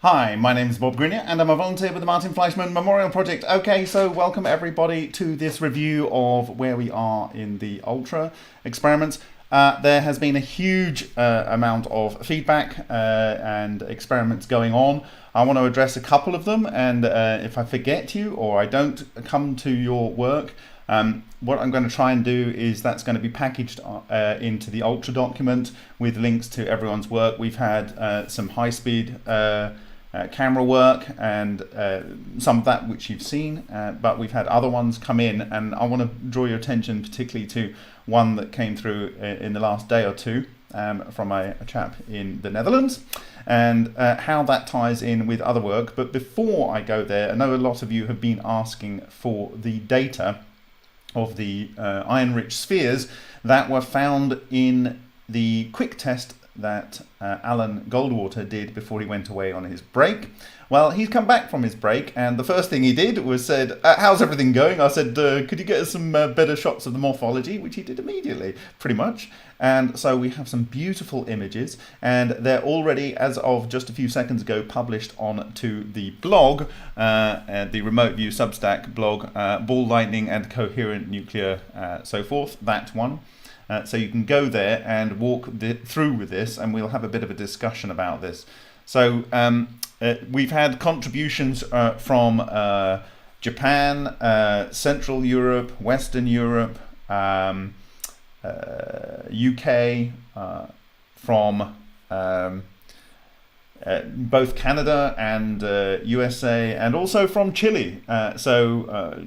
Hi, my name is Bob Grinier and I'm a volunteer with the Martin Fleischmann Memorial Project. Okay, so welcome everybody to this review of where we are in the Ultra experiments. There has been a huge amount of feedback and experiments going on. I want to address a couple of them, and if I forget you or I don't come to your work, what I'm going to try and do is that's going to be packaged into the Ultra document with links to everyone's work. We've had some high-speed camera work and some of that which you've seen, but we've had other ones come in, and I want to draw your attention particularly to one that came through in the last day or two from a chap in the Netherlands, and how that ties in with other work. But before I go there, I know a lot of you have been asking for the data of the iron-rich spheres that were found in the quick test that Alan Goldwater did before he went away on his break. Well, he's come back from his break, and the first thing he did was said, how's everything going? I said, could you get us some better shots of the morphology? Which he did immediately, pretty much. And so we have some beautiful images, and they're already, as of just a few seconds ago, published onto the blog, the Remote View Substack blog, Ball Lightning and Coherent Nuclear, so forth, that one. So you can go there and walk through with this, and we'll have a bit of a discussion about this. So we've had contributions from Japan, Central Europe, Western Europe, UK, from both Canada and USA, and also from Chile. So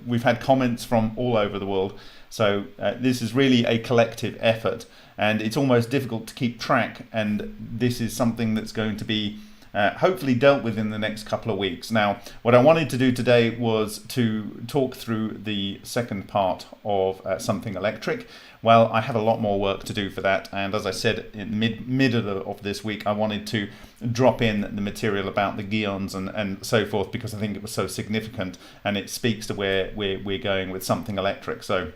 we've had comments from all over the world. So this is really a collective effort, and it's almost difficult to keep track, and this is something that's going to be hopefully dealt with in the next couple of weeks. Now, what I wanted to do today was to talk through the second part of Something Electric. Well, I have a lot more work to do for that, and as I said, in mid of this week, I wanted to drop in the material about the Guions and so forth, because I think it was so significant, and it speaks to where we're going with Something Electric. So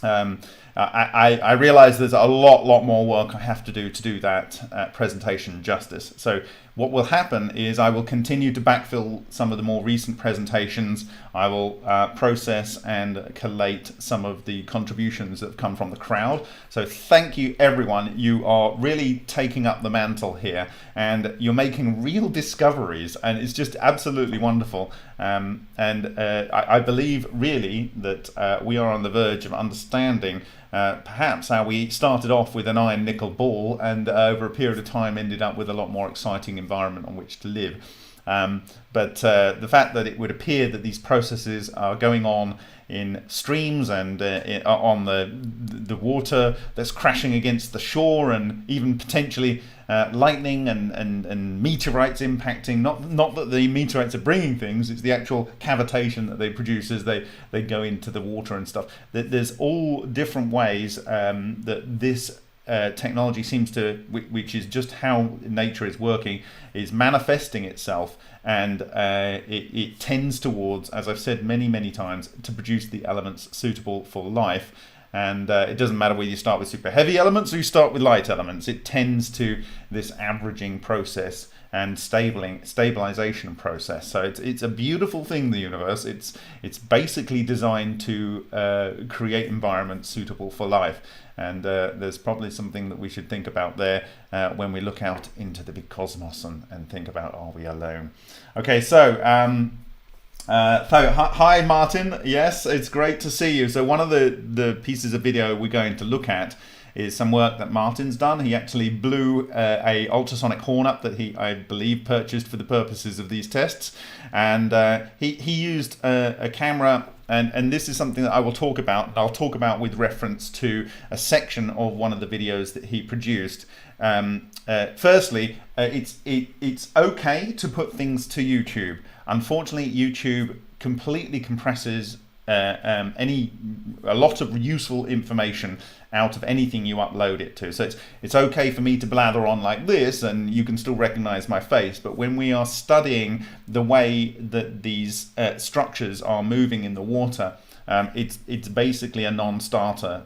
I realize there's a lot more work I have to do that presentation justice. So what will happen is I will continue to backfill some of the more recent presentations. I will process and collate some of the contributions that have come from the crowd. So thank you everyone. You are really taking up the mantle here, and you're making real discoveries, and it's just absolutely wonderful. I believe really that we are on the verge of understanding perhaps how we started off with an iron nickel ball, and over a period of time ended up with a lot more exciting environment on which to live. But the fact that it would appear that these processes are going on in streams and on the water that's crashing against the shore, and even potentially lightning and meteorites impacting, not that the meteorites are bringing things, it's the actual cavitation that they produce as they go into the water and stuff. There's all different ways that this technology seems to, which is just how nature is working, is manifesting itself, and it tends towards, as I've said many times, to produce the elements suitable for life. And it doesn't matter whether you start with super heavy elements or you start with light elements, it tends to this averaging process and stabilization process. So it's a beautiful thing, the universe. It's basically designed to create environments suitable for life, and there's probably something that we should think about there when we look out into the big cosmos and think about, are we alone? Okay, so hi Martin, yes, it's great to see you. So one of the pieces of video we're going to look at is some work that Martin's done. He actually blew a ultrasonic horn up that I believe purchased for the purposes of these tests, and he used a camera, and this is something that I will talk about. I'll talk about with reference to a section of one of the videos that he produced. Firstly, it's okay to put things to YouTube. Unfortunately, YouTube completely compresses a lot of useful information out of anything you upload it to. So it's okay for me to blather on like this, and you can still recognize my face, but when we are studying the way that these structures are moving in the water, it's basically a non-starter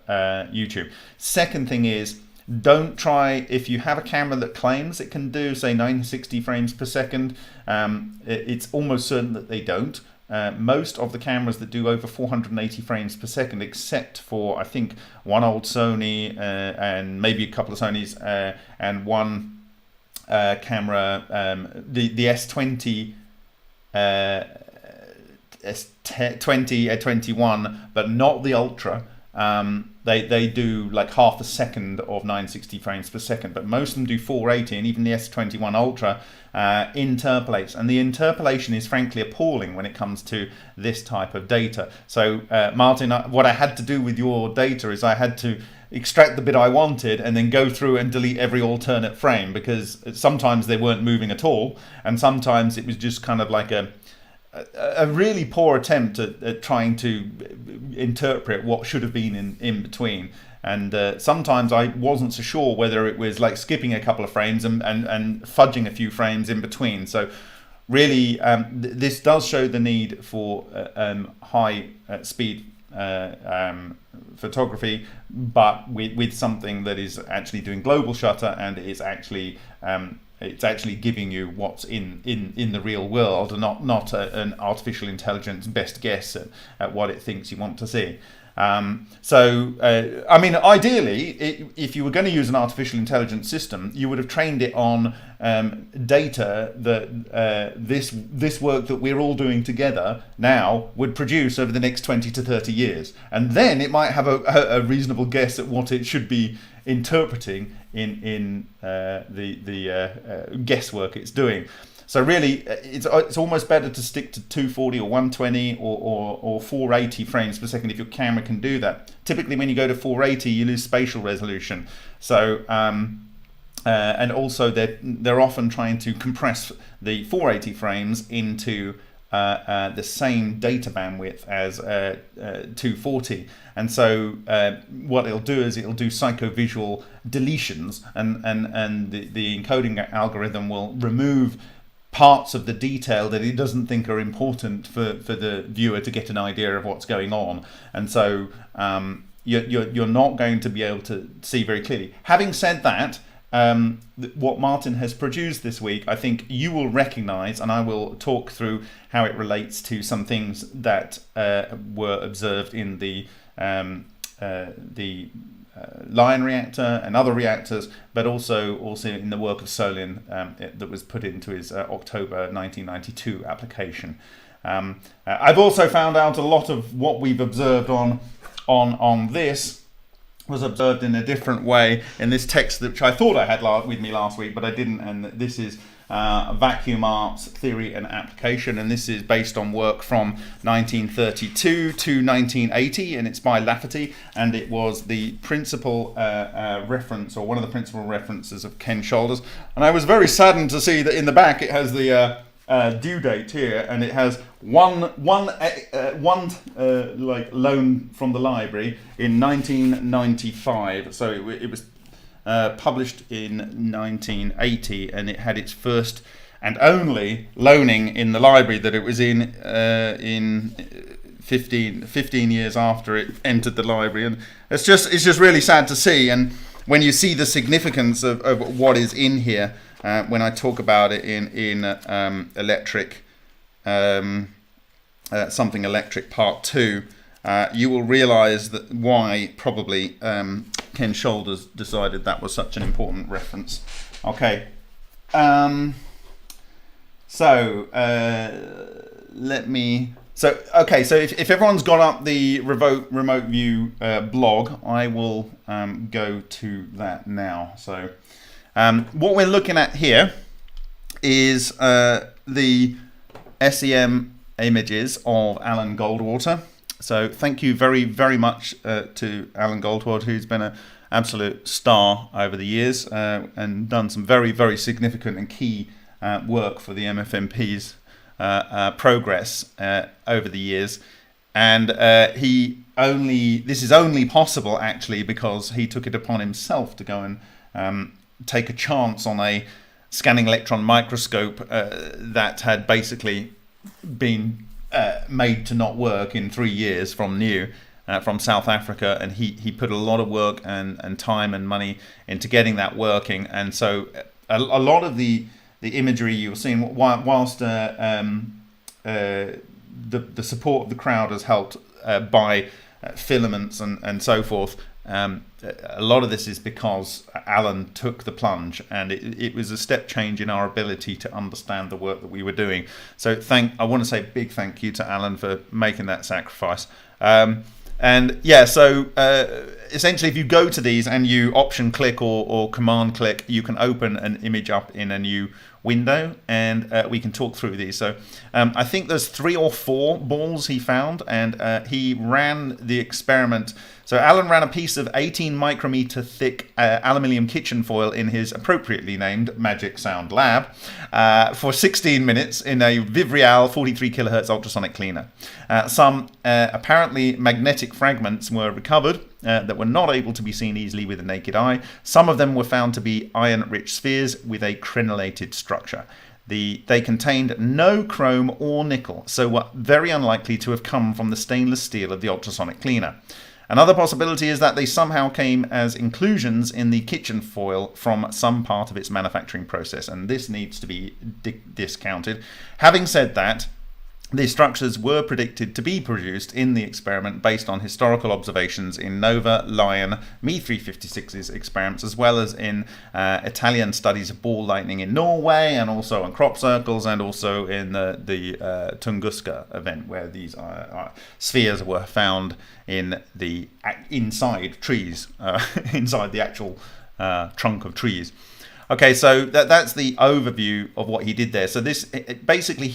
YouTube. Second thing is, Don't try, if you have a camera that claims it can do, say, 960 frames per second, it's almost certain that they don't. Most of the cameras that do over 480 frames per second, except for, I think, one old Sony and maybe a couple of Sonys and one camera, the S20, S20, A21, but not the Ultra. They do like half a second of 960 frames per second, but most of them do 480, and even the S21 Ultra interpolates, and the interpolation is frankly appalling when it comes to this type of data. So Martin, what I had to do with your data is I had to extract the bit I wanted and then go through and delete every alternate frame, because sometimes they weren't moving at all, and sometimes it was just kind of like a really poor attempt at trying to interpret what should have been in between. And sometimes I wasn't so sure whether it was like skipping a couple of frames and fudging a few frames in between. So really, this does show the need for high speed photography, but with something that is actually doing global shutter, and is actually it's actually giving you what's in the real world, and not an artificial intelligence best guess at what it thinks you want to see. I mean, ideally, if you were going to use an artificial intelligence system, you would have trained it on data that this work that we're all doing together now would produce over the next 20 to 30 years. And then it might have a reasonable guess at what it should be interpreting in the guesswork it's doing. So really, it's almost better to stick to 240 or 120 or 480 frames per second if your camera can do that. Typically, when you go to 480, you lose spatial resolution. So and also they're often trying to compress the 480 frames into the same data bandwidth as 240, and so what it'll do is it'll do psychovisual deletions, and the encoding algorithm will remove parts of the detail that it doesn't think are important for the viewer to get an idea of what's going on, and so you're not going to be able to see very clearly. Having said that, what Martin has produced this week, I think you will recognize, and I will talk through how it relates to some things that were observed in the Lion reactor and other reactors, but also in the work of Solin that was put into his October 1992 application. I've also found out a lot of what we've observed on this was observed in a different way in this text, which I thought I had with me last week, but I didn't. And this is Vacuum Arts Theory and Application, and this is based on work from 1932 to 1980, and it's by Lafferty, and it was the principal reference, or one of the principal references, of Ken Shoulders. And I was very saddened to see that in the back it has the due date here, and it has one like loan from the library in 1995. So it was published in 1980, and it had its first and only loaning in the library that it was in 15 years after it entered the library. And it's just really sad to see. And when you see the significance of what is in here, when I talk about it in electric, something electric part 2, you will realize that why probably Ken Shoulders decided that was such an important reference. Okay, so if everyone's got up the remote view blog, I will go to that now. So what we're looking at here is the SEM images of Alan Goldwater. So thank you very, very much to Alan Goldwater, who's been an absolute star over the years and done some very, very significant and key work for the MFMP's progress over the years. And this is only possible actually because he took it upon himself to go and take a chance on a scanning electron microscope that had basically been made to not work in 3 years from new, from South Africa, and he put a lot of work and time and money into getting that working. And so a lot of the imagery you're seeing, whilst the support of the crowd has helped by filaments and so forth, a lot of this is because Alan took the plunge, and it was a step change in our ability to understand the work that we were doing. So I want to say a big thank you to Alan for making that sacrifice. And yeah, so essentially if you go to these and you option click or command click, you can open an image up in a new window, and we can talk through these. So I think there's 3 or 4 balls he found, and he ran the experiment. So Alan ran a piece of 18 micrometer thick aluminium kitchen foil in his appropriately named Magic Sound Lab for 16 minutes in a Vivreal 43 kilohertz ultrasonic cleaner. Some apparently magnetic fragments were recovered that were not able to be seen easily with the naked eye. Some of them were found to be iron-rich spheres with a crenellated structure. They contained no chrome or nickel, so were very unlikely to have come from the stainless steel of the ultrasonic cleaner. Another possibility is that they somehow came as inclusions in the kitchen foil from some part of its manufacturing process, and this needs to be discounted. Having said that, these structures were predicted to be produced in the experiment based on historical observations in Nova, Lion, Me-356's experiments, as well as in Italian studies of ball lightning in Norway, and also on crop circles, and also in the Tunguska event, where these spheres were found in the inside trees, inside the actual trunk of trees. Okay, so that's the overview of what he did there. So this basically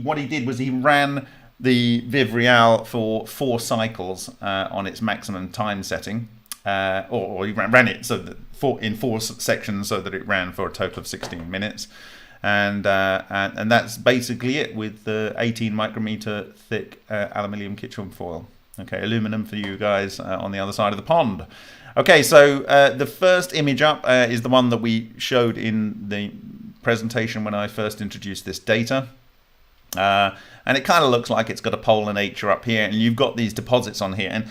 what he did was he ran the Vivreal for 4 cycles on its maximum time setting, or he ran it so that in 4 sections, so that it ran for a total of 16 minutes, and that's basically it with the 18 micrometer thick aluminium kitchen foil. Okay, aluminum for you guys on the other side of the pond. Okay, so the first image up is the one that we showed in the presentation when I first introduced this data. And it kind of looks like it's got a polar nature up here, and you've got these deposits on here. And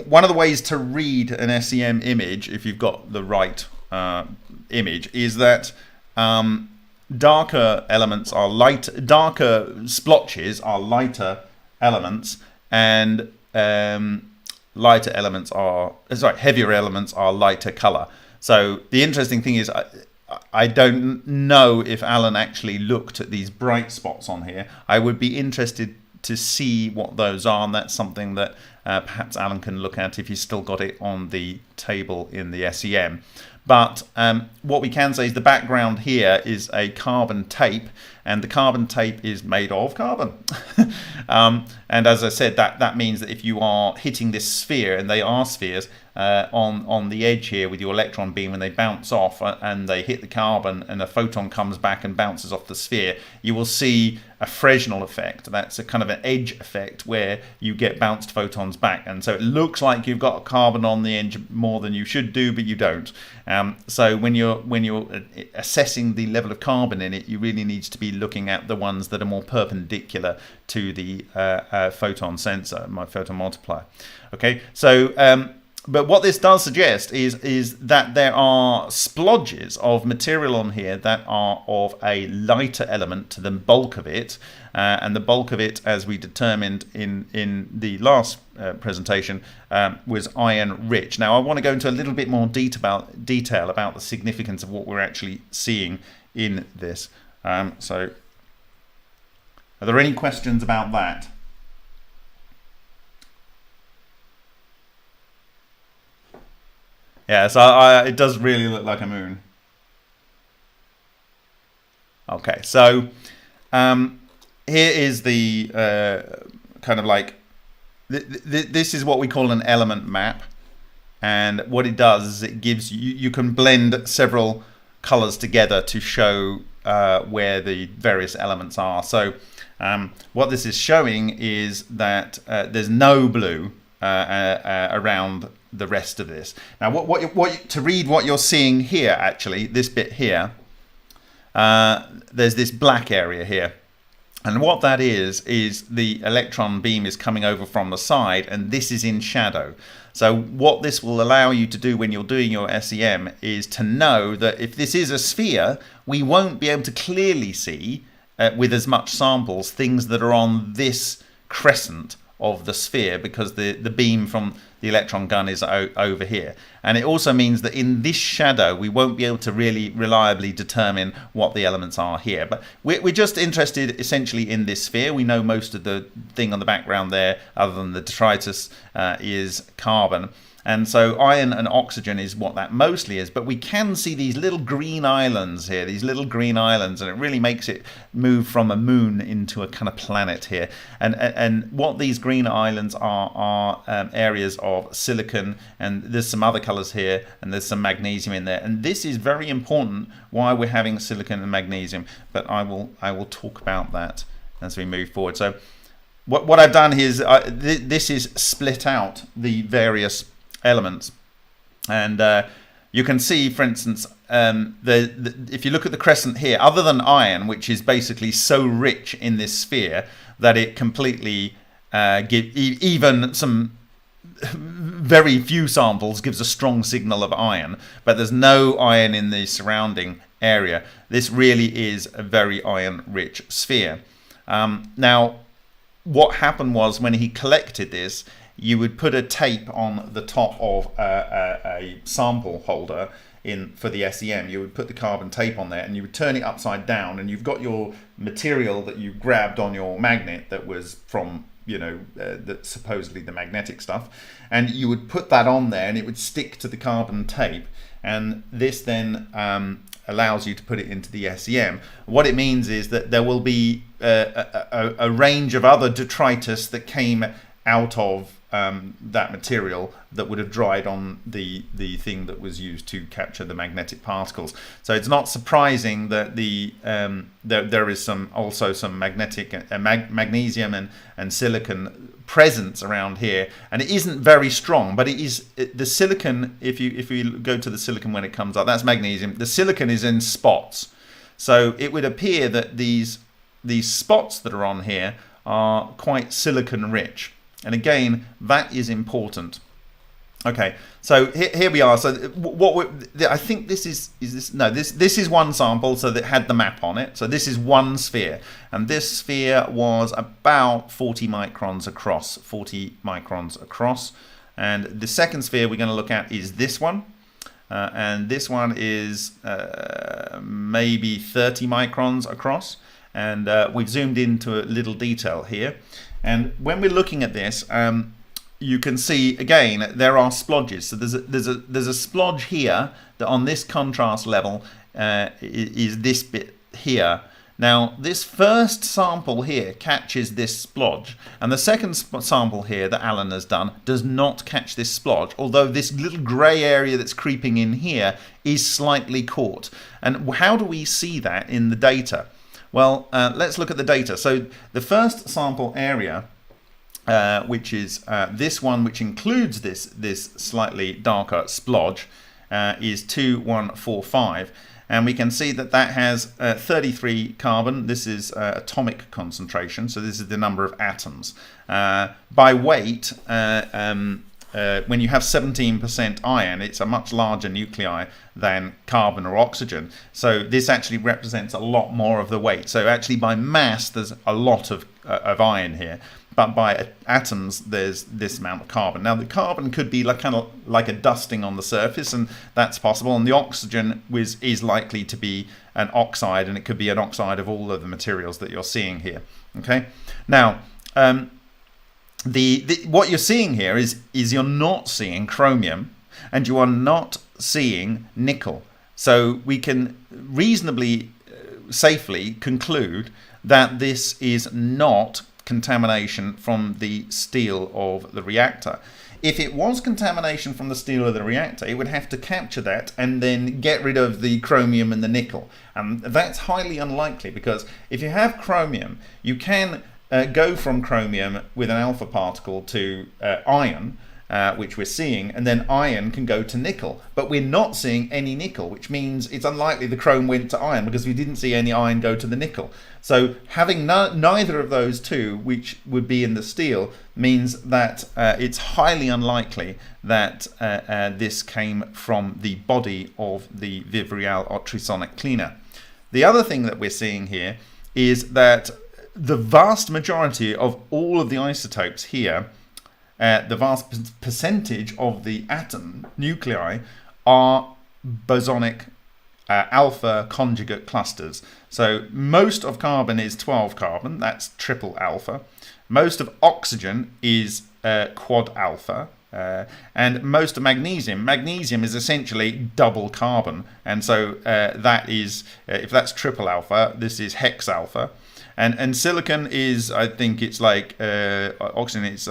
one of the ways to read an SEM image, if you've got the right image, is that darker elements are light, darker splotches are lighter elements, and lighter elements are, heavier elements are lighter color. So the interesting thing is, I don't know if Alan actually looked at these bright spots on here. I would be interested to see what those are, and that's something that perhaps Alan can look at if he's still got it on the table in the SEM. But what we can say is the background here is a carbon tape, and the carbon tape is made of carbon. And as I said, that means that if you are hitting this sphere, and they are spheres, on the edge here with your electron beam, when they bounce off and they hit the carbon and a photon comes back and bounces off the sphere, you will see a Fresnel effect. That's a kind of an edge effect where you get bounced photons back, and so it looks like you've got carbon on the edge more than you should do, but you don't. So when you're assessing the level of carbon in it, you really need to be looking at the ones that are more perpendicular to the photon sensor, my photon multiplier. Okay, so but what this does suggest is that there are splodges of material on here that are of a lighter element to the bulk of it, and the bulk of it, as we determined in the last presentation, was iron rich. Now I want to go into a little bit more detail about the significance of what we're actually seeing in this. So are there any questions about that? Yeah, so it does really look like a moon. Okay, so here is the kind of like, this is what we call an element map. And what it does is it gives you can blend several colors together to show where the various elements are. So what this is showing is that there's no blue around the rest of this. Now, to read what you're seeing here, actually, this bit here, there's this black area here. And what that is the electron beam is coming over from the side, and this is in shadow. So what this will allow you to do when you're doing your SEM is to know that if this is a sphere, we won't be able to clearly see with as much samples things that are on this crescent of the sphere, because the beam from the electron gun is over here. And it also means that in this shadow we won't be able to really reliably determine what the elements are here. But we're just interested essentially in this sphere. We know most of the thing on the background there, other than the detritus, is carbon. And so iron and oxygen is what that mostly is. But we can see these little green islands here, these little green islands, and it really makes it move from a moon into a kind of planet here. And what these green islands are areas of silicon, and there's some other colors here, and there's some magnesium in there. And this is very important why we're having silicon and magnesium, but I will talk about that as we move forward. So what I've done here is this is split out the various elements, and you can see, for instance, if you look at the crescent here, other than iron, which is basically so rich in this sphere that it completely even some very few samples gives a strong signal of iron, but there's no iron in the surrounding area. This really is a very iron rich sphere. Now what happened was, when he collected this, you would put a tape on the top of a sample holder for the SEM. You would put the carbon tape on there, and you would turn it upside down, and you've got your material that you grabbed on your magnet that was from, supposedly the magnetic stuff, and you would put that on there, and it would stick to the carbon tape, and this then allows you to put it into the SEM. What it means is that there will be a range of other detritus that came out of that material that would have dried on the thing that was used to capture the magnetic particles. So it's not surprising that there is also some magnetic magnesium and silicon presence around here, and it isn't very strong, but it is the silicon. If you go to the silicon when it comes up, that's magnesium. The silicon is in spots, so it would appear that these spots that are on here are quite silicon rich. And again, that is important. Okay, so here we are. So I think this is one sample, so that had the map on it. So this is one sphere, and this sphere was about 40 microns across. And the second sphere we're going to look at is this one, and this one is maybe 30 microns across. And we've zoomed into a little detail here. And when we're looking at this, you can see again there are splodges. So there's a splodge here that on this contrast level is this bit here. Now this first sample here catches this splodge, and the second sample here that Alan has done does not catch this splodge, although this little grey area that's creeping in here is slightly caught. And how do we see that in the data? Well, let's look at the data. So the first sample area, which is this one, which includes this slightly darker splodge, is 2145, and we can see that has 33 carbon. This is atomic concentration, so this is the number of atoms. By weight, when you have 17% iron, it's a much larger nuclei than carbon or oxygen. So this actually represents a lot more of the weight. So actually by mass, there's a lot of iron here. But by atoms, there's this amount of carbon. Now the carbon could be kind of like a dusting on the surface, and that's possible. And the oxygen is likely to be an oxide, and it could be an oxide of all of the materials that you're seeing here. Okay. Now, what you're seeing here is you're not seeing chromium, and you are not seeing nickel. So we can reasonably safely conclude that this is not contamination from the steel of the reactor. If it was contamination from the steel of the reactor, it would have to capture that and then get rid of the chromium and the nickel. And that's highly unlikely, because if you have chromium, you can go from chromium with an alpha particle to iron, which we're seeing, and then iron can go to nickel. But we're not seeing any nickel, which means it's unlikely the chrome went to iron because we didn't see any iron go to the nickel. So having neither of those two, which would be in the steel, means that it's highly unlikely that this came from the body of the Vivrial ultrasonic cleaner. The other thing that we're seeing here is that the vast majority of all of the isotopes here, the vast percentage of the atom nuclei are bosonic alpha conjugate clusters. So most of carbon is 12 carbon, that's triple alpha. Most of oxygen is quad alpha. And most of magnesium is essentially double carbon. And so that is, if that's triple alpha, this is hex alpha. And silicon is, I think it's like oxygen. It's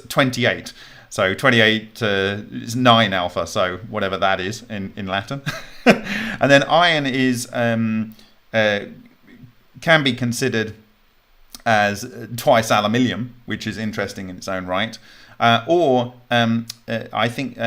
28. So 28 is 9 alpha. So whatever that is in Latin. And then iron is can be considered as twice aluminium, which is interesting in its own right. Or I think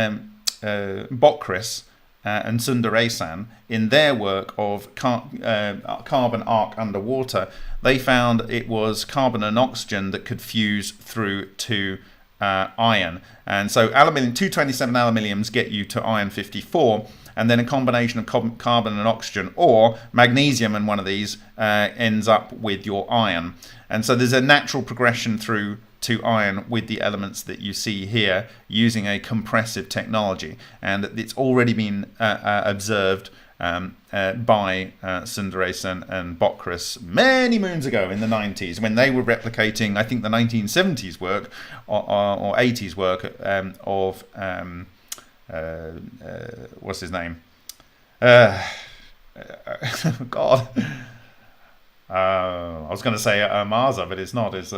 Bockris and Sundaresan, in their work of carbon arc underwater, they found it was carbon and oxygen that could fuse through to iron. And so aluminium, 227 aluminiums get you to iron 54, and then a combination of carbon and oxygen or magnesium in one of these ends up with your iron. And so there's a natural progression through to iron with the elements that you see here using a compressive technology, and it's already been observed by Sundaresan and Bockris many moons ago in the 90s when they were replicating, I think, the 1970s work or 80s work of what's his name? God. I was going to say Marza, but it's not. It's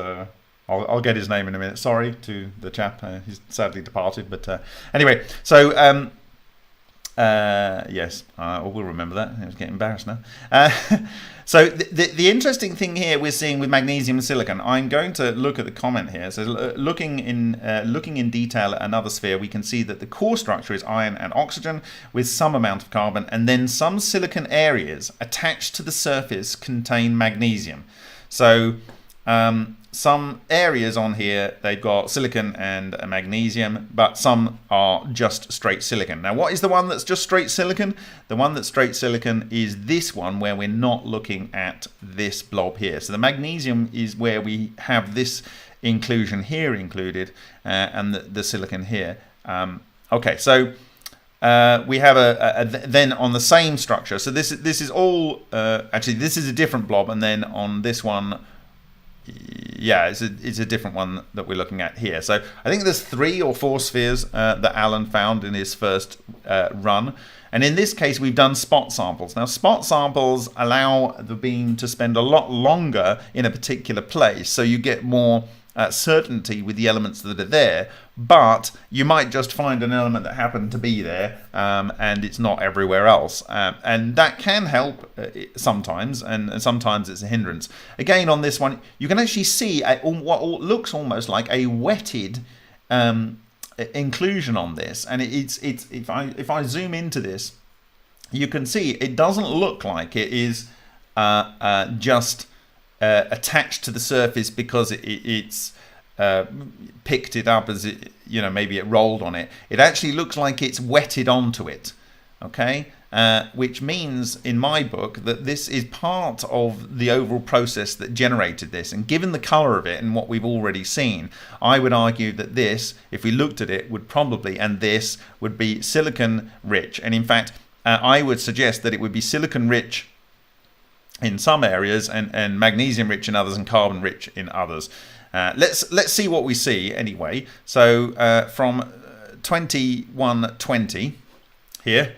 I'll get his name in a minute. Sorry to the chap. He's sadly departed. But anyway, so yes, we'll remember that. I was getting embarrassed now. So the interesting thing here we're seeing with magnesium and silicon, I'm going to look at the comment here. So looking in detail at another sphere, we can see that the core structure is iron and oxygen with some amount of carbon, and then some silicon areas attached to the surface contain magnesium. So some areas on here, they've got silicon and magnesium, but some are just straight silicon. Now, what is the one that's just straight silicon? The one that's straight silicon is this one, where we're not looking at this blob here. So the magnesium is where we have this inclusion here included, and the silicon here. Okay, so we have then on the same structure. So this is all actually this is a different blob, and then on this one, yeah, it's a different one that we're looking at here. So I think there's 3 or 4 spheres that Alan found in his first run. And in this case, we've done spot samples. Now, spot samples allow the beam to spend a lot longer in a particular place, so you get more certainty with the elements that are there, but you might just find an element that happened to be there and it's not everywhere else, and that can help sometimes, and sometimes it's a hindrance. Again, on this one, you can actually see what looks almost like a wetted inclusion on this, and if I zoom into this, you can see it doesn't look like it is just attached to the surface because it's picked it up as it, maybe it rolled on it. It actually looks like it's wetted onto it, okay? Which means, in my book, that this is part of the overall process that generated this. And given the color of it and what we've already seen, I would argue that this, if we looked at it, would probably, and this would be silicon rich. And in fact, I would suggest that it would be silicon rich in some areas and magnesium rich in others and carbon rich in others. Let's see what we see anyway. So from 2120 here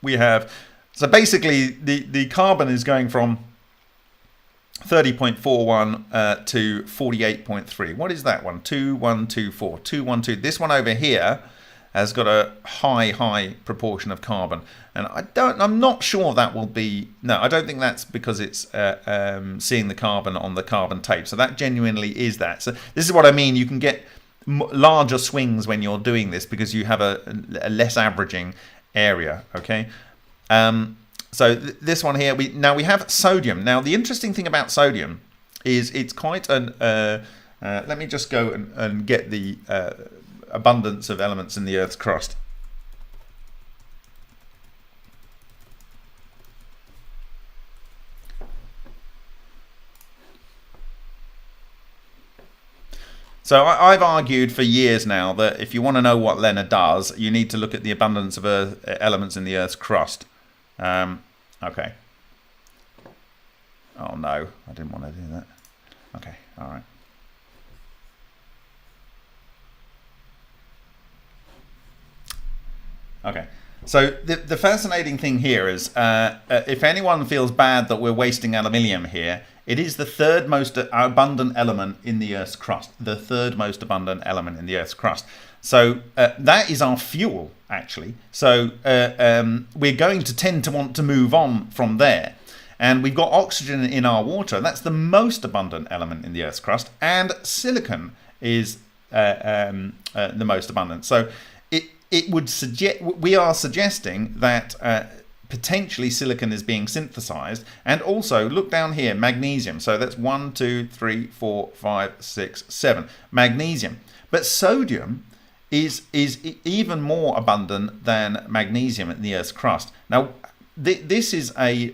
we have, so basically the carbon is going from 30.41 to 48.3. What is that one? 2124. 212. This one over here has got a high proportion of carbon, and I'm not sure that will be, no, I don't think that's because it's seeing the carbon on the carbon tape. So that genuinely is that. So this is what I mean. You can get larger swings when you're doing this because you have a less averaging area. Okay. So this one here, we have sodium. Now the interesting thing about sodium is it's quite an let me just go and get the abundance of elements in the Earth's crust. So I've argued for years now that if you want to know what Lena does, you need to look at the abundance of elements in the Earth's crust. Okay. Oh no, I didn't want to do that. Okay, all right. Okay, so the fascinating thing here is if anyone feels bad that we're wasting aluminium here, it is the third most abundant element in the Earth's crust. The third most abundant element in the Earth's crust. So that is our fuel, actually. So we're going to tend to want to move on from there. And we've got oxygen in our water. That's the most abundant element in the Earth's crust. And silicon is the most abundant. So it would suggest, we are suggesting that potentially silicon is being synthesized. And also look down here, magnesium. So that's 1, 2, 3, 4, 5, 6, 7. Magnesium. But sodium is even more abundant than magnesium in the Earth's crust. Now, this is a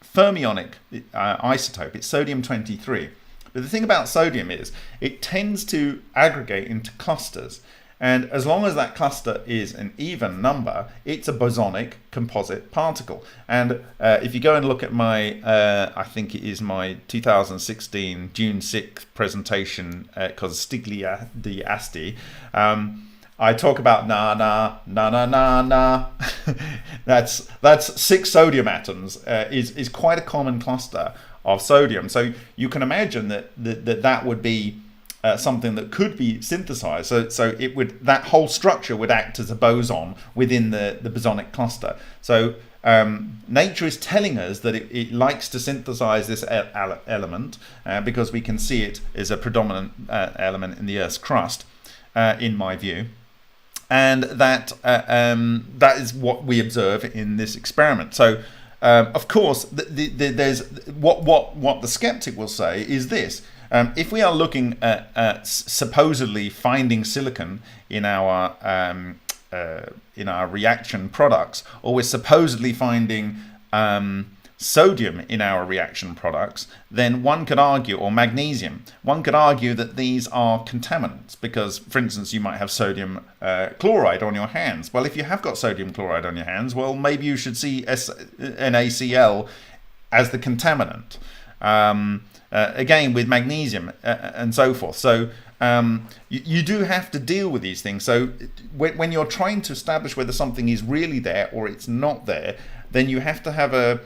fermionic isotope. It's sodium-23. But the thing about sodium is it tends to aggregate into clusters. And as long as that cluster is an even number, it's a bosonic composite particle. And if you go and look at my, I think it is my 2016 June 6th presentation, called Stiglia di Asti, I talk about na. That's 6 sodium atoms. Is quite a common cluster of sodium. So you can imagine that would be something that could be synthesized. So it would, that whole structure would act as a boson within the bosonic cluster. So nature is telling us that it likes to synthesize this element because we can see it as a predominant element in the Earth's crust, in my view. And that is what we observe in this experiment. So of course, there's what the skeptic will say is this. If we are looking at supposedly finding silicon in our reaction products, or we're supposedly finding sodium in our reaction products, then one could argue, or magnesium, one could argue that these are contaminants because, for instance, you might have sodium chloride on your hands. Well, if you have got sodium chloride on your hands, well, maybe you should see NaCl as the contaminant. Again, with magnesium and so forth. So you do have to deal with these things. So when you're trying to establish whether something is really there or it's not there, then you have to have a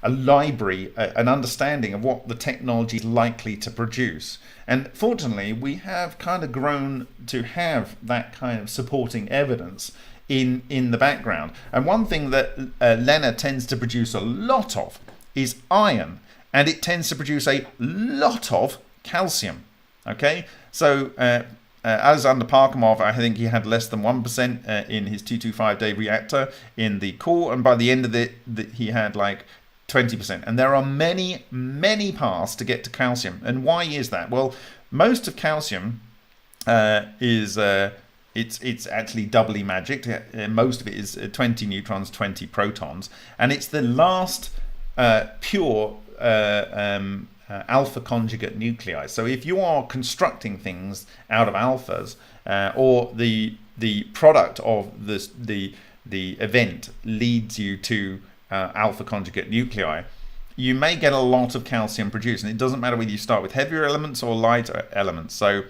library, an understanding of what the technology is likely to produce. And fortunately, we have kind of grown to have that kind of supporting evidence in the background. And one thing that Lena tends to produce a lot of is iron, and it tends to produce a lot of calcium. Okay, so Alexander Parkhomov, I think he had less than 1% in his 225-day reactor in the core, and by the end of it, he had like 20%. And there are many, many paths to get to calcium. And why is that? Well, most of calcium is it's actually doubly magicked. Most of it is 20 neutrons, 20 protons, and it's the last pure alpha conjugate nuclei. So if you are constructing things out of alphas, or the product of the event leads you to alpha conjugate nuclei, you may get a lot of calcium produced. And it doesn't matter whether you start with heavier elements or lighter elements. So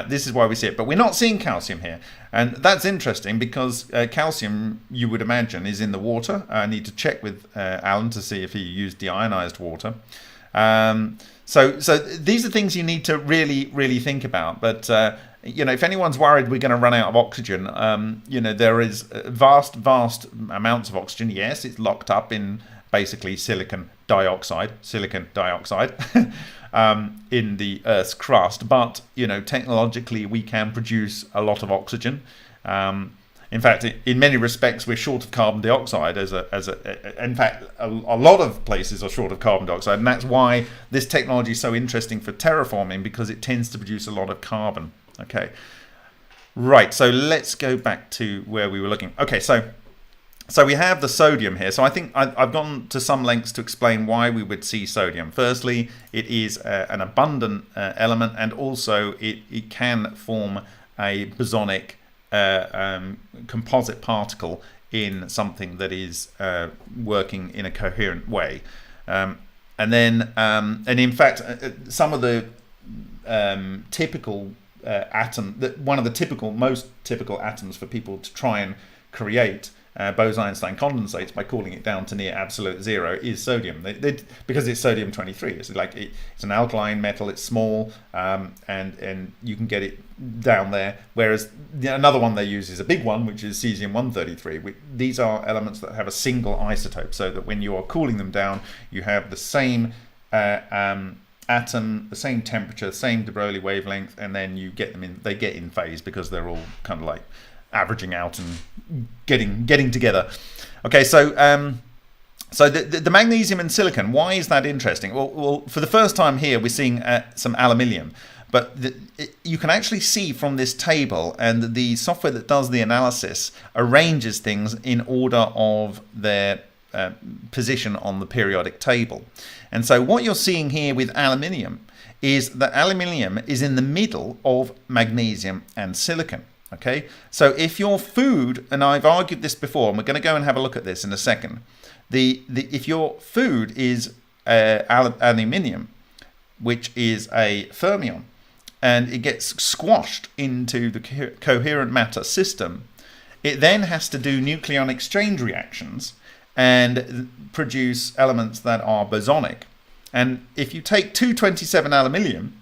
this is why we see it. But we're not seeing calcium here. And that's interesting because calcium, you would imagine, is in the water. I need to check with Alan to see if he used deionized water. So these are things you need to really, really think about. But if anyone's worried we're going to run out of oxygen, there is vast amounts of oxygen. Yes, it's locked up in basically silicon dioxide. in the Earth's crust, but technologically we can produce a lot of oxygen. In fact, in many respects, we're short of carbon dioxide. In fact, a lot of places are short of carbon dioxide, and that's why this technology is so interesting for terraforming, because it tends to produce a lot of carbon. Okay, right. So let's go back to where we were looking. Okay, so we have the sodium here. So I think I've gone to some lengths to explain why we would see sodium. Firstly, it is an abundant element, and also it can form a bosonic composite particle in something that is working in a coherent way. And in fact, some of the typical one of the most typical atoms for people to try and create Bose-Einstein condensates by cooling it down to near absolute zero is sodium. Because it's sodium-23. It's an alkaline metal. It's small, and you can get it down there. Whereas another one they use is a big one, which is cesium-133. These are elements that have a single isotope, so that when you are cooling them down, you have the same atom, the same temperature, same de Broglie wavelength, and then you get them in. They get in phase because they're all kind of like averaging out and getting together. Okay, so the magnesium and silicon, why is that interesting? Well, for the first time here, we're seeing some aluminium, but you can actually see from this table, and the software that does the analysis arranges things in order of their position on the periodic table. And so what you're seeing here with aluminium is that aluminium is in the middle of magnesium and silicon. Okay, so if your food, and I've argued this before, and we're going to go and have a look at this in a second, if your food is aluminium, which is a fermion, and it gets squashed into the coherent matter system, it then has to do nucleon exchange reactions and produce elements that are bosonic. And if you take 427 aluminium,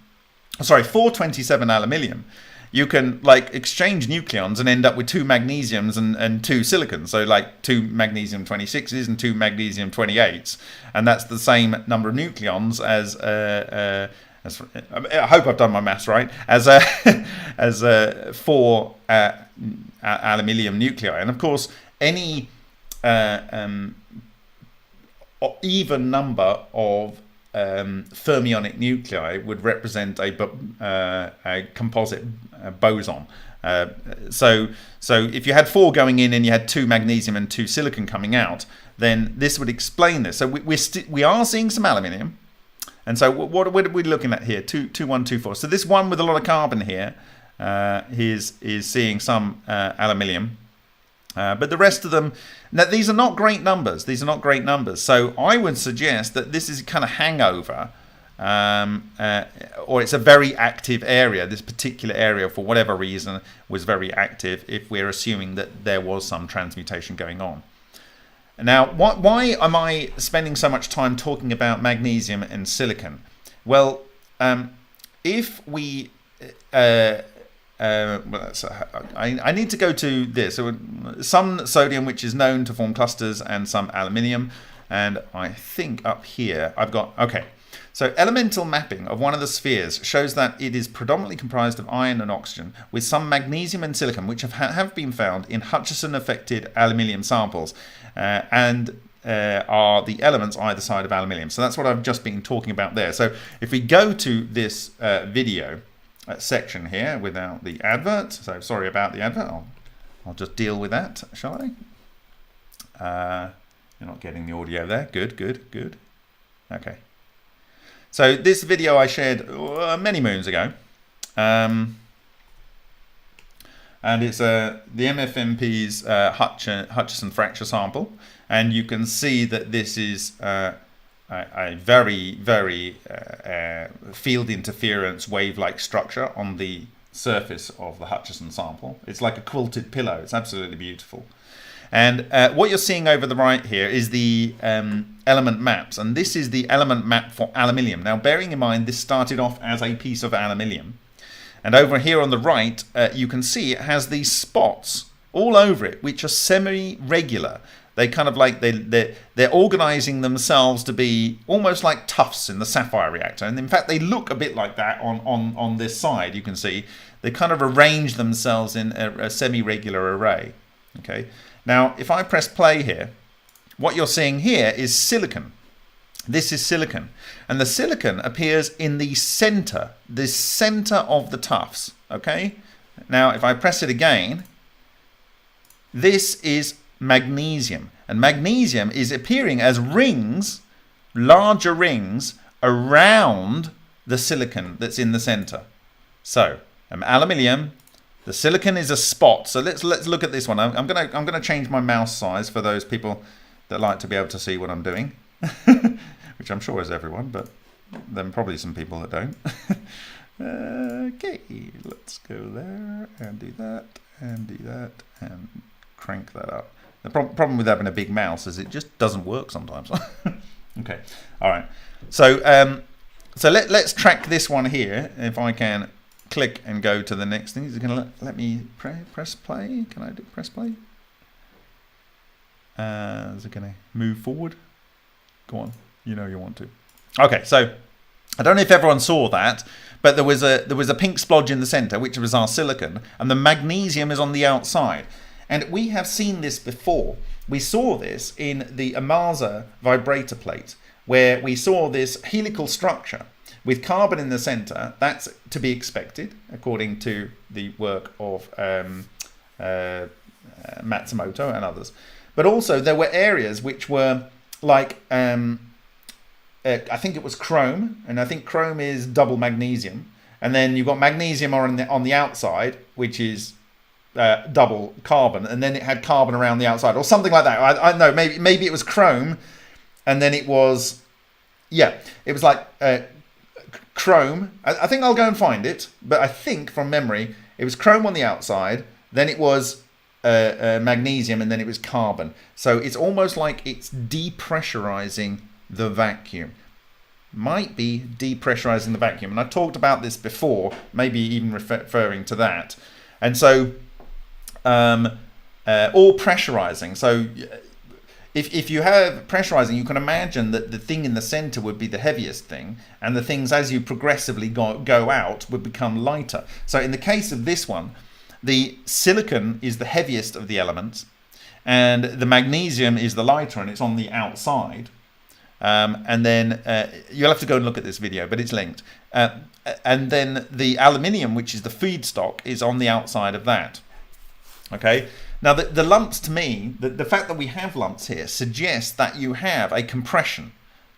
you can exchange nucleons and end up with 2 magnesiums and 2 silicons. So 2 magnesium 26s and 2 magnesium 28s, and that's the same number of nucleons as I hope I've done my maths right, as 4 aluminium nuclei. And of course, any even number of fermionic nuclei would represent a composite boson. So if you had 4 going in and you had 2 magnesium and 2 silicon coming out, then this would explain this. So we are seeing some aluminium. And so what are we looking at here? 2124. So this one with a lot of carbon here is seeing some aluminium. But the rest of them, now these are not great numbers. So I would suggest that this is kind of hangover, or it's a very active area. This particular area, for whatever reason, was very active, if we're assuming that there was some transmutation going on. Now, why am I spending so much time talking about magnesium and silicon? Well, if we... I need to go to this. So some sodium, which is known to form clusters, and some aluminium. And I think up here I've got... Okay, so elemental mapping of one of the spheres shows that it is predominantly comprised of iron and oxygen, with some magnesium and silicon, which have been found in Hutchison-affected aluminium samples, and are the elements either side of aluminium. So that's what I've just been talking about there. So if we go to this video section here without the advert, so sorry about the advert, I'll just deal with that, shall I? You're not getting the audio there. Good. Okay. So this video I shared many moons ago, and it's the MFMP's Hutchison fracture sample, and you can see that this is a very field interference wave-like structure on the surface of the Hutchison sample. It's like a quilted pillow. It's absolutely beautiful. And what you're seeing over the right here is the element maps, and this is the element map for aluminium. Now, bearing in mind this started off as a piece of aluminium, and over here on the right you can see it has these spots all over it, which are semi-regular. They kind of like they're organizing themselves to be almost like tufts in the sapphire reactor, and in fact they look a bit like that on this side. You can see they kind of arrange themselves in a semi-regular array. Okay, now if I press play here, what you're seeing here is silicon. This is silicon, and the silicon appears in the center of the tufts. Okay, now if I press it again, this is magnesium, and magnesium is appearing as rings, larger rings around the silicon that's in the center. So aluminium, the silicon is a spot. So let's look at this one. I'm gonna change my mouse size for those people that like to be able to see what I'm doing, which I'm sure is everyone, but then probably some people that don't. Okay, let's go there and do that and do that and crank that up. The problem with having a big mouse is it just doesn't work sometimes. Okay, all right. So let's track this one here. If I can click and go to the next thing, is it going to let me press play? Can I press play? Is it going to move forward? Go on, you know you want to. Okay, so I don't know if everyone saw that, but there was a pink splodge in the center, which was our silicon, and the magnesium is on the outside. And we have seen this before. We saw this in the Amasa vibrator plate, where we saw this helical structure with carbon in the center. That's to be expected, according to the work of Matsumoto and others. But also there were areas which were like, I think it was chrome, and I think chrome is double magnesium. And then you've got magnesium on the outside, which is double carbon, and then it had carbon around the outside, or something like that. I don't know, maybe it was chrome, and then it was, yeah, it was like chrome. I think I'll go and find it, but I think from memory it was chrome on the outside, then it was magnesium, and then it was carbon. So it's almost like it's depressurizing the vacuum. Might be depressurizing the vacuum, and I talked about this before, maybe even referring to that. And so or pressurizing. So if you have pressurizing, you can imagine that the thing in the center would be the heaviest thing, and the things as you progressively go out would become lighter. So in the case of this one, the silicon is the heaviest of the elements, and the magnesium is the lighter, and it's on the outside. And then you'll have to go and look at this video, but it's linked. And then the aluminium, which is the feedstock, is on the outside of that. Okay. Now the lumps, to me, the fact that we have lumps here suggests that you have a compression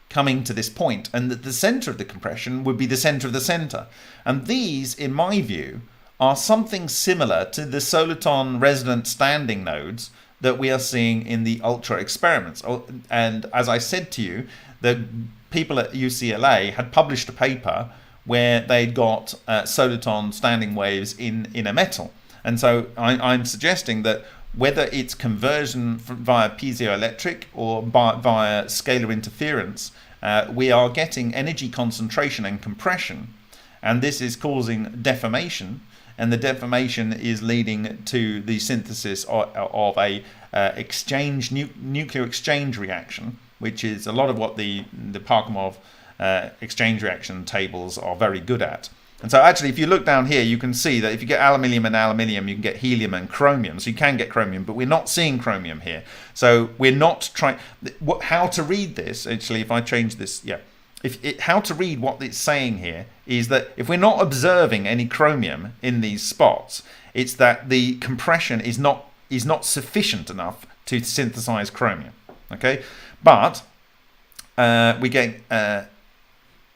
coming to this point, and that the center of the compression would be the center of the center. And these, in my view, are something similar to the soliton resonant standing nodes that we are seeing in the ULTR experiments. And as I said to you, the people at UCLA had published a paper where they'd got soliton standing waves in a metal. And so I'm suggesting that whether it's conversion via piezoelectric or via scalar interference, we are getting energy concentration and compression, and this is causing deformation, and the deformation is leading to the synthesis of a nuclear exchange reaction, which is a lot of what the Parkhomov exchange reaction tables are very good at. And so actually, if you look down here, you can see that if you get aluminium and aluminium, you can get helium and chromium. So you can get chromium, but we're not seeing chromium here. So we're not trying. How to read this? Actually, if I change this, yeah. How to read what it's saying here is that if we're not observing any chromium in these spots, it's that the compression is not sufficient enough to synthesize chromium. Okay, but we get.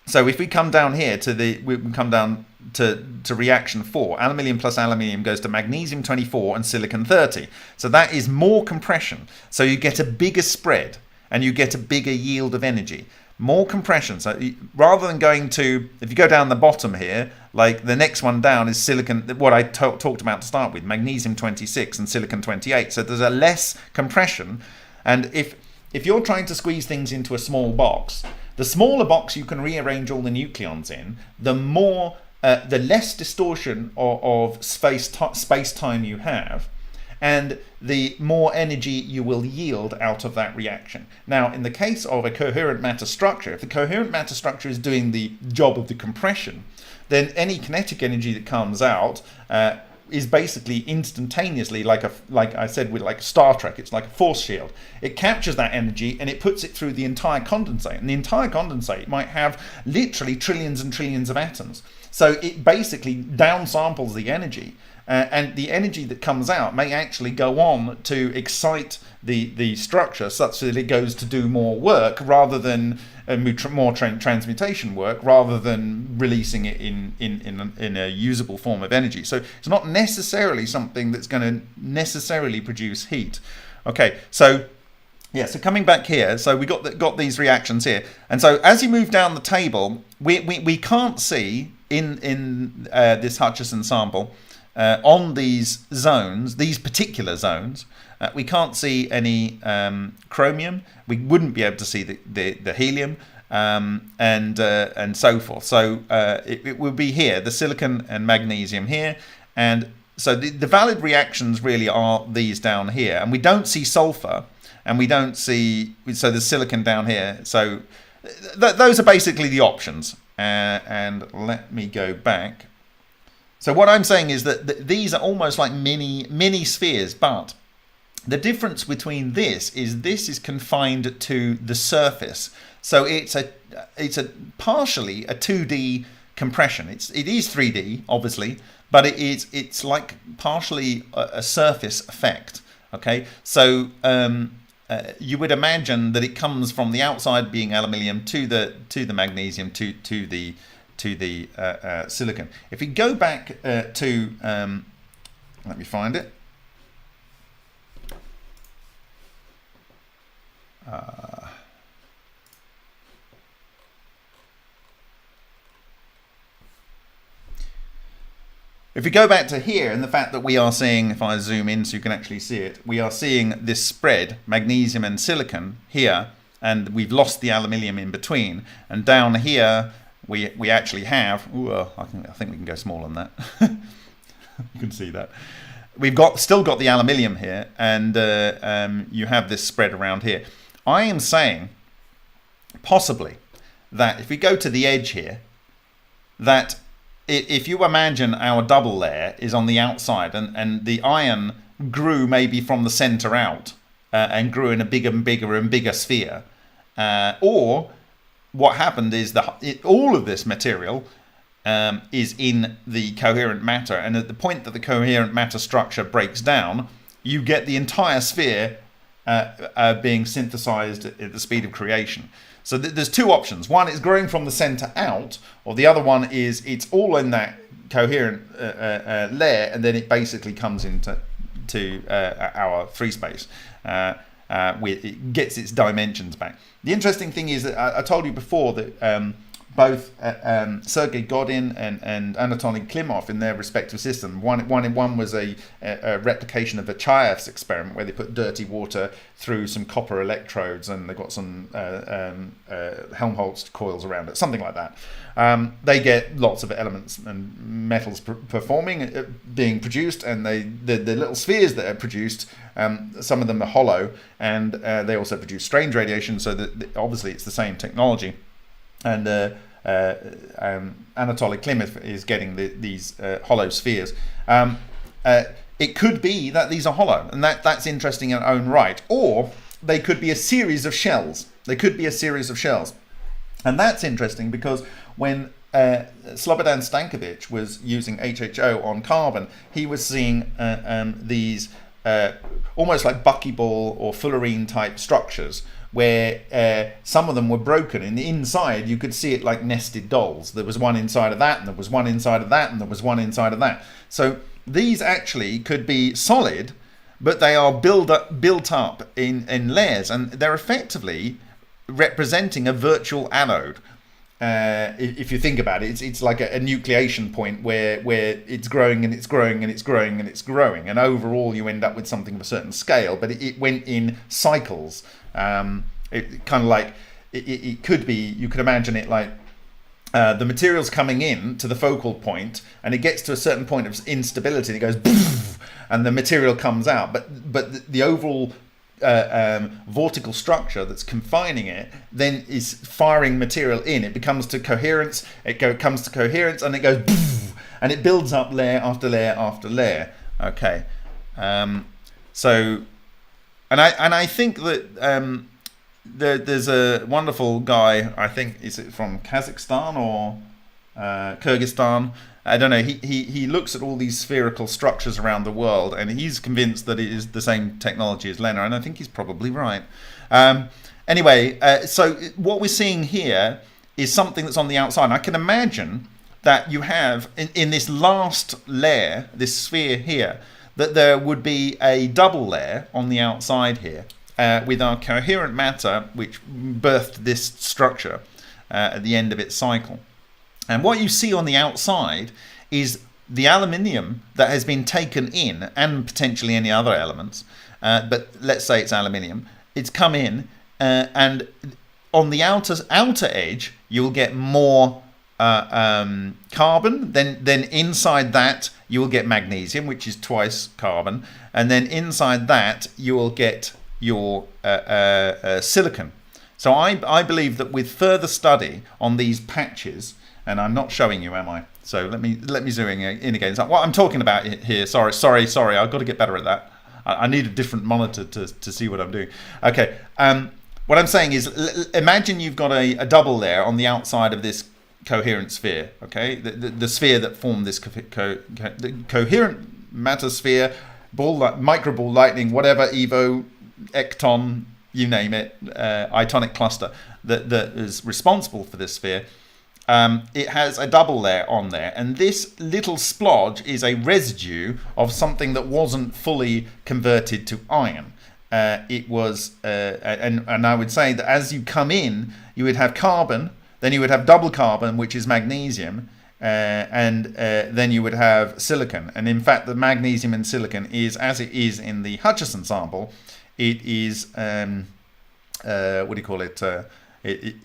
So if we come down here we come down to reaction 4, aluminium plus aluminium goes to magnesium 24 and silicon 30. So that is more compression. So you get a bigger spread and you get a bigger yield of energy. More compression. So rather than going to, if you go down the bottom here, like the next one down is silicon, what I talked about to start with, magnesium 26 and silicon 28. So there's a less compression. And if you're trying to squeeze things into a small box, the smaller box you can rearrange all the nucleons in, the less distortion of space-time you have, and the more energy you will yield out of that reaction. Now, in the case of a coherent matter structure, if the coherent matter structure is doing the job of the compression, then any kinetic energy that comes out is basically instantaneously, like I said, with like Star Trek, it's like a force shield. It captures that energy and it puts it through the entire condensate, and the entire condensate might have literally trillions and trillions of atoms. So it basically downsamples the energy, and the energy that comes out may actually go on to excite the structure such that it goes to do more work rather than more transmutation work, rather than releasing it in a usable form of energy. So it's not necessarily something that's going to necessarily produce heat. Okay, so yeah, so coming back here, so we got these reactions here, and so as you move down the table, we can't see in this Hutchison sample on these zones, these particular zones, we can't see any chromium. We wouldn't be able to see the helium and so forth. So it would be here, the silicon and magnesium here, and so the valid reactions really are these down here, and we don't see sulfur, and we don't see, so the silicon down here. So those are basically the options. And let me go back. So what I'm saying is that these are almost like mini spheres, but the difference between this is confined to the surface. So it's a partially a 2D compression. It is 3D obviously, but it's like partially a surface effect. Okay, so you would imagine that it comes from the outside being aluminium to the magnesium to the silicon. If we go back to let me find it. If we go back to here, and the fact that we are seeing, if I zoom in so you can actually see it, we are seeing this spread, magnesium and silicon here, and we've lost the aluminium in between. And down here, we actually have, I think we can go smaller than that. You can see that. We've still got the aluminium here, and you have this spread around here. I am saying, possibly, that if we go to the edge here, that if you imagine our double layer is on the outside, and the iron grew maybe from the center out and grew in a bigger and bigger and bigger sphere, or what happened is all of this material is in the coherent matter, and at the point that the coherent matter structure breaks down, you get the entire sphere being synthesized at the speed of creation. So there's two options. One is growing from the center out, or the other one is it's all in that coherent layer, and then it basically comes into our free space. It gets its dimensions back. The interesting thing is that I told you before that both Sergei Godin and Anatoly Klimov, in their respective system, one was a replication of a C.I.C. experiment where they put dirty water through some copper electrodes, and they've got some Helmholtz coils around it, something like that. They get lots of elements and metals being produced, and the little spheres that are produced, some of them are hollow, and they also produce strange radiation, so that obviously it's the same technology. And Anatoly Klimov is getting these hollow spheres. It could be that these are hollow, and that's interesting in its own right. Or they could be a series of shells. And that's interesting because when Slobodan Stankovic was using HHO on carbon, he was seeing these almost like buckyball or fullerene type structures, where some of them were broken, and inside you could see it like nested dolls. There was one inside of that, and there was one inside of that, and there was one inside of that. So these actually could be solid, but they are built up in layers, and they're effectively representing a virtual anode. If you think about it, it's like a nucleation point where it's growing and it's growing and it's growing and it's growing, and overall you end up with something of a certain scale, but it went in cycles. It kind of like it could be, you could imagine it like the material's coming in to the focal point, and it gets to a certain point of instability, and it goes, poof, and the material comes out. But the overall vortical structure that's confining it then is firing material in. It becomes to coherence. Comes to coherence, and it goes, poof, and it builds up layer after layer after layer. Okay, so, and I think that. There's a wonderful guy, I think, is it from Kazakhstan or Kyrgyzstan? I don't know. He looks at all these spherical structures around the world, and he's convinced that it is the same technology as Lena, and I think he's probably right. Anyway, so what we're seeing here is something that's on the outside. And I can imagine that you have, in this last layer, this sphere here, that there would be a double layer on the outside here. With our coherent matter, which birthed this structure at the end of its cycle. And what you see on the outside is the aluminium that has been taken in, and potentially any other elements, but let's say it's aluminium. It's come in, and on the outer edge, you'll get more carbon. Then inside that, you will get magnesium, which is twice carbon. And then inside that, you will get your silicon. So I believe that with further study on these patches, and I'm not showing you, am I? So let me zoom in again. So what I'm talking about here, sorry, I've got to get better at that. I need a different monitor to see what I'm doing. Okay, what I'm saying is, imagine you've got a double layer on the outside of this coherent sphere, okay? The sphere that formed this the coherent matter sphere, micro ball lightning, whatever, Evo, Ecton, you name it, itonic cluster that is responsible for this sphere. It has a double layer on there, and this little splodge is a residue of something that wasn't fully converted to iron. It was, and I would say that as you come in, you would have carbon, then you would have double carbon, which is magnesium, and then you would have silicon. And in fact, the magnesium and silicon is, as it is in the Hutchison sample, it is, what do you call it? It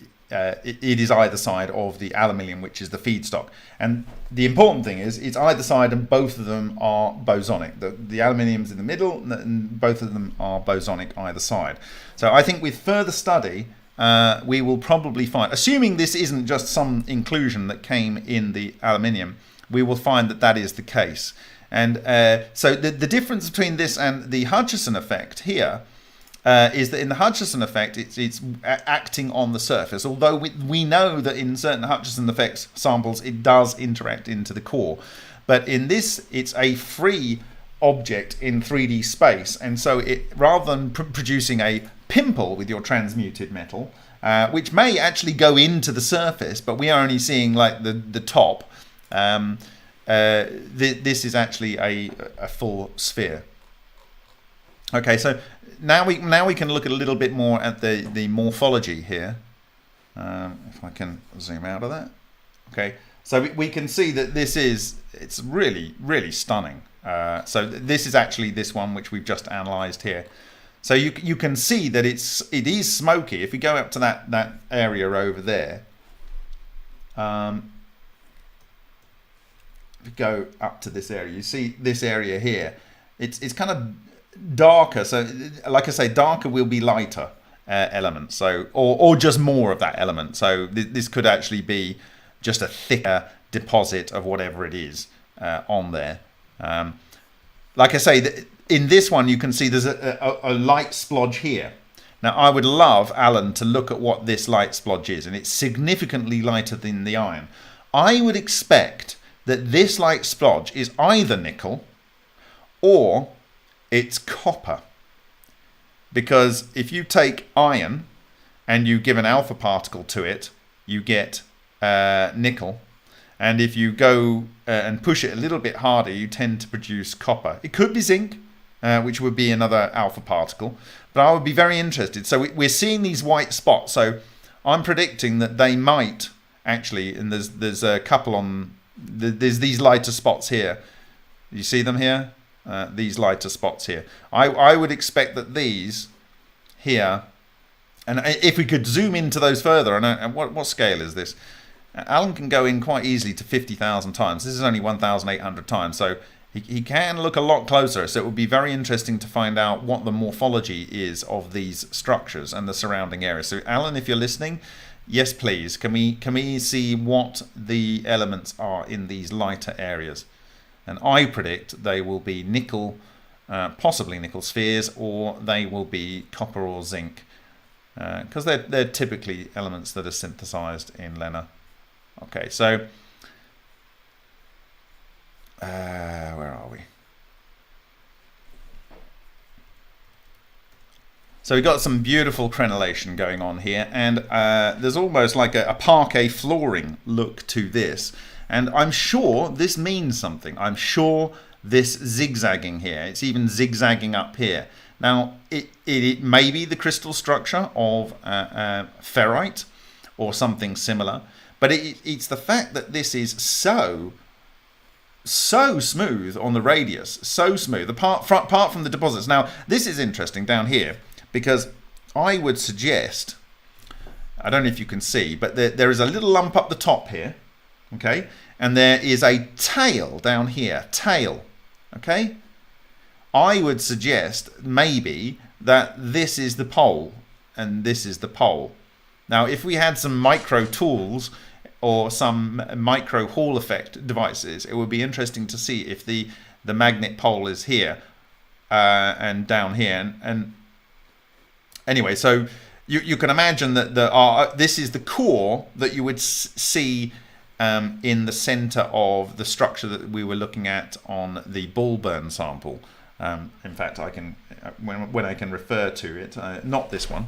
is either side of the aluminium, which is the feedstock. And the important thing is it's either side, and both of them are bosonic. The aluminium's in the middle, and both of them are bosonic either side. So I think with further study, we will probably find, assuming this isn't just some inclusion that came in the aluminium, we will find that that is the case. And so the difference between this and the Hutchison effect here is that in the Hutchison effect, it's acting on the surface, although we know that in certain Hutchison effects samples, it does interact into the core. But in this, it's a free object in 3D space. And so it, rather than producing a pimple with your transmuted metal, which may actually go into the surface, but we are only seeing like the top, this is actually a full sphere. Okay, so now we can look a little bit more at the morphology here. If I can zoom out of that. Okay, so we can see that it's really stunning. So this is actually this one which we've just analysed here. So you can see that it is smoky. If we go up to that area over there, if we go up to this area, you see this area here. It's kind of darker. So like I say, darker will be lighter elements. So or just more of that element. So this could actually be just a thicker deposit of whatever it is on there. Like I say, in this one you can see there's a light splodge here. Now I would love Alan to look at what this light splodge is, and it's significantly lighter than the iron. I would expect that this light splodge is either nickel or it's copper, because if you take iron and you give an alpha particle to it, you get nickel. And if you go and push it a little bit harder, you tend to produce copper. It could be zinc, which would be another alpha particle. But I would be very interested. So we're seeing these white spots. So I'm predicting that they might actually, and there's a couple on, there's these lighter spots here. You see them here? These lighter spots here. I would expect that these here, and if we could zoom into those further, and what scale is this? Alan can go in quite easily to 50,000 times. This is only 1,800 times, so he can look a lot closer. So it would be very interesting to find out what the morphology is of these structures and the surrounding area. So Alan, if you're listening, yes please, can we see what the elements are in these lighter areas? And I predict they will be nickel, possibly nickel spheres, or they will be copper or zinc, because they're typically elements that are synthesized in Lena. Okay, so where are we? So we've got some beautiful crenellation going on here, and there's almost like a parquet flooring look to this. And I'm sure this means something. I'm sure this zigzagging here, it's even zigzagging up here. Now, it may be the crystal structure of ferrite or something similar, but it's the fact that this is so smooth on the radius, so smooth, apart from the deposits. Now, this is interesting down here, because I would suggest, I don't know if you can see, but there is a little lump up the top here, okay? And there is a tail down here, tail, okay? I would suggest maybe that this is the pole and this is the pole. Now, if we had some micro tools or some micro Hall effect devices, it would be interesting to see if the magnet pole is here and down here. And anyway, so you can imagine that this is the core that you would see in the center of the structure that we were looking at on the ball burn sample. In fact, I can when I can refer to it, not this one.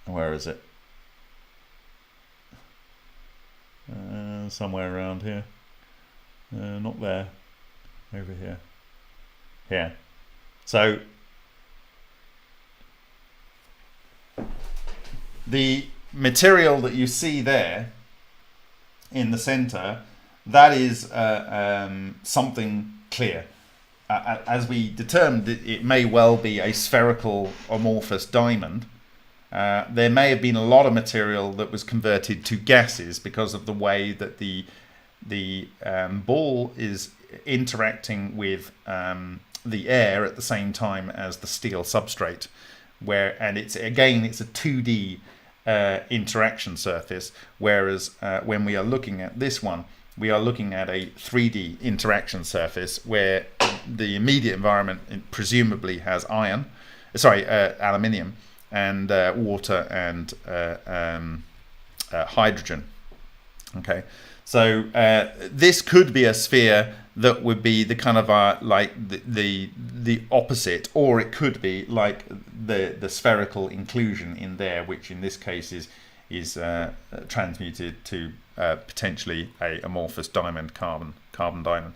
Where is it? Somewhere around here. Not there. Over here. Here. So the material that you see there in the center, that is something clear. As we determined, it may well be a spherical amorphous diamond. There may have been a lot of material that was converted to gases because of the way that the ball is interacting with the air at the same time as the steel substrate, and it's a 2D interaction surface, whereas when we are looking at this one, we are looking at a 3D interaction surface where the immediate environment presumably has aluminium and water and hydrogen. Okay, so this could be a sphere that would be the kind of like the opposite, or it could be like the spherical inclusion in there, which in this case is transmuted to potentially a amorphous diamond, carbon diamond.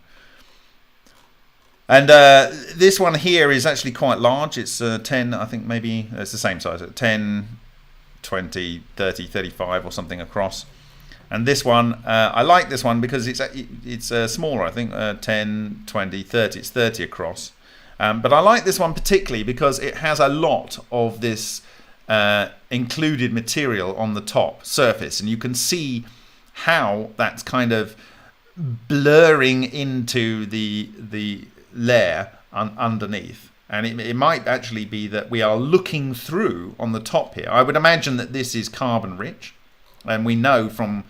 And this one here is actually quite large. It's 10, I think maybe it's the same size, 10, 20, 30, 35 or something across. And this one, I like this one because it's smaller, I think 10, 20, 30, it's 30 across. But I like this one particularly because it has a lot of this included material on the top surface, and you can see how that's kind of blurring into the layer underneath. And it might actually be that we are looking through on the top here. I would imagine that this is carbon rich, and we know from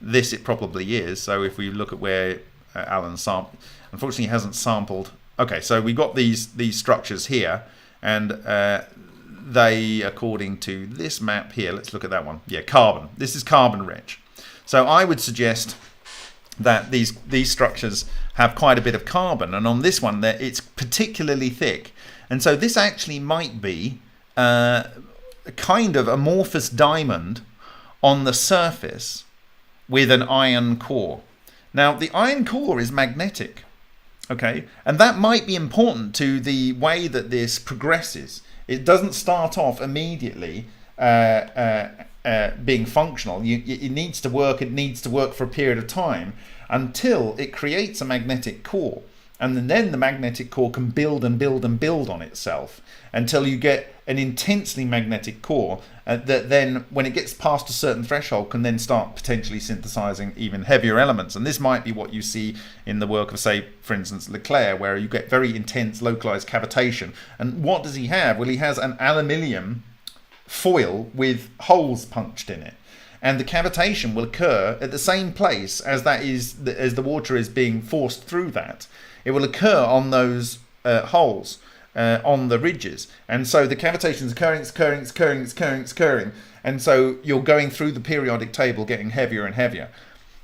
this it probably is. So if we look at where Alan sampled, unfortunately he hasn't sampled. Okay, so we've got these structures here, and they, according to this map here, let's look at that one. Yeah, carbon. This is carbon rich. So I would suggest that these structures have quite a bit of carbon, and on this one it's particularly thick. And so this actually might be a kind of amorphous diamond on the surface with an iron core. Now the iron core is magnetic, okay, and that might be important to the way that this progresses. It doesn't start off immediately being functional. It needs to work. It needs to work for a period of time until it creates a magnetic core. And then the magnetic core can build and build and build on itself until you get an intensely magnetic core that then, when it gets past a certain threshold, can then start potentially synthesizing even heavier elements. And this might be what you see in the work of, say, for instance, Leclerc, where you get very intense localized cavitation. And what does he have? Well, he has an aluminium foil with holes punched in it. And the cavitation will occur at the same place as the water is being forced through that. It will occur on those holes, on the ridges. And so the cavitation is occurring. And so you're going through the periodic table getting heavier and heavier.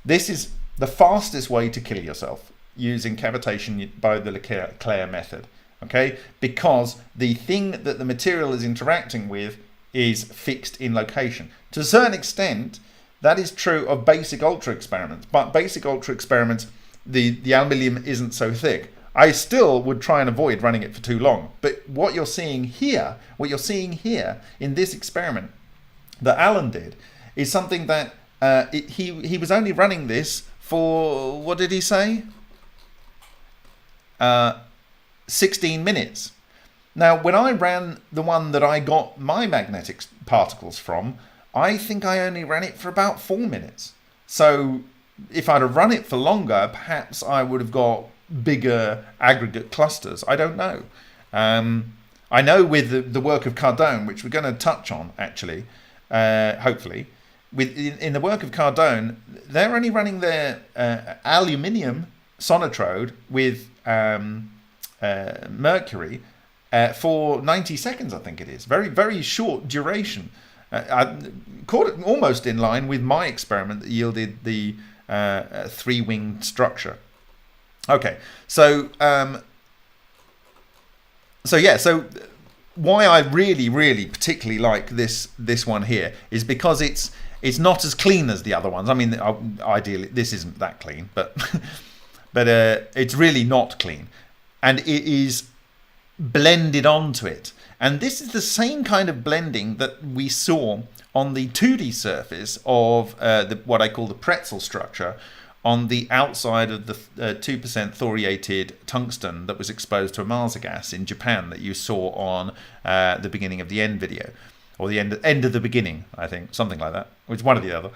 This is the fastest way to kill yourself, using cavitation by the Leclerc method. Okay? Because the thing that the material is interacting with is fixed in location. To a certain extent, that is true of basic ultra experiments. But basic ultra experiments, the aluminium isn't so thick. I still would try and avoid running it for too long. But what you're seeing here in this experiment that Alan did, is something that he was only running this for, what did he say? 16 minutes. Now, when I ran the one that I got my magnetic particles from, I think I only ran it for about 4 minutes. So if I'd have run it for longer, perhaps I would have got bigger aggregate clusters. I don't know. I know with the work of Cardone, which we're going to touch on actually, hopefully, in the work of Cardone, they're only running their aluminium sonotrode with mercury for 90 seconds, I think it is. Very, very short duration. I caught it almost in line with my experiment that yielded the three-winged structure. Okay, so why I really particularly like this one here is because it's not as clean as the other ones. I mean, ideally this isn't that clean, but it's really not clean, and it is blended onto it. And this is the same kind of blending that we saw on the 2D surface of what I call the pretzel structure on the outside of the 2% thoriated tungsten that was exposed to a maser gas in Japan that you saw on the beginning of the end video, or the end of the beginning, I think, something like that, which one or the other.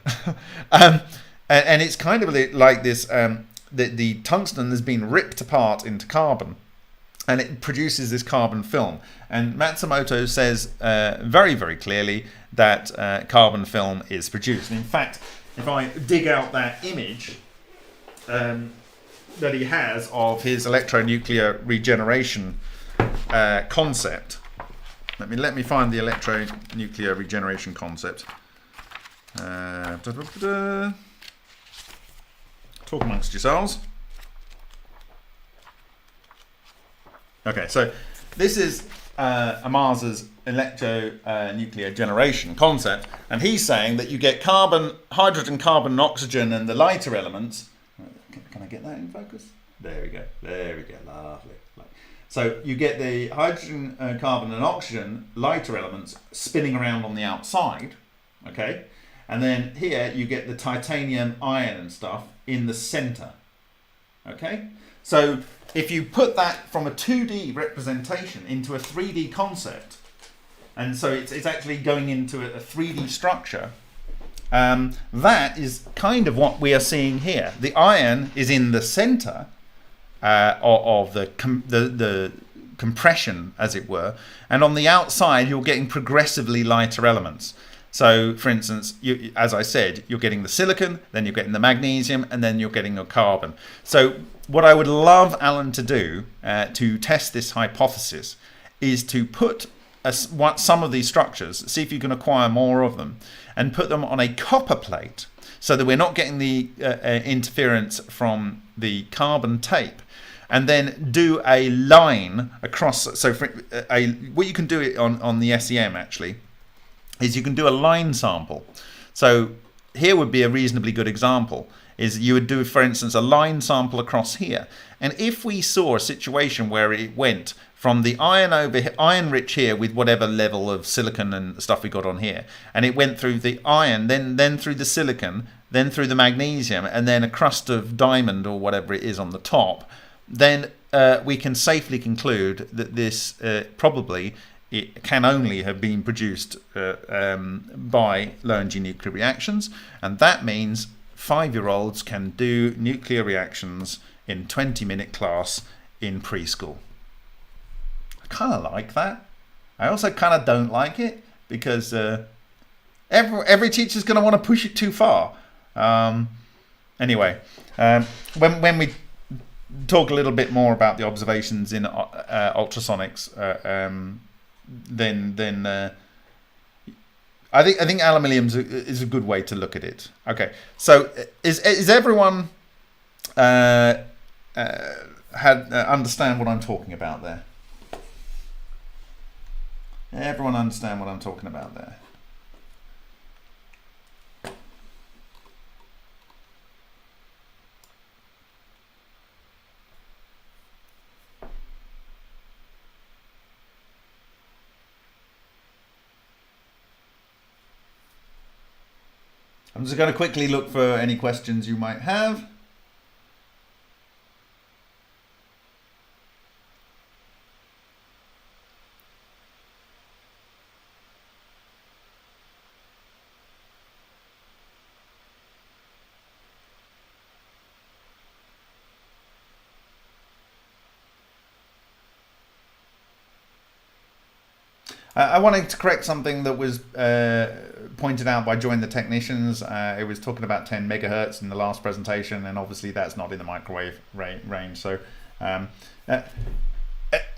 And it's kind of like this, the tungsten has been ripped apart into carbon, and it produces this carbon film. And Matsumoto says very, very clearly that carbon film is produced. And in fact, if I dig out that image that he has of his electronuclear regeneration concept, let me find the electronuclear regeneration concept. Talk amongst yourselves. Okay, so this is Amaza's electronuclear generation concept, and he's saying that you get hydrogen, carbon, and oxygen, and the lighter elements. Can I get that in focus? There we go. Lovely. So you get the hydrogen, carbon, and oxygen lighter elements spinning around on the outside. Okay, and then here you get the titanium, iron, and stuff in the center. Okay, so if you put that from a 2D representation into a 3D concept, and so it's actually going into a 3D structure, that is kind of what we are seeing here. The iron is in the center of the compression, as it were, and on the outside you're getting progressively lighter elements. So, for instance, as I said, you're getting the silicon, then you're getting the magnesium, and then you're getting your carbon. So what I would love Alan to do to test this hypothesis is to put some of these structures, see if you can acquire more of them, and put them on a copper plate so that we're not getting the interference from the carbon tape, and then do a line across. So what you can do it on the SEM actually is you can do a line sample. So here would be a reasonably good example, is you would do, for instance, a line sample across here. And if we saw a situation where it went from the iron rich here with whatever level of silicon and stuff we got on here, and it went through the iron, then through the silicon, then through the magnesium, and then a crust of diamond or whatever it is on the top, then we can safely conclude that this probably it can only have been produced by low-energy nuclear reactions, and that means 5-year-olds can do nuclear reactions in 20-minute class in preschool. I kind of like that. I also kind of don't like it because every teacher's going to want to push it too far. Anyway, when we talk a little bit more about the observations in ultrasonics, then I think aluminium is a good way to look at it. Okay, so is everyone understand what I'm talking about there? Everyone understand what I'm talking about there? I'm just going to quickly look for any questions you might have. I wanted to correct something that was pointed out by Join the Technicians. It was talking about 10 megahertz in the last presentation, and obviously that's not in the microwave range. So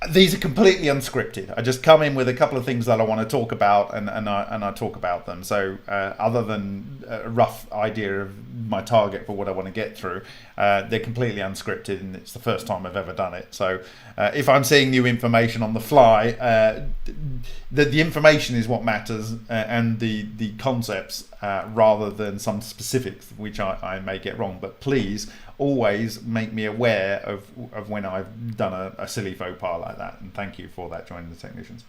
these are completely unscripted. I just come in with a couple of things that I want to talk about, and I talk about them. So other than a rough idea of my target for what I want to get through, they're completely unscripted, and it's the first time I've ever done it. So if I'm seeing new information on the fly, the information is what matters, and the concepts rather than some specifics which I may get wrong. But please always make me aware of when I've done a silly faux pas like that, and thank you for that, Joining the Technicians.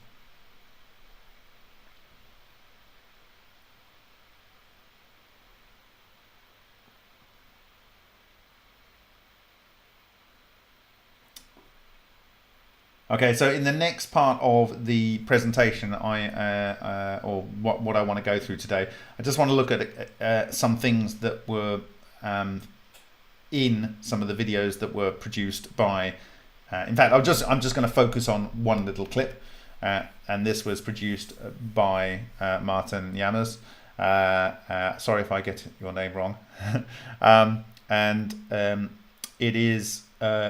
Okay, so in the next part of the presentation, or what I want to go through today, I just want to look at some things that were in some of the videos that were produced by. In fact, I'm just going to focus on one little clip, and this was produced by Martin Yammers. Sorry if I get your name wrong, and it is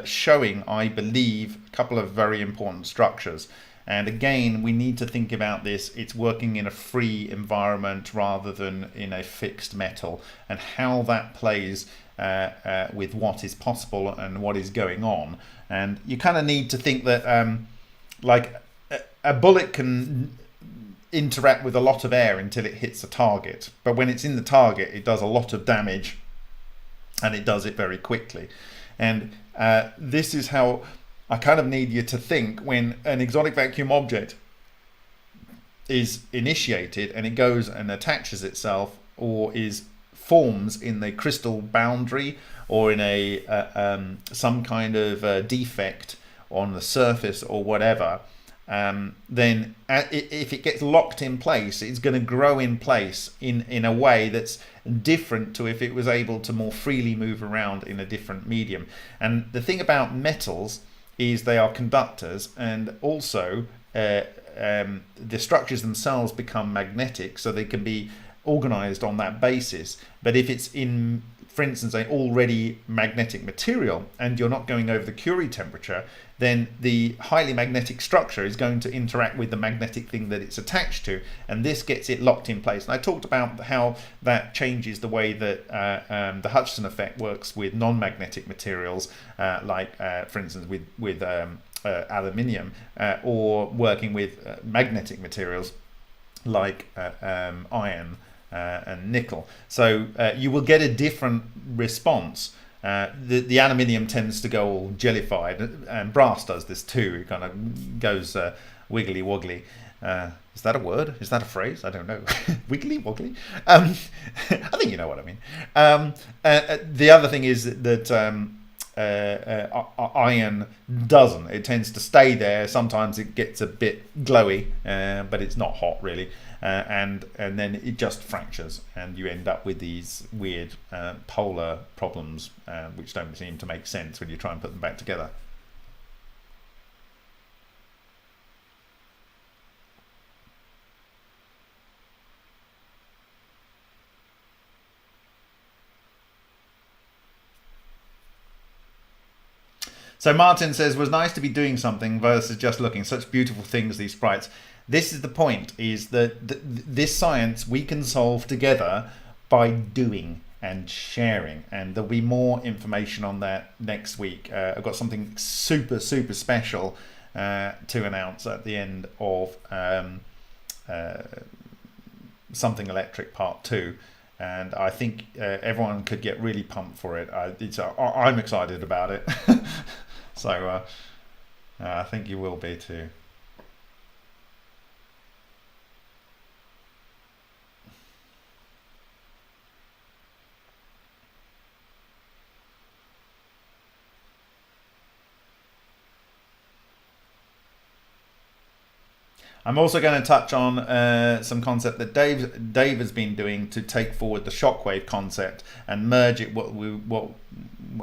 showing, I believe, a couple of very important structures. And again, we need to think about this. It's working in a free environment rather than in a fixed metal, and how that plays with what is possible and what is going on. And you kind of need to think that like a bullet can interact with a lot of air until it hits a target, but when it's in the target, it does a lot of damage, and it does it very quickly. And this is how I kind of need you to think when an exotic vacuum object is initiated and it goes and attaches itself, or forms in the crystal boundary, or in a some kind of defect on the surface or whatever. Then if it gets locked in place, it's going to grow in place in a way that's different to if it was able to more freely move around in a different medium. And the thing about metals is they are conductors, and also the structures themselves become magnetic, so they can be organized on that basis. But if it's in, for instance, an already magnetic material, and you're not going over the Curie temperature, then the highly magnetic structure is going to interact with the magnetic thing that it's attached to, and this gets it locked in place. And I talked about how that changes the way that the Hutchison effect works with non-magnetic materials, like for instance with aluminium, or working with magnetic materials like iron and nickel. So you will get a different response. The aluminium tends to go all jellified, and brass does this too. It kind of goes wiggly woggly. Is that a word? Is that a phrase? I don't know. Wiggly woggly. I think you know what I mean. The other thing is that iron doesn't. It tends to stay there. Sometimes it gets a bit glowy, but it's not hot really, and then it just fractures, and you end up with these weird polar problems, which don't seem to make sense when you try and put them back together. So Martin says, was nice to be doing something versus just looking. Such beautiful things, these sprites. This is the point, is that this science we can solve together by doing and sharing. And there'll be more information on that next week. I've got something super, super special to announce at the end of Something Electric Part 2. And I think everyone could get really pumped for it. I'm excited about it. So I think you will be too. I'm also going to touch on some concept that Dave has been doing to take forward the shockwave concept and merge it what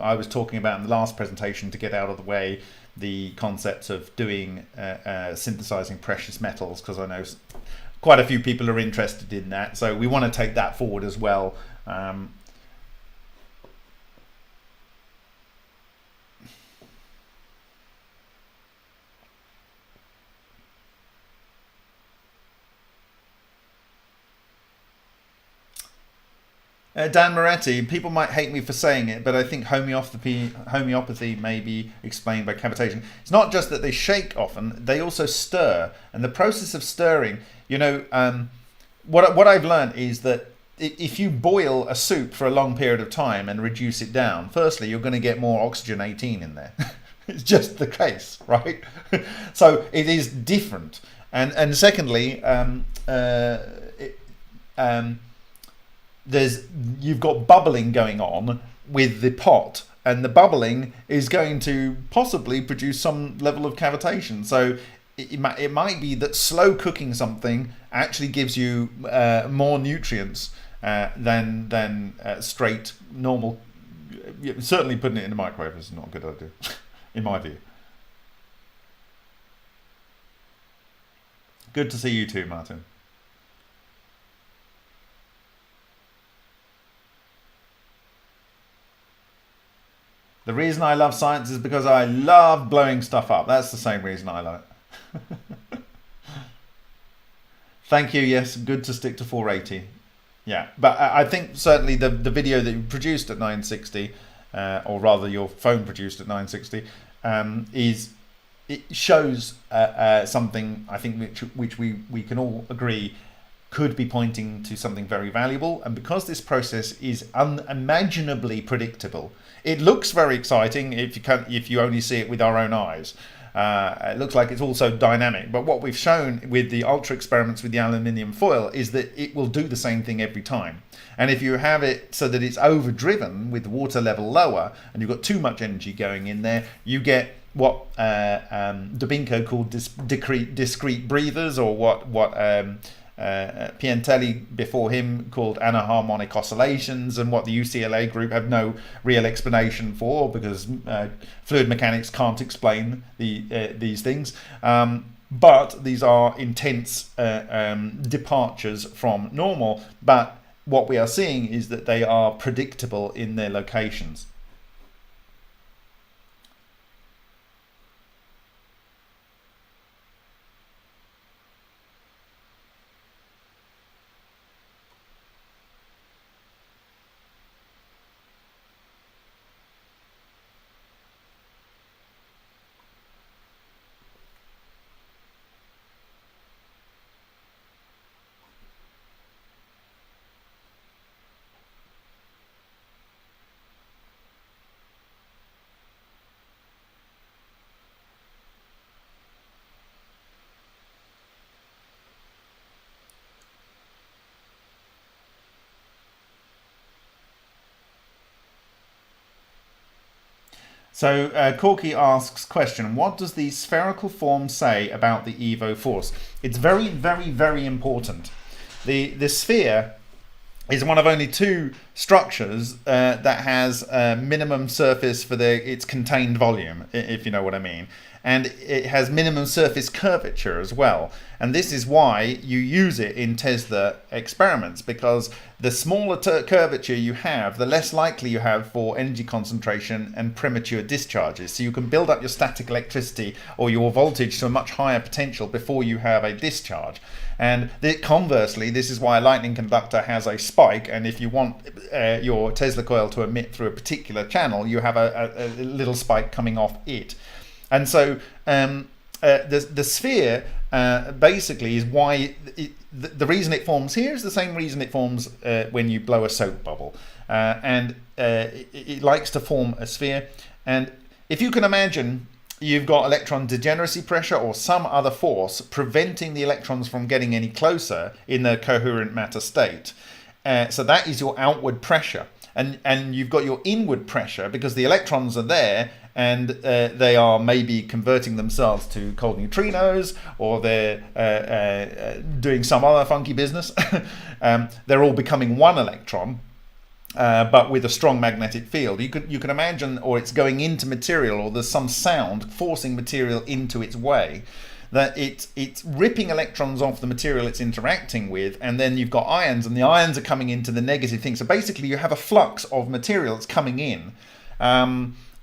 I was talking about in the last presentation, to get out of the way the concepts of doing synthesizing precious metals, because I know quite a few people are interested in that. So we want to take that forward as well. Dan Moretti, people might hate me for saying it, but I think homeopathy may be explained by cavitation. It's not just that they shake often, they also stir. And the process of stirring, you know, what I've learned is that if you boil a soup for a long period of time and reduce it down, firstly, you're going to get more oxygen 18 in there. It's just the case, right? So it is different. And secondly, you've got bubbling going on with the pot, and the bubbling is going to possibly produce some level of cavitation. So it might be that slow cooking something actually gives you more nutrients than straight normal. Certainly putting it in the microwave is not a good idea, in my view. Good to see you too, Martin. The reason I love science is because I love blowing stuff up. That's the same reason I love it. Thank you. Yes, good to stick to 480. Yeah, but I think certainly the video that you produced at 960, or rather your phone produced at 960, it shows something I think which we can all agree could be pointing to something very valuable. And because this process is unimaginably predictable, it looks very exciting if you only see it with our own eyes. It looks like it's also dynamic, but what we've shown with the ultra experiments with the aluminium foil is that it will do the same thing every time. And if you have it so that it's overdriven with the water level lower and you've got too much energy going in there, you get what Dubinko called discrete breathers, or what Piantelli before him called anharmonic oscillations, and what the UCLA group have no real explanation for, because fluid mechanics can't explain these things. But these are intense departures from normal. But what we are seeing is that they are predictable in their locations. So Corky asks question, what does the spherical form say about the Evo force? It's very, very, very important. The sphere is one of only two structures that has a minimum surface for its contained volume, if you know what I mean. And it has minimum surface curvature as well. And this is why you use it in Tesla experiments, because the smaller curvature you have, the less likely you have for energy concentration and premature discharges. So you can build up your static electricity or your voltage to a much higher potential before you have a discharge. And conversely, this is why a lightning conductor has a spike, and if you want your Tesla coil to emit through a particular channel, you have a little spike coming off it. And so the sphere basically is why the reason it forms here is the same reason it forms when you blow a soap bubble. And it likes to form a sphere. And if you can imagine, you've got electron degeneracy pressure or some other force preventing the electrons from getting any closer in the coherent matter state. So that is your outward pressure. And you've got your inward pressure because the electrons are there, and they are maybe converting themselves to cold neutrinos, or they're doing some other funky business. They're all becoming one electron, but with a strong magnetic field. You can imagine, or it's going into material, or there's some sound forcing material into its way, that it's ripping electrons off the material it's interacting with, and then you've got ions, and the ions are coming into the negative thing. So basically you have a flux of material that's coming in,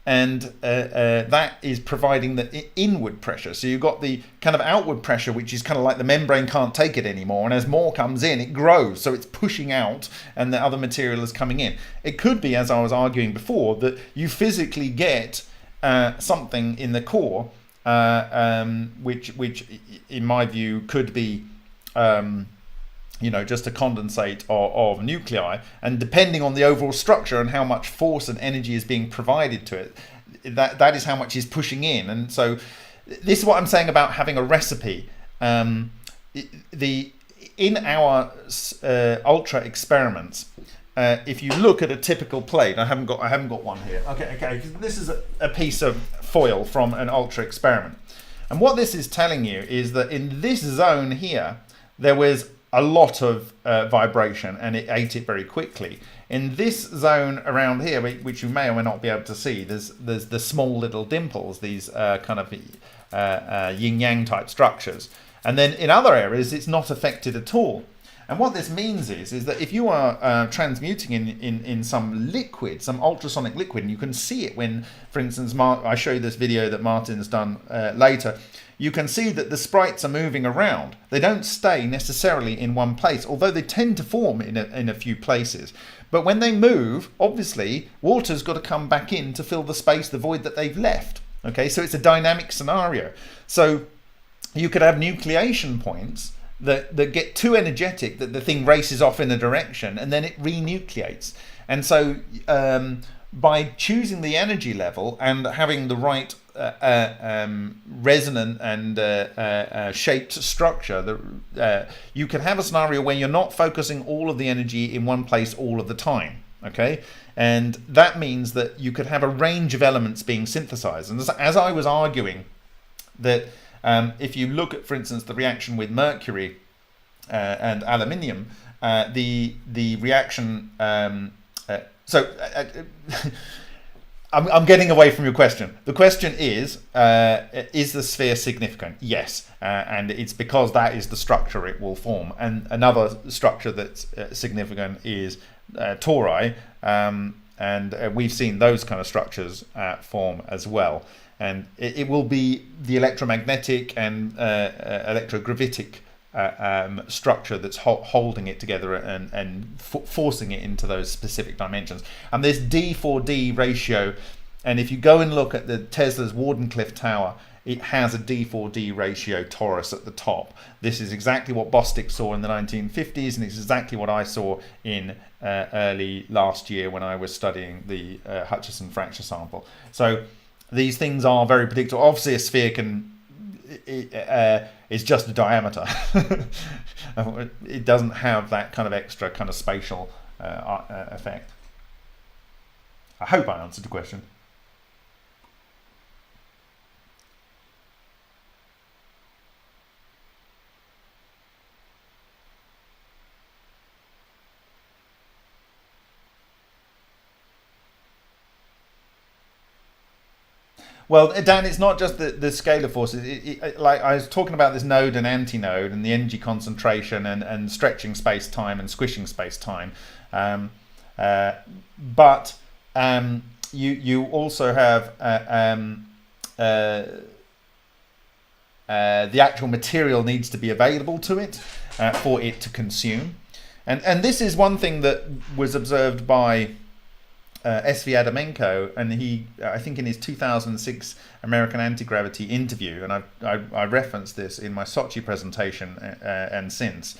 and that is providing the inward pressure. So you've got the kind of outward pressure, which is kind of like the membrane can't take it anymore, and as more comes in, it grows, so it's pushing out, and the other material is coming in. It could be, as I was arguing before, that you physically get something in the core, which in my view could be just a condensate of nuclei, and depending on the overall structure and how much force and energy is being provided to it, that is how much is pushing in. And so this is what I'm saying about having a recipe. In our ultra experiments, if you look at a typical plate, I haven't got one here. Okay. This is a piece of foil from an ultra experiment, and what this is telling you is that in this zone here, there was a lot of vibration, and it ate it very quickly. In this zone around here, which you may or may not be able to see, there's the small little dimples, these kind of yin-yang type structures. And then in other areas, it's not affected at all. And what this means is that if you are transmuting in some liquid, some ultrasonic liquid, and you can see it when, for instance, I show you this video that Martin's done later, you can see that the sprites are moving around. They don't stay necessarily in one place, although they tend to form in a few places. But when they move, obviously, water's got to come back in to fill the space, the void that they've left. Okay, so it's a dynamic scenario. So you could have nucleation points that get too energetic that the thing races off in a direction, and then it renucleates. And so by choosing the energy level and having the right resonant and shaped structure, you can have a scenario where you're not focusing all of the energy in one place all of the time. Okay, and that means that you could have a range of elements being synthesized. And as I was arguing that if you look at, for instance, the reaction with mercury and aluminium, the reaction. I'm getting away from your question. The question is the sphere significant? Yes, and it's because that is the structure it will form. And another structure that's significant is tori, and we've seen those kind of structures form as well. And it will be the electromagnetic and electrogravitic structure that's holding it together and forcing it into those specific dimensions. And this D4D ratio, and if you go and look at the Tesla's Wardenclyffe Tower, it has a D4D ratio torus at the top. This is exactly what Bostic saw in the 1950s, and it's exactly what I saw in early last year when I was studying the Hutchison fracture sample. So these things are very predictable. Obviously, a sphere is just a diameter. It doesn't have that kind of extra kind of spatial effect. I hope I answered the question. Well, Dan, it's not just the scalar forces. Like I was talking about this node and antinode and the energy concentration and stretching space-time and squishing space-time. But you also have the actual material needs to be available to it for it to consume. And this is one thing that was observed by S.V. Adamenko, and he, I think in his 2006 American Anti-Gravity interview, and I referenced this in my SOCHI presentation and since,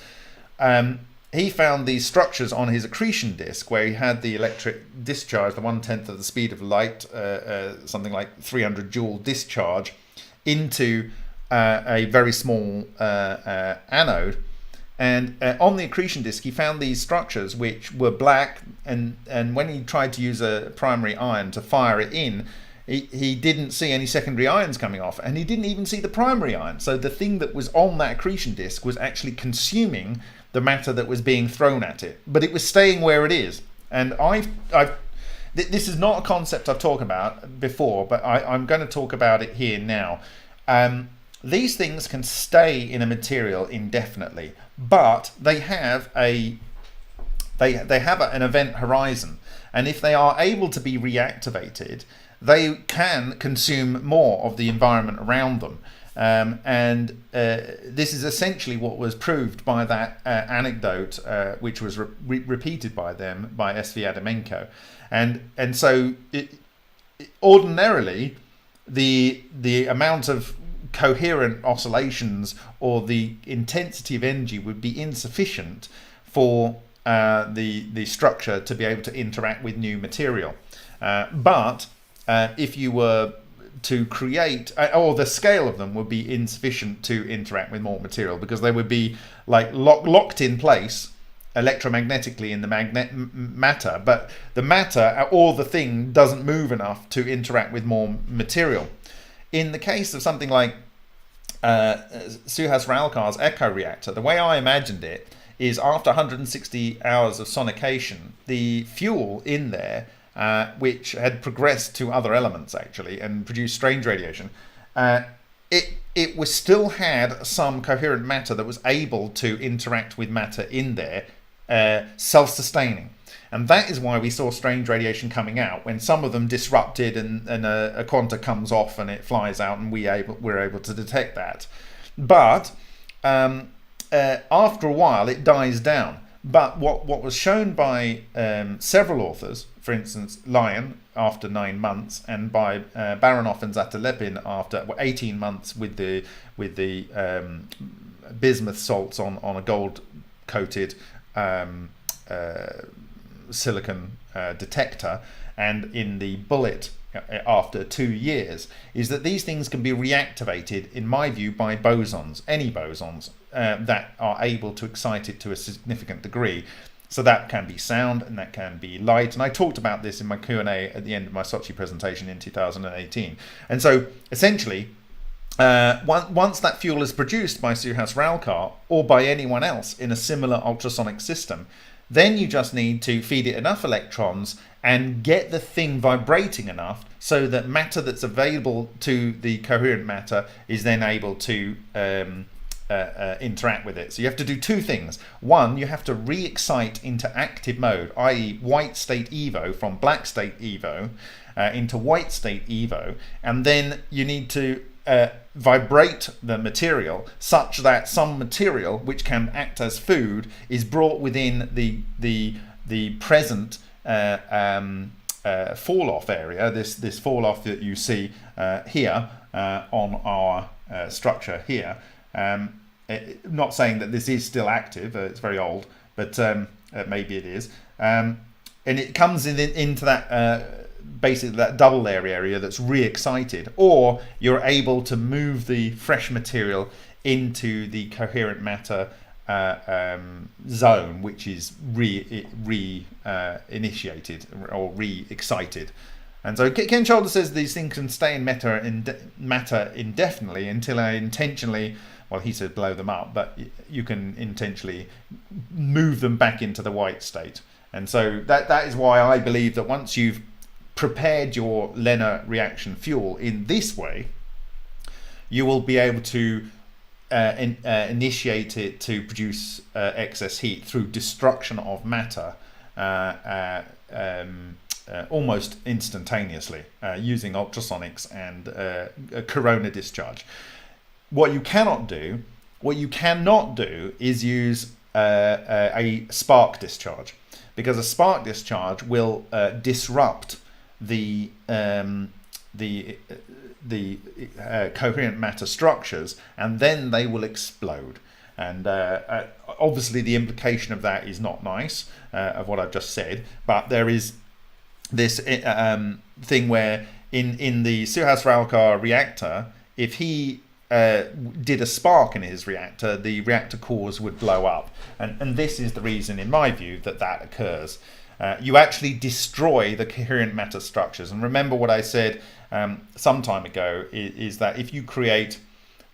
he found these structures on his accretion disk where he had the electric discharge, the 1/10 of the speed of light, something like 300 joule discharge into a very small anode. And on the accretion disk, he found these structures which were black, and when he tried to use a primary ion to fire it in, he didn't see any secondary ions coming off, and he didn't even see the primary ion. So the thing that was on that accretion disk was actually consuming the matter that was being thrown at it, but it was staying where it is. And this is not a concept I've talked about before, but I'm going to talk about it here now. These things can stay in a material indefinitely, but they have an event horizon, and if they are able to be reactivated, they can consume more of the environment around them. This is essentially what was proved by that anecdote, which was repeated by them, by S.V. Adamenko. And so ordinarily, the amount of coherent oscillations or the intensity of energy would be insufficient for the structure to be able to interact with new material. But if you were to create, or the scale of them would be insufficient to interact with more material, because they would be like locked in place electromagnetically in the matter, but the matter or the thing doesn't move enough to interact with more material. In the case of something like Suhas-Ralkar's echo reactor, the way I imagined it is after 160 hours of sonication, the fuel in there, which had progressed to other elements actually and produced strange radiation, it was still had some coherent matter that was able to interact with matter in there, self-sustaining. And that is why we saw strange radiation coming out when some of them disrupted and a quanta comes off and it flies out, and we're able to detect that. But after a while it dies down. But what was shown by several authors, for instance Lyon after 9 months, and by Baranov and Zatalepin after 18 months with the bismuth salts on a gold coated silicon detector, and in the bullet after 2 years, is that these things can be reactivated, in my view, by bosons, any bosons that are able to excite it to a significant degree. So that can be sound and that can be light, and I talked about this in my Q&A at the end of my SOCHI presentation in 2018. And so essentially, once that fuel is produced by Suhas-Ralkar or by anyone else in a similar ultrasonic system, then you just need to feed it enough electrons and get the thing vibrating enough so that matter that's available to the coherent matter is then able to interact with it. So you have to do two things. One, you have to re-excite into active mode, i.e. white state EVO from black state EVO into white state EVO, and then you need to vibrate the material such that some material which can act as food is brought within the present fall off area, this fall off that you see here on our structure here. Not saying that this is still active, it's very old, but maybe it is, and it comes into that basically that double layer area that's re-excited, or you're able to move the fresh material into the coherent matter zone, which is initiated or re-excited. And so Ken Shoulder says these things can stay in matter indefinitely until I intentionally, well, he said blow them up, but you can intentionally move them back into the white state. And so that is why I believe that once you've prepared your Lena reaction fuel in this way, you will be able to initiate it to produce excess heat through destruction of matter almost instantaneously using ultrasonics and a corona discharge. What you cannot do is use a spark discharge, because a spark discharge will disrupt the coherent matter structures, and then they will explode. And obviously the implication of that is not nice, of what I've just said, but there is this thing where in the Suhas-Ralkar reactor, if he did a spark in his reactor, the reactor cores would blow up. And this is the reason, in my view, that occurs. You actually destroy the coherent matter structures. And remember what I said some time ago, is that if you create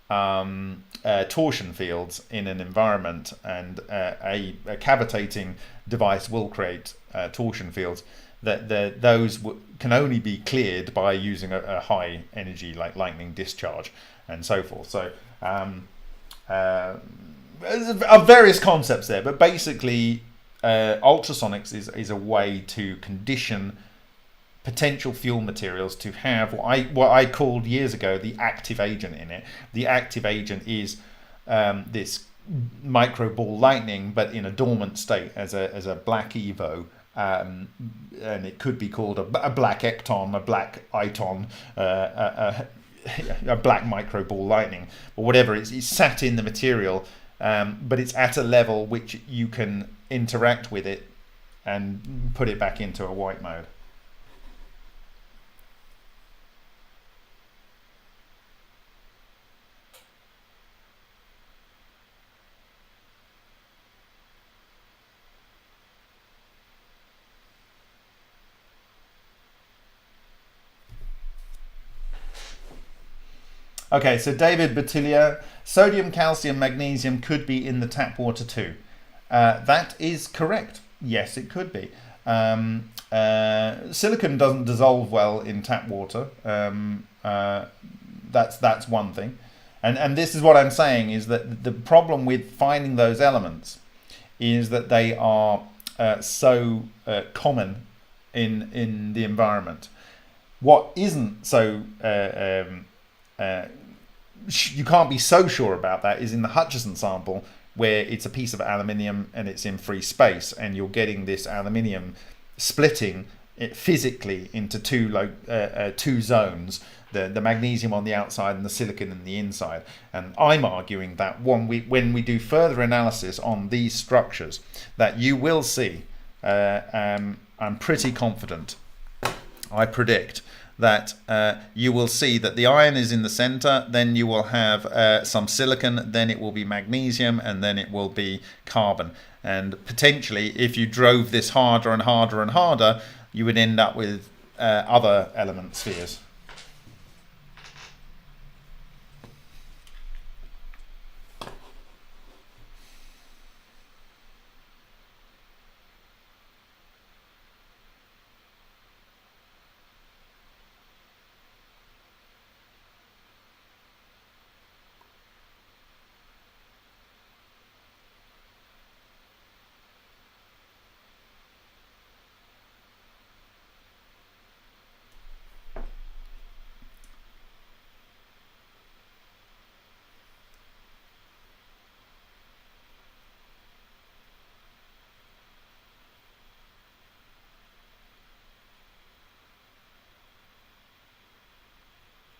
torsion fields in an environment, and a cavitating device will create torsion fields, that those can only be cleared by using a high energy, like lightning discharge and so forth. So various concepts there, but basically ultrasonics is a way to condition potential fuel materials to have what I called years ago the active agent in it. The active agent is this micro ball lightning, but in a dormant state, as a black EVO. And it could be called a black ecton, a black iton, a black micro ball lightning, or whatever. It's sat in the material, but it's at a level which you can interact with it and put it back into a white mode. Okay, so David Bottilia, sodium, calcium, magnesium could be in the tap water too. That is correct. Yes, it could be. Silicon doesn't dissolve well in tap water. That's one thing. And this is what I'm saying, is that the problem with finding those elements is that they are so common in the environment. What isn't so you can't be so sure about that is in the Hutchison sample, where it's a piece of aluminium and it's in free space, and you're getting this aluminium splitting it physically into two zones, the magnesium on the outside and the silicon in the inside. And I'm arguing that when we do further analysis on these structures, that you will see, I'm pretty confident, I predict, that you will see that the iron is in the center, then you will have some silicon, then it will be magnesium, and then it will be carbon. And potentially, if you drove this harder and harder and harder, you would end up with other element spheres.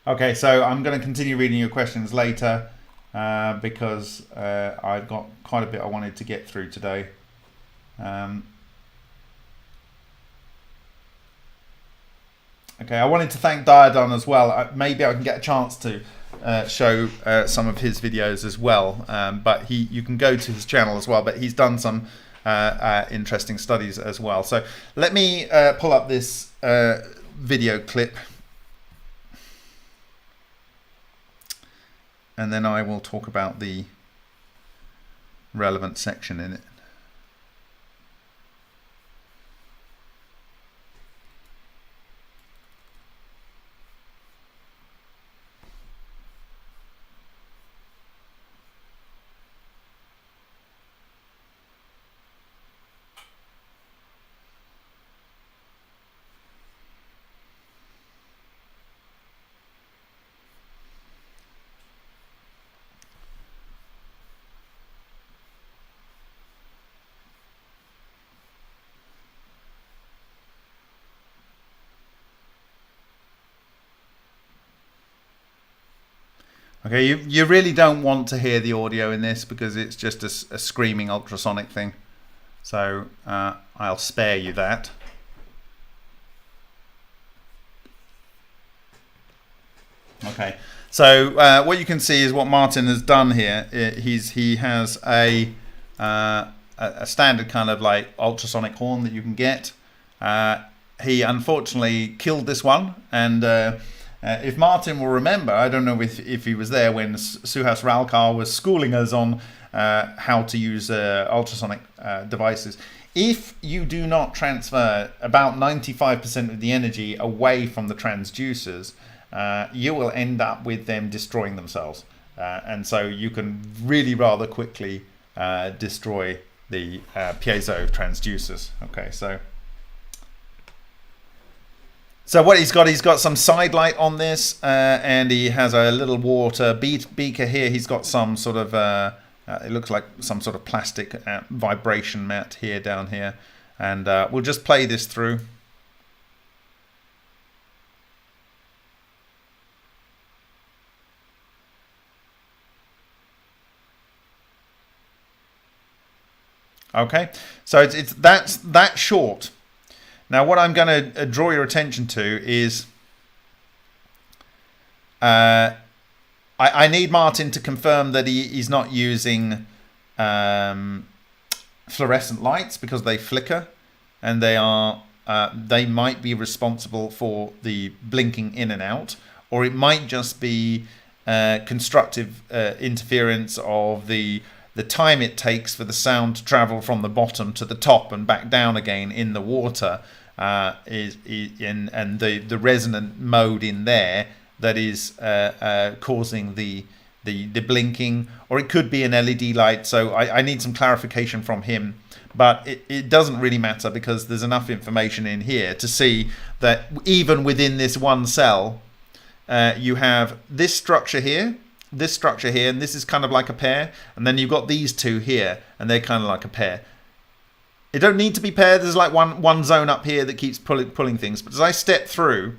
Okay, so I'm going to continue reading your questions later because I've got quite a bit I wanted to get through today. Okay, I wanted to thank Diodon as well. Maybe I can get a chance to show some of his videos as well, but you can go to his channel as well, but he's done some interesting studies as well. So let me pull up this video clip, and then I will talk about the relevant section in it. Okay, you really don't want to hear the audio in this because it's just a screaming ultrasonic thing. So I'll spare you that. Okay, so what you can see is what Martin has done here. He has a standard kind of like ultrasonic horn that you can get. He unfortunately killed this one, and if Martin will remember, I don't know if he was there when Suhas Ralkar was schooling us on how to use ultrasonic devices. If you do not transfer about 95% of the energy away from the transducers, you will end up with them destroying themselves. And so you can really rather quickly destroy the piezo transducers. Okay, so what he's got some side light on this, and he has a little water beaker here. He's got some sort of, it looks like some sort of plastic vibration mat here, down here. And we'll just play this through. Okay, so it's that short. Now what I'm going to draw your attention to is I need Martin to confirm that he's not using fluorescent lights because they flicker, and they might be responsible for the blinking in and out, or it might just be constructive interference of the time it takes for the sound to travel from the bottom to the top and back down again in the water, and the resonant mode in there that is causing the blinking, or it could be an LED light. So I need some clarification from him, but it doesn't really matter because there's enough information in here to see that even within this one cell, you have this structure here, and this is kind of like a pair, and then you've got these two here, and they're kind of like a pair. It don't need to be paired. There's like one zone up here that keeps pulling things, but as I step through,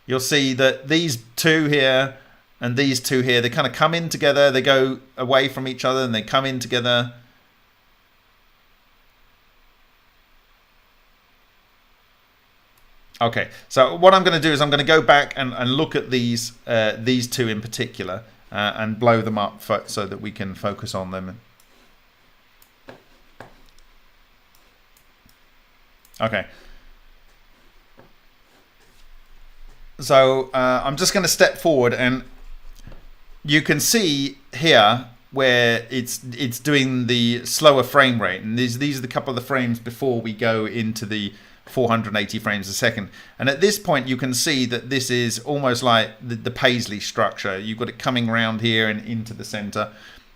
you'll see that these two here and these two here, they kind of come in together, they go away from each other, and they come in together. Okay, so what I'm going to do is I'm going to go back and look at these two in particular and blow them up so that we can focus on them. Okay. So I'm just going to step forward, and you can see here where it's doing the slower frame rate, and these are the couple of the frames before we go into the 480 frames a second. And at this point you can see that this is almost like the Paisley structure. You've got it coming around here and into the center,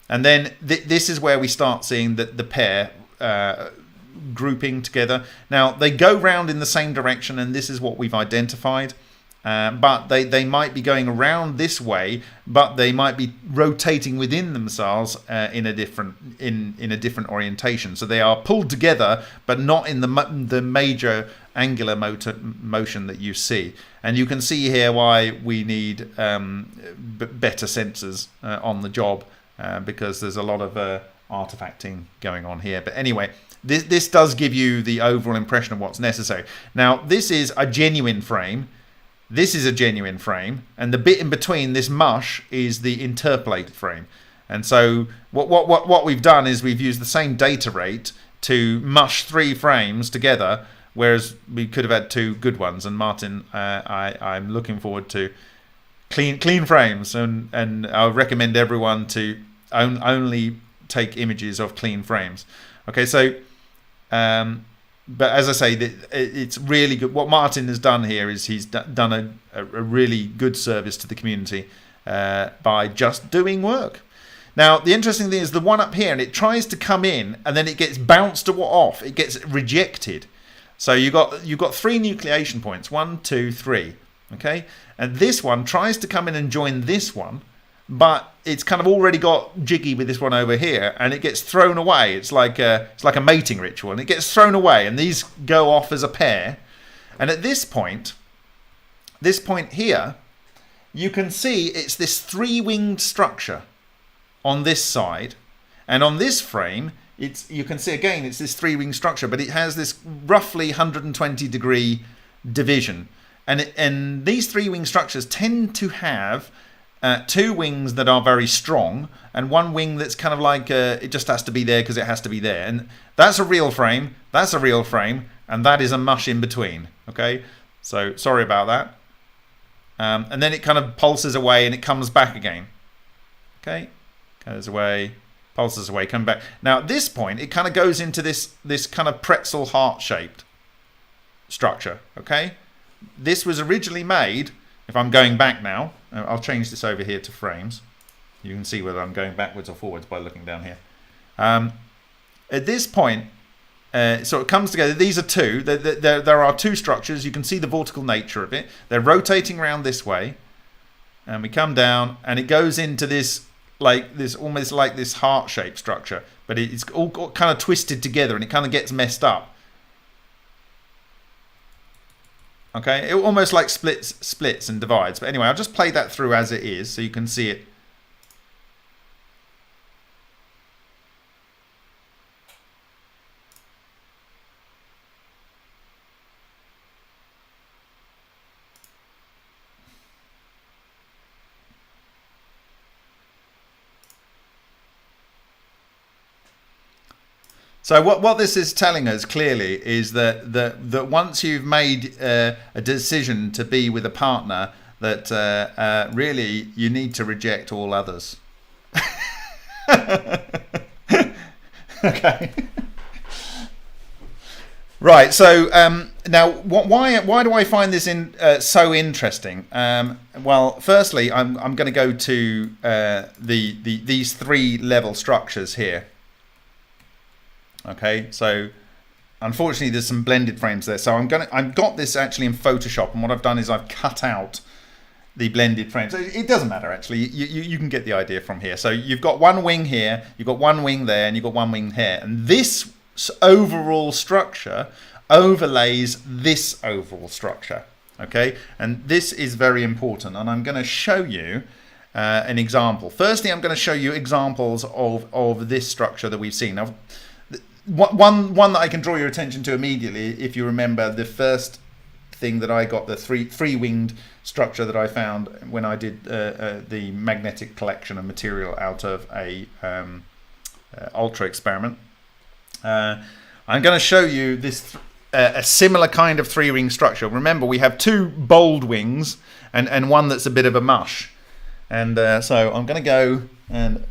and then this is where we start seeing the pair grouping together. Now they go round in the same direction, and this is what we've identified, but they might be going around this way, but they might be rotating within themselves in a different orientation. So they are pulled together, but not in the major angular motion that you see. And you can see here why we need better sensors on the job, because there's a lot of artifacting going on here. But anyway, this does give you the overall impression of what's necessary. Now this is a genuine frame. This is a genuine frame, and the bit in between, this mush, is the interpolated frame. And so what we've done is we've used the same data rate to mush 3 frames together, whereas we could have had 2 good ones. And Martin, I'm looking forward to clean frames, and I would recommend everyone to only take images of clean frames. Okay, so but as I say, it's really good. What Martin has done here is he's done a really good service to the community by just doing work. Now, the interesting thing is the one up here, and it tries to come in, and then it gets bounced off. It gets rejected. So you've got 3 nucleation points, 1, 2, 3. Okay, and this one tries to come in and join this one, but it's kind of already got jiggy with this one over here, and it gets thrown away. It's like a mating ritual, and it gets thrown away, and these go off as a pair. And at this point here, you can see it's this three-winged structure on this side, and on this frame you can see again it's this three-winged structure, but it has this roughly 120 degree division, and these three-wing structures tend to have two wings that are very strong and one wing that's kind of like it just has to be there because it has to be there, and that's a real frame, that's a real frame, and that is a mush in between. Okay, so sorry about that. And then it kind of pulses away and it comes back again. Okay, goes away, pulses away, come back. Now at this point it kind of goes into this kind of pretzel heart shaped structure. Okay, this was originally made, if I'm going back now, I'll change this over here to frames. You can see whether I'm going backwards or forwards by looking down here. At this point, so it comes together. These are two. There are two structures. You can see the vortical nature of it. They're rotating around this way, and we come down, and it goes into this almost like this heart-shaped structure, but it's all kind of twisted together, and it kind of gets messed up. Okay, it almost like splits and divides. But anyway, I'll just play that through as it is, so you can see it. So what this is telling us clearly is that once you've made a decision to be with a partner, that really you need to reject all others. Okay. Right. So now, why do I find this so interesting? Well, firstly, I'm going to go to these three level structures here. Okay, so unfortunately there's some blended frames there, so I've got this actually in Photoshop, and what I've done is I've cut out the blended frames. It doesn't matter actually, you can get the idea from here. So you've got one wing here, you've got one wing there, and you've got one wing here, and this overall structure overlays this overall structure. Okay, and this is very important, and I'm going to show you an example. Firstly, I'm going to show you examples of this structure that we've seen. Now, one that I can draw your attention to immediately, if you remember the first thing that I got, the three-winged structure that I found when I did the magnetic collection of material out of a ultra experiment. I'm going to show you this a similar kind of three-ring structure. Remember, we have two bold wings and one that's a bit of a mush. And so I'm going to go and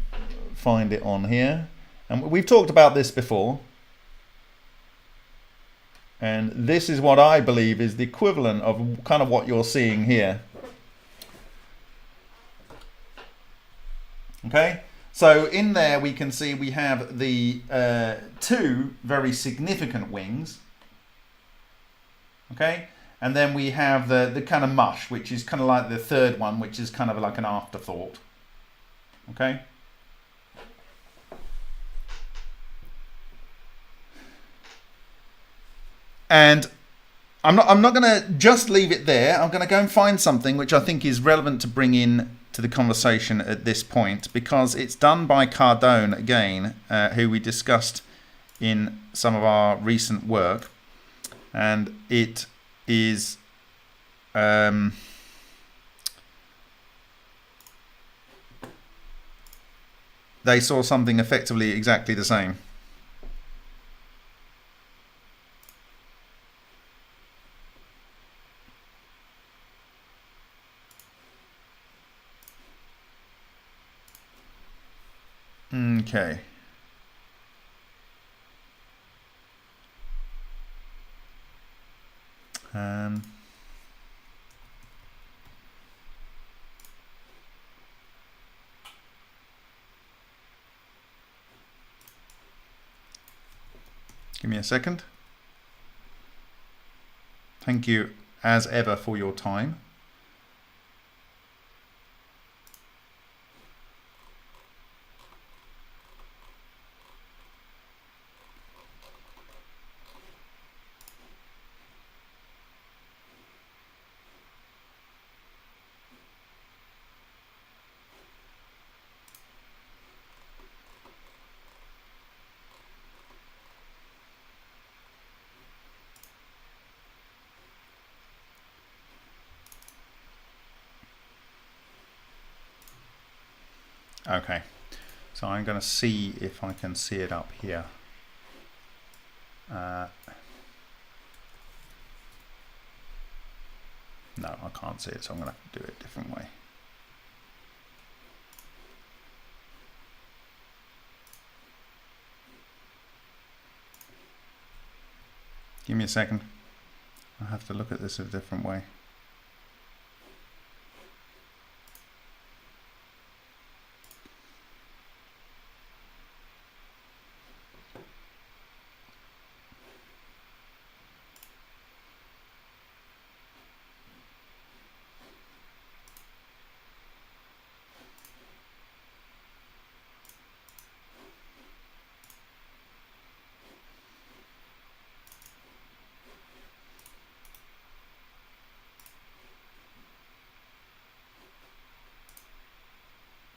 find it on here. And we've talked about this before. And this is what I believe is the equivalent of kind of what you're seeing here. Okay, so in there we can see we have the two very significant wings. Okay, and then we have the kind of mush, which is kind of like the third one, which is kind of like an afterthought. Okay. And I'm not going to just leave it there. I'm going to go and find something which I think is relevant to bring in to the conversation at this point, because it's done by Cardone again, who we discussed in some of our recent work, and it is they saw something effectively exactly the same. Okay. Give me a second. Thank you as ever for your time. Okay, so I'm going to see if I can see it up here. No, I can't see it, so I'm going to have to do it a different way. Give me a second. I have to look at this a different way.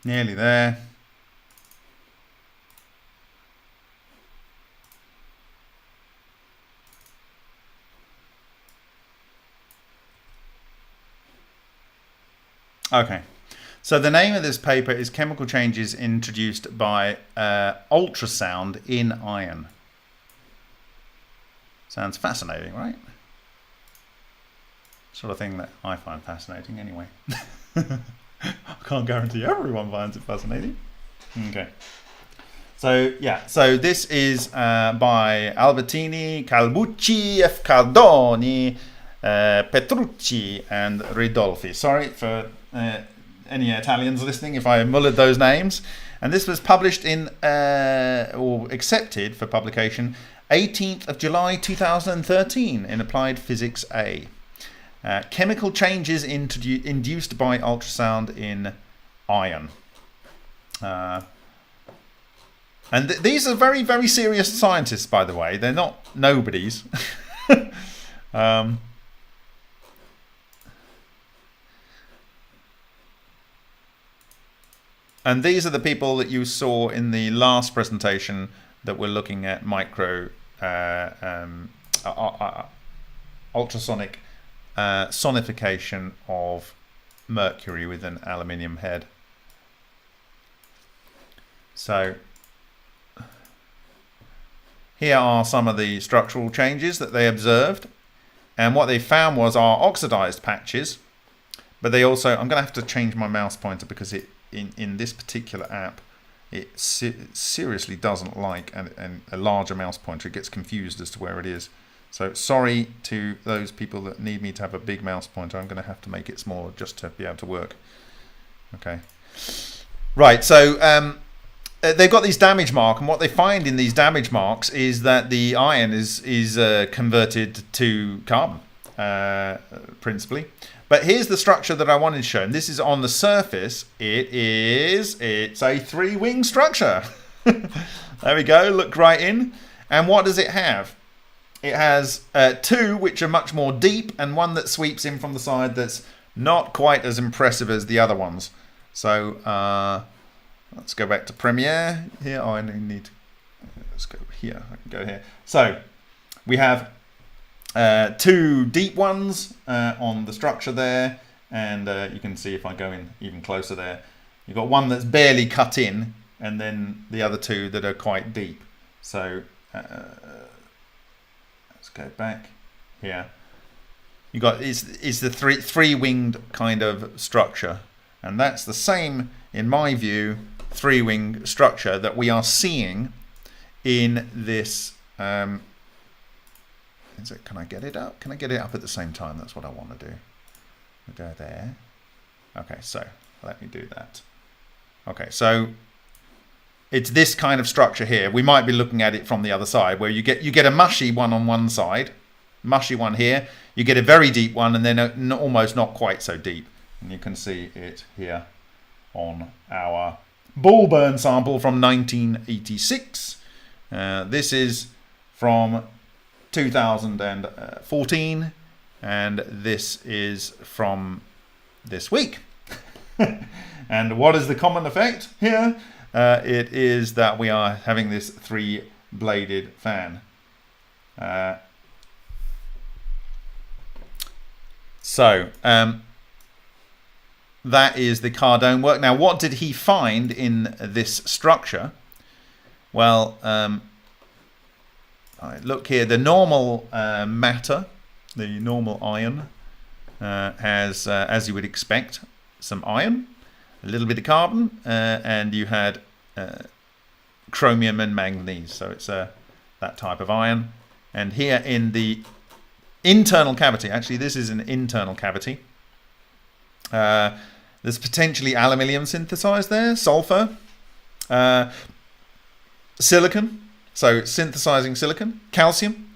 Nearly there. Okay, so the name of this paper is Chemical Changes Introduced by Ultrasound in Iron. Sounds fascinating, right? Sort of thing that I find fascinating anyway. I can't guarantee everyone finds it fascinating. Okay. So yeah, so this is by Albertini, Calbucci, F. Cardoni, Petrucci, and Ridolfi. Sorry for any Italians listening if I mullered those names. And this was published in, or accepted for publication, 18th of July 2013 in Applied Physics A. Chemical changes induced by ultrasound in iron. And these are very, very serious scientists, by the way. They're not nobodies. And these are the people that you saw in the last presentation that we're looking at micro ultrasonic sonification of mercury with an aluminium head. So here are some of the structural changes that they observed, and what they found was our oxidized patches, but they also, I'm going to have to change my mouse pointer because it in this particular app it seriously doesn't like a larger mouse pointer. It gets confused as to where it is. So sorry to those people that need me to have a big mouse pointer. I'm going to have to make it smaller just to be able to work. Okay. Right, so they've got these damage marks, and what they find in these damage marks is that the iron is converted to carbon, principally. But here's the structure that I wanted to show. And this is on the surface. It's a three-wing structure. There we go, look right in. And what does it have? It has two which are much more deep, and one that sweeps in from the side that's not quite as impressive as the other ones. So let's go back to Premiere. Here, I need to, let's go here, I can go here. So we have two deep ones on the structure there, and you can see if I go in even closer there, you've got one that's barely cut in, and then the other two that are quite deep. So let's go back here. You got is the three-winged kind of structure, and that's the same, in my view, three-wing structure that we are seeing in this. Can I get it up? Can I get it up at the same time? That's what I want to do. We'll go there. Okay, so let me do that. Okay, so it's this kind of structure here. We might be looking at it from the other side, where you get a mushy one on one side, mushy one here. You get a very deep one, and then almost not quite so deep. And you can see it here on our ball burn sample from 1986. This is from 2014, and this is from this week. And what is the common effect here? It is that we are having this three-bladed fan. that is the Cardone work. Now, what did he find in this structure? Well, look here, the normal matter, the normal iron, has, as you would expect, some iron, a little bit of carbon, and you had chromium and manganese. So it's that type of iron. And here in the internal cavity, actually this is an internal cavity, there's potentially aluminium synthesized there, sulfur, silicon, so synthesizing silicon, calcium,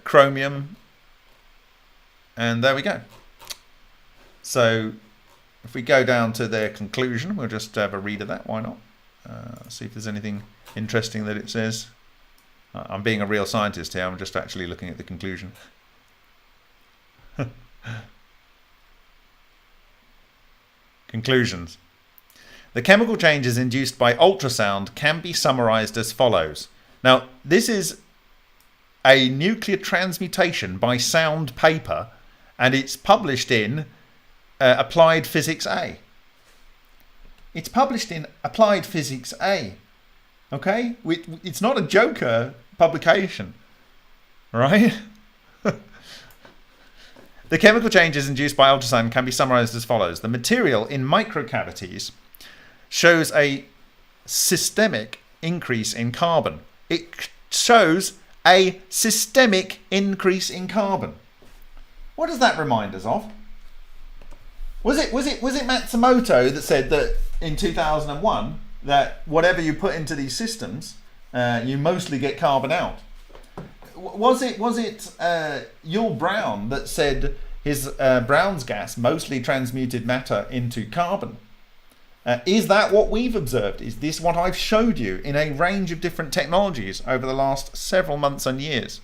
chromium, and there we go. So if we go down to their conclusion, we'll just have a read of that, why not? See if there's anything interesting that it says. I'm being a real scientist here, I'm just actually looking at the conclusion. Conclusions. The chemical changes induced by ultrasound can be summarized as follows. Now, this is a nuclear transmutation by sound paper, and it's published in Applied Physics A. It's published in Applied Physics A. Okay? It's not a joker publication. Right? The chemical changes induced by ultrasound can be summarized as follows. The material in microcavities shows a systemic increase in carbon. It shows a systemic increase in carbon. What does that remind us of? Was it Matsumoto that said that in 2001 that whatever you put into these systems, you mostly get carbon out? Was it Yul Brown that said his Brown's gas mostly transmuted matter into carbon? Is that what we've observed? Is this what I've showed you in a range of different technologies over the last several months and years?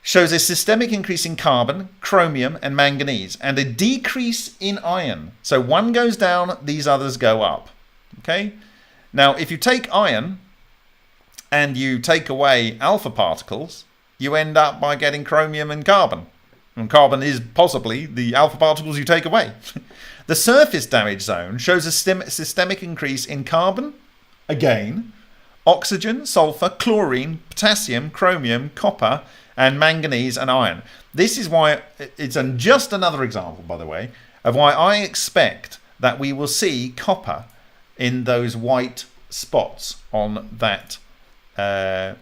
Shows a systemic increase in carbon, chromium and manganese, and a decrease in iron. So one goes down, these others go up. Okay? Now, if you take iron and you take away alpha particles, you end up by getting chromium and carbon. And carbon is possibly the alpha particles you take away. The surface damage zone shows a systemic increase in carbon, again, oxygen, sulfur, chlorine, potassium, chromium, copper, and manganese and iron. This is why it's just another example, by the way, of why I expect that we will see copper in those white spots on that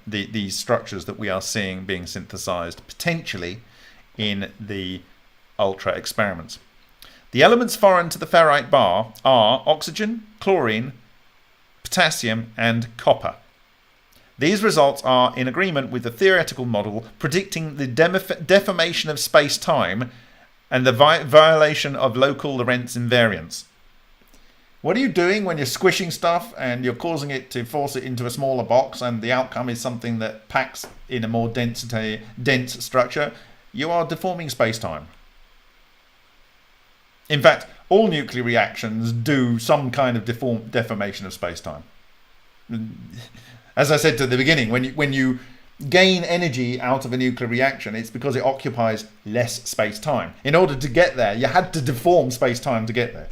these structures that we are seeing being synthesized potentially in the ultra experiments. The elements foreign to the ferrite bar are oxygen, chlorine, potassium, and copper. These results are in agreement with the theoretical model predicting the deformation of space-time and the violation of local Lorentz invariance. What are you doing when you're squishing stuff and you're causing it to force it into a smaller box and the outcome is something that packs in a more dense structure? You are deforming space-time. In fact, all nuclear reactions do some kind of deformation of space-time. As I said to the beginning, when you gain energy out of a nuclear reaction, it's because it occupies less space-time. In order to get there, you had to deform space-time to get there.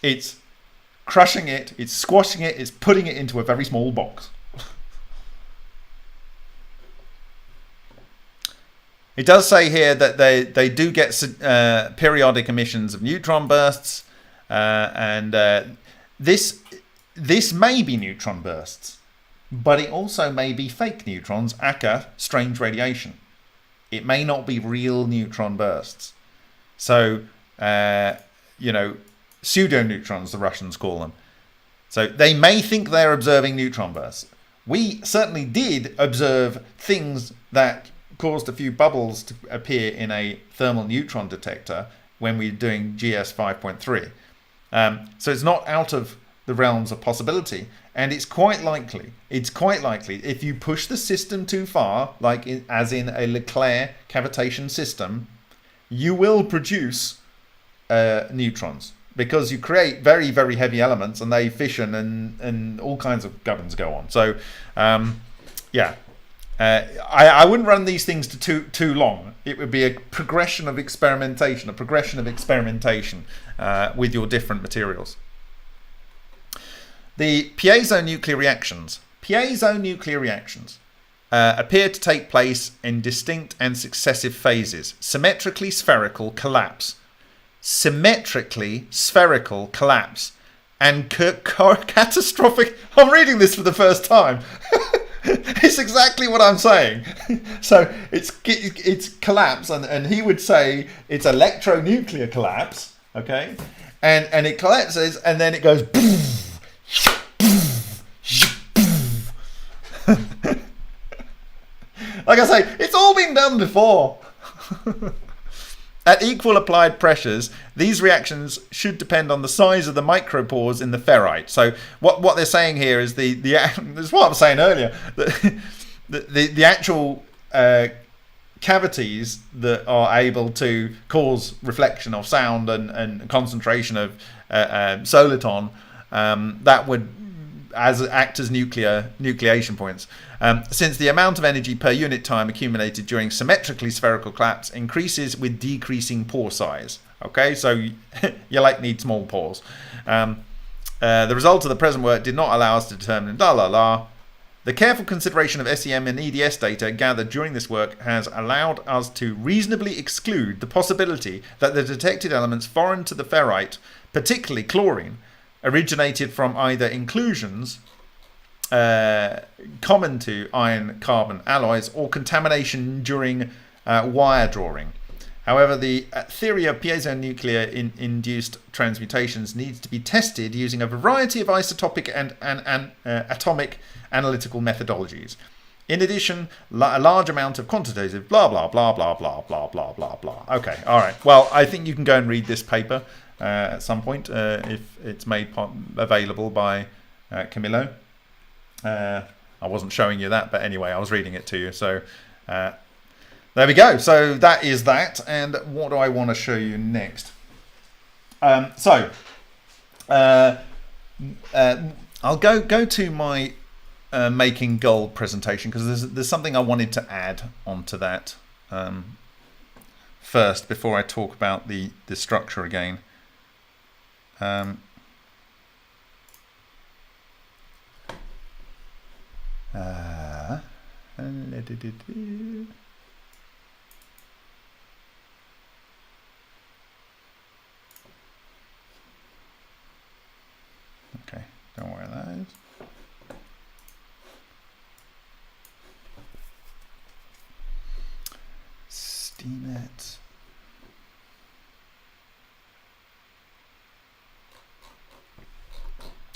It's crushing it, it's squashing it, it's putting it into a very small box. It does say here that they do get periodic emissions of neutron bursts, and this may be neutron bursts, but it also may be fake neutrons, aka strange radiation. It may not be real neutron bursts. So, pseudo-neutrons, the Russians call them. So they may think they're observing neutron bursts. We certainly did observe things that caused a few bubbles to appear in a thermal neutron detector when we were doing GS 5.3. So it's not out of the realms of possibility, and it's quite likely if you push the system too far, as in a Leclerc cavitation system, you will produce neutrons, because you create very, very heavy elements and they fission and all kinds of gubbins go on. So, yeah. I wouldn't run these things to too long. It would be a progression of experimentation, with your different materials. The piezo-nuclear reactions. Piezo-nuclear reactions appear to take place in distinct and successive phases. Symmetrically spherical collapse. Symmetrically spherical collapse. And catastrophic... I'm reading this for the first time. It's exactly what I'm saying. So it's collapse, and he would say it's electronuclear collapse, okay? And it collapses, and then it goes... Like I say, it's all been done before. At equal applied pressures, these reactions should depend on the size of the micropores in the ferrite. So what they're saying here is this is what I was saying earlier. The actual cavities that are able to cause reflection of sound and concentration of soliton that would act as nucleation points. Since the amount of energy per unit time accumulated during symmetrically spherical collapse increases with decreasing pore size. Okay, so your lake needs small pores. The result of the present work did not allow us to determine The careful consideration of SEM and EDS data gathered during this work has allowed us to reasonably exclude the possibility that the detected elements foreign to the ferrite, particularly chlorine, originated from either inclusions common to iron-carbon alloys or contamination during wire drawing. However, the theory of piezonuclear induced transmutations needs to be tested using a variety of isotopic and atomic analytical methodologies. In addition, a large amount of quantitative blah blah blah blah blah blah blah blah blah. Okay, all right. Well, I think you can go and read this paper at some point if it's made available by Camillo. I wasn't showing you that, but anyway, I was reading it to you. So there we go. So that is that. And what do I want to show you next? I'll go to my making gold presentation, because there's something I wanted to add onto that first before I talk about the structure again. Okay, don't worry, that is. Steemit.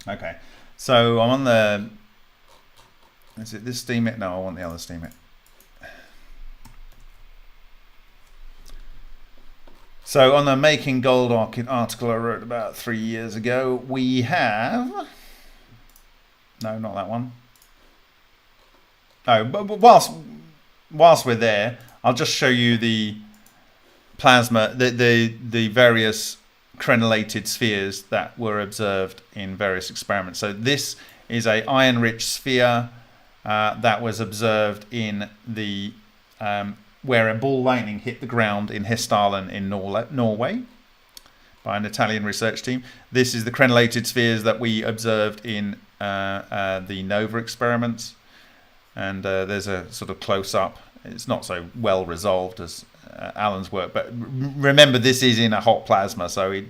Okay, so I'm on the. Is it this Steemit? No, I want the other Steemit. So on the Making Gold article I wrote about 3 years ago, we have... No, not that one. Oh, but whilst we're there, I'll just show you the plasma, the various crenellated spheres that were observed in various experiments. So this is a iron-rich sphere that was observed in the where a ball lightning hit the ground in Hessdalen in Norway by an Italian research team. This is the crenellated spheres that we observed in the NOVA experiments, and there's a sort of close-up. It's not so well resolved as Alan's work, but remember this is in a hot plasma, so it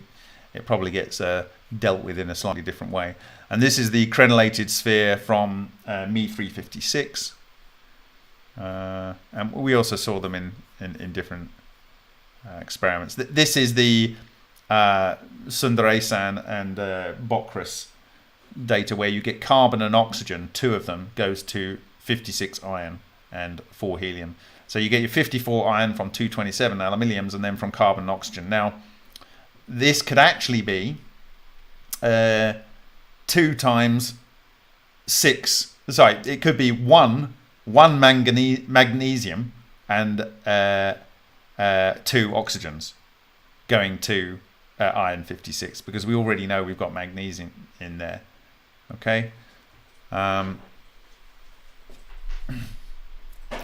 probably gets dealt with in a slightly different way. And this is the crenellated sphere from Me 356. And we also saw them in different experiments. This is the Sundaresan and Bokras data, where you get carbon and oxygen. 2 of them goes to 56 iron and 4 helium. So you get your 54 iron from 227 aluminiums, and then from carbon and oxygen. Now, this could actually be 2 times 6. Sorry, it could be one magnesium and 2 oxygens going to iron 56, because we already know we've got magnesium in there. Okay.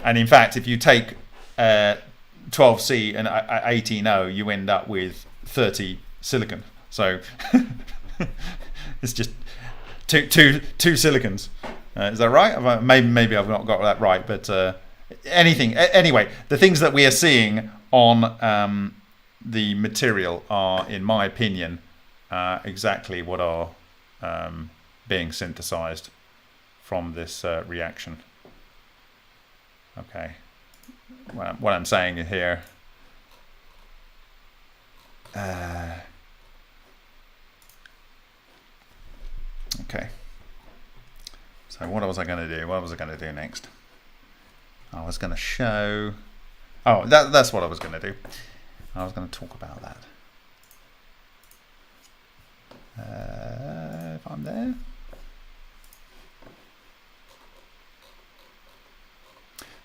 And in fact, if you take 12C and Acc No, you end up with 30 silicon. So it's just two silicons. Is that right? Maybe I've not got that right, but anyway, the things that we are seeing on the material are, in my opinion, exactly what are being synthesized from this reaction. Okay, what I'm saying here. Okay. So what was I going to do? What was I going to do next? I was going to show. Oh, that's what I was going to do. I was going to talk about that. If I'm there.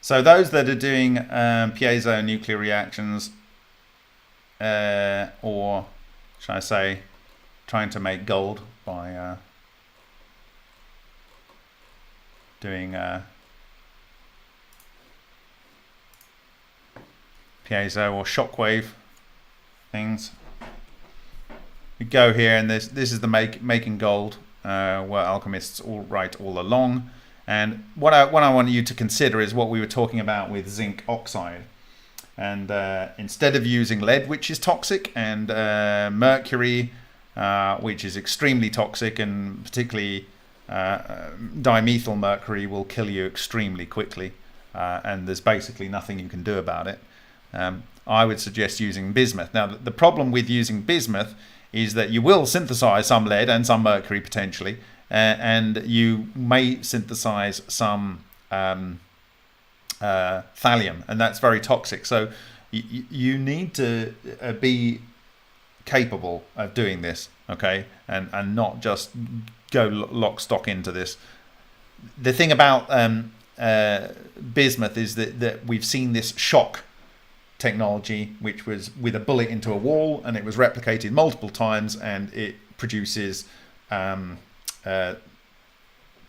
So those that are doing piezo nuclear reactions, or should I say, trying to make gold by doing piezo or shockwave things. We go here, and this is the making gold, where alchemists all write all along. And what I want you to consider is what we were talking about with zinc oxide. And instead of using lead, which is toxic, and mercury, which is extremely toxic, and particularly dimethyl mercury will kill you extremely quickly, and there's basically nothing you can do about it. I would suggest using bismuth. Now, the problem with using bismuth is that you will synthesize some lead and some mercury potentially, and you may synthesize some thallium, and that's very toxic. So you need to be capable of doing this, okay, and not just go lock stock into this. The thing about bismuth is that we've seen this shock technology, which was with a bullet into a wall, and it was replicated multiple times, and it produces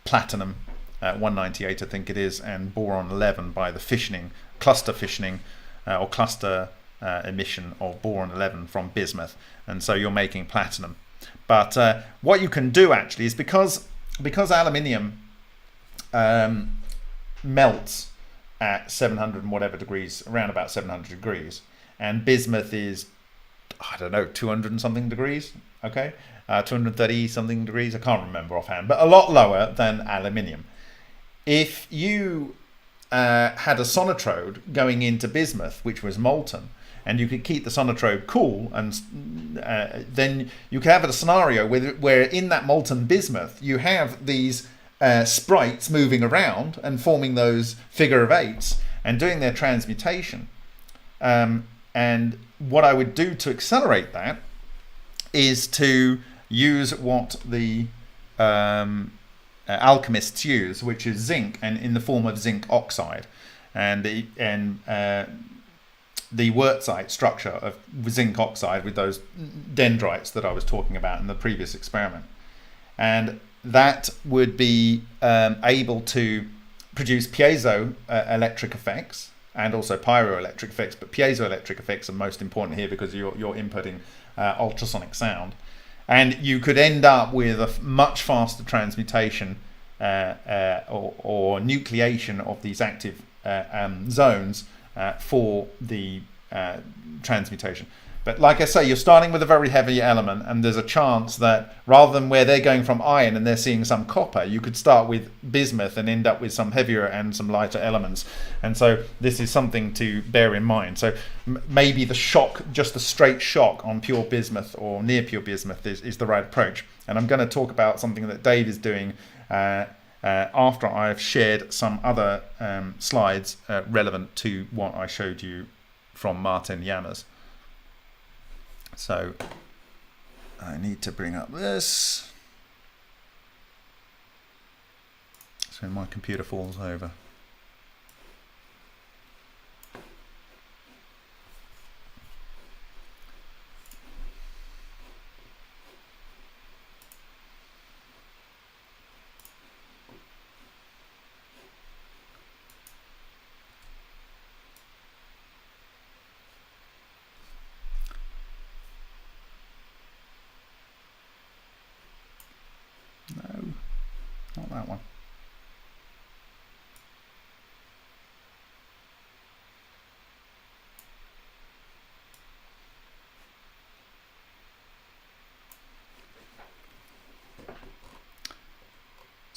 platinum 198, I think it is, and boron 11 by the fissioning, cluster fissioning, or cluster emission of boron 11 from bismuth, and so you're making platinum. But what you can do actually is, because aluminium melts at 700 and whatever degrees, around about 700 degrees, and bismuth is, I don't know, 200 and something degrees, okay, 230 something degrees, I can't remember offhand, but a lot lower than aluminium. If you had a sonotrode going into bismuth, which was molten, and you could keep the sonotrode cool, and then you could have a scenario where in that molten bismuth you have these sprites moving around and forming those figure of eights and doing their transmutation. And what I would do to accelerate that is to use what the alchemists use, which is zinc, and in the form of zinc oxide, and the Wurtzite structure of zinc oxide with those dendrites that I was talking about in the previous experiment. And that would be able to produce piezo electric effects and also pyroelectric effects, but piezoelectric effects are most important here because you're inputting ultrasonic sound. And you could end up with a much faster transmutation or nucleation of these active zones for the transmutation. But like I say, you're starting with a very heavy element, and there's a chance that rather than where they're going from iron and they're seeing some copper, you could start with bismuth and end up with some heavier and some lighter elements. And so this is something to bear in mind. So maybe the shock, just the straight shock on pure bismuth or near pure bismuth is the right approach. And I'm going to talk about something that Dave is doing after I've shared some other slides relevant to what I showed you from Martin Janner's. So I need to bring up this. So my computer falls over.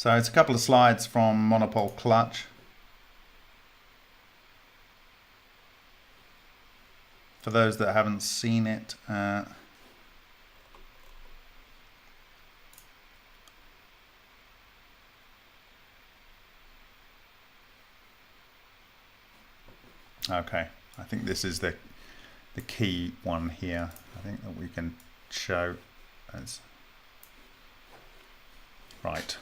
So it's a couple of slides from Monopole Clutch. For those that haven't seen it, okay, I think this is the key one here. I think that we can show as right.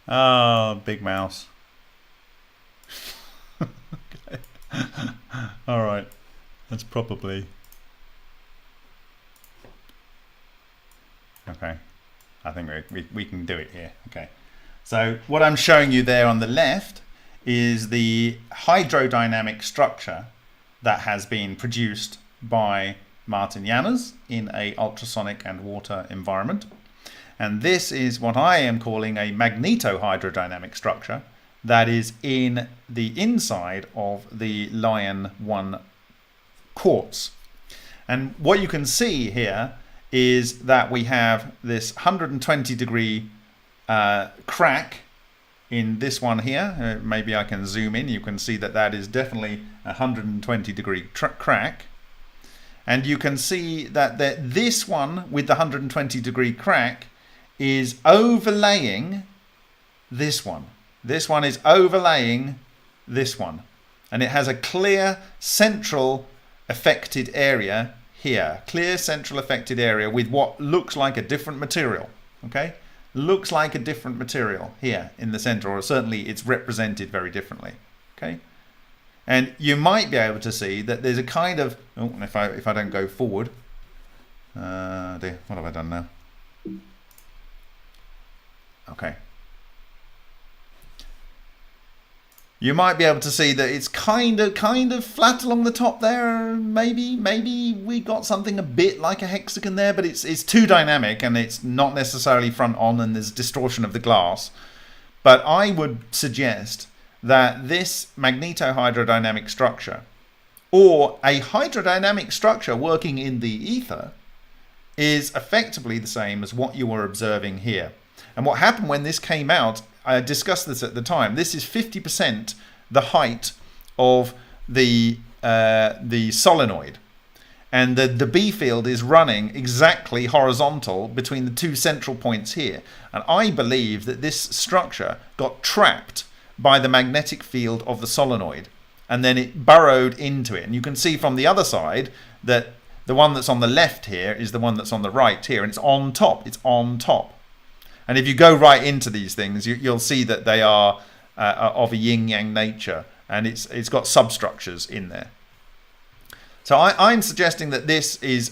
Oh, big mouse. Okay. All right. That's probably okay. I think we can do it here. Okay. So what I'm showing you there on the left is the hydrodynamic structure that has been produced by Martin Yanners in a ultrasonic and water environment. And this is what I am calling a magnetohydrodynamic structure that is in the inside of the Lion 1 quartz. And what you can see here is that we have this 120 degree crack in this one here. Maybe I can zoom in. You can see that that is definitely a 120 degree crack. And you can see that this one with the 120 degree crack is overlaying this one. This one is overlaying this one. And it has a clear central affected area here. Clear central affected area with what looks like a different material. Okay? Looks like a different material here in the center, or certainly it's represented very differently. Okay? And you might be able to see that there's a kind of, oh, if I don't go forward, dear, what have I done now? Okay. You might be able to see that it's kind of flat along the top there. Maybe we got something a bit like a hexagon there, but it's too dynamic and it's not necessarily front on, and there's distortion of the glass. But I would suggest that this magnetohydrodynamic structure, or a hydrodynamic structure working in the ether, is effectively the same as what you were observing here. And what happened when this came out, I discussed this at the time, this is 50% the height of the solenoid. And the B field is running exactly horizontal between the two central points here. And I believe that this structure got trapped by the magnetic field of the solenoid. And then it burrowed into it. And you can see from the other side that the one that's on the left here is the one that's on the right here. And it's on top. It's on top. And if you go right into these things, you'll see that they are of a yin-yang nature, and it's got substructures in there. So I'm suggesting that this is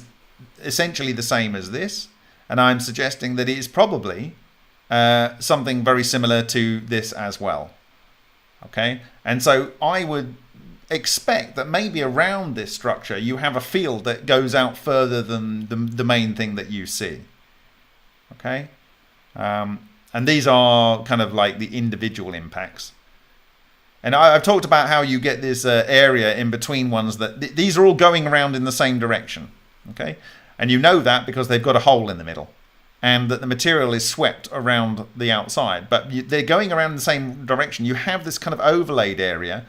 essentially the same as this, and I'm suggesting that it is probably something very similar to this as well. Okay, and so I would expect that maybe around this structure you have a field that goes out further than the main thing that you see. Okay. And these are kind of like the individual impacts. And I've talked about how you get this area in between ones that these are all going around in the same direction. Okay, and you know that because they've got a hole in the middle, and that the material is swept around the outside. But they're going around in the same direction. You have this kind of overlaid area,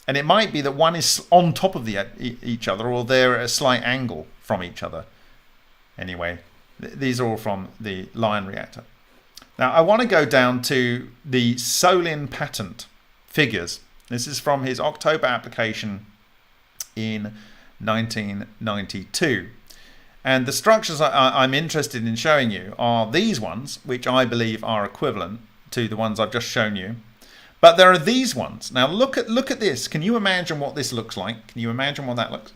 and it might be that one is on top of each other, or they're at a slight angle from each other. Anyway, these are all from the Lion reactor. Now, I want to go down to the Solin patent figures. This is from his October application in 1992. And the structures I'm interested in showing you are these ones, which I believe are equivalent to the ones I've just shown you. But there are these ones. Now, look at this. Can you imagine what this looks like? Can you imagine what that looks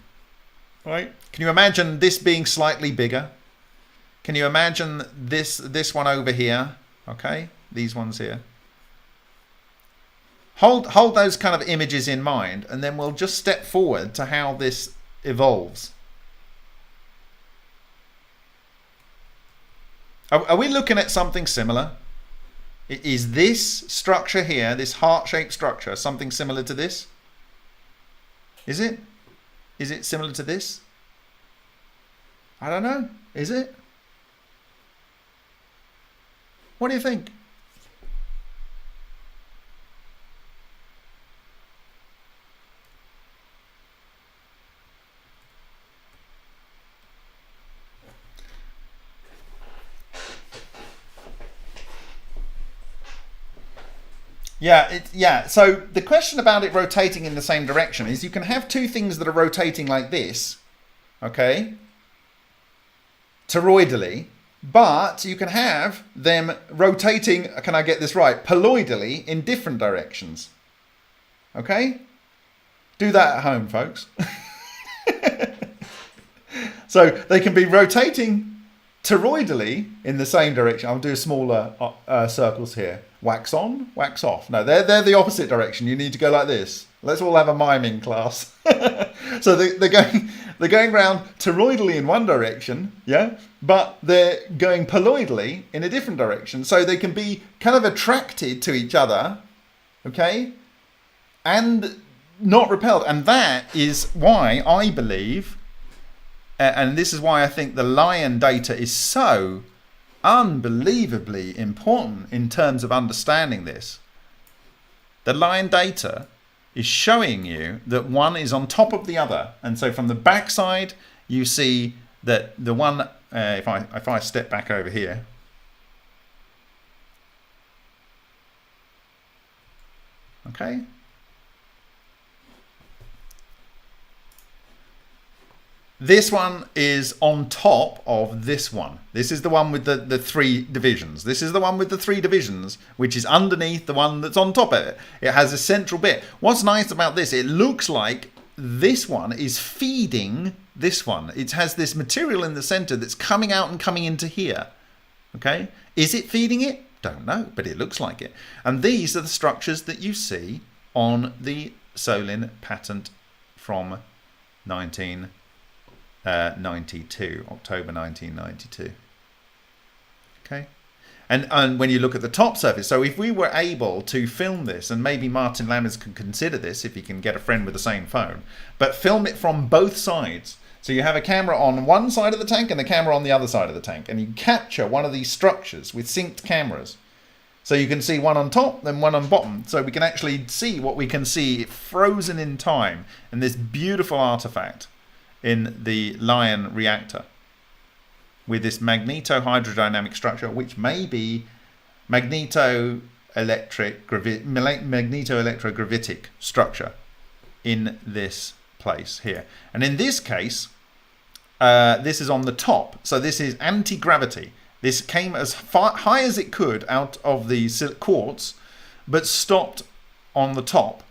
like? Right? Can you imagine this being slightly bigger? Can you imagine this one over here? Okay, these ones here. Hold those kind of images in mind, and then we'll just step forward to how this evolves. Are we looking at something similar? Is this structure here, this heart-shaped structure, something similar to this? Is it? Is it similar to this? I don't know. Is it? What do you think? Yeah. So the question about it rotating in the same direction is you can have two things that are rotating like this, okay, toroidally, but you can have them rotating, can I get this right, poloidally in different directions. Okay? Do that at home, folks. So they can be rotating toroidally in the same direction. I'll do smaller circles here. Wax on, wax off. No, they're the opposite direction. You need to go like this. Let's all have a miming class. So they're going round toroidally in one direction, yeah, but they're going poloidally in a different direction. So they can be kind of attracted to each other, okay, and not repelled. And that is why I believe, and this is why I think the lion data is so unbelievably important in terms of understanding this. The lion data is showing you that one is on top of the other, and so from the backside you see that the one, if I step back over here, okay, this one is on top of this one. This is the one with the three divisions. This is the one with the three divisions, which is underneath the one that's on top of it. It has a central bit. What's nice about this, it looks like this one is feeding this one. It has this material in the center that's coming out and coming into here. Okay? Is it feeding it? Don't know, but it looks like it. And these are the structures that you see on the Solin patent from 1992, October 1992. Okay, and when you look at the top surface, so if we were able to film this, and maybe Martin Lammers can consider this if he can get a friend with the same phone, but film it from both sides. So you have a camera on one side of the tank and a camera on the other side of the tank, and you capture one of these structures with synced cameras. So you can see one on top, then one on bottom. So we can actually see what we can see frozen in time in this beautiful artifact in the Lion reactor with this magneto-hydrodynamic structure, which may be magneto-electrogravitic structure in this place here. And in this case, this is on the top. So this is anti-gravity. This came as far high as it could out of the quartz, but stopped on the top.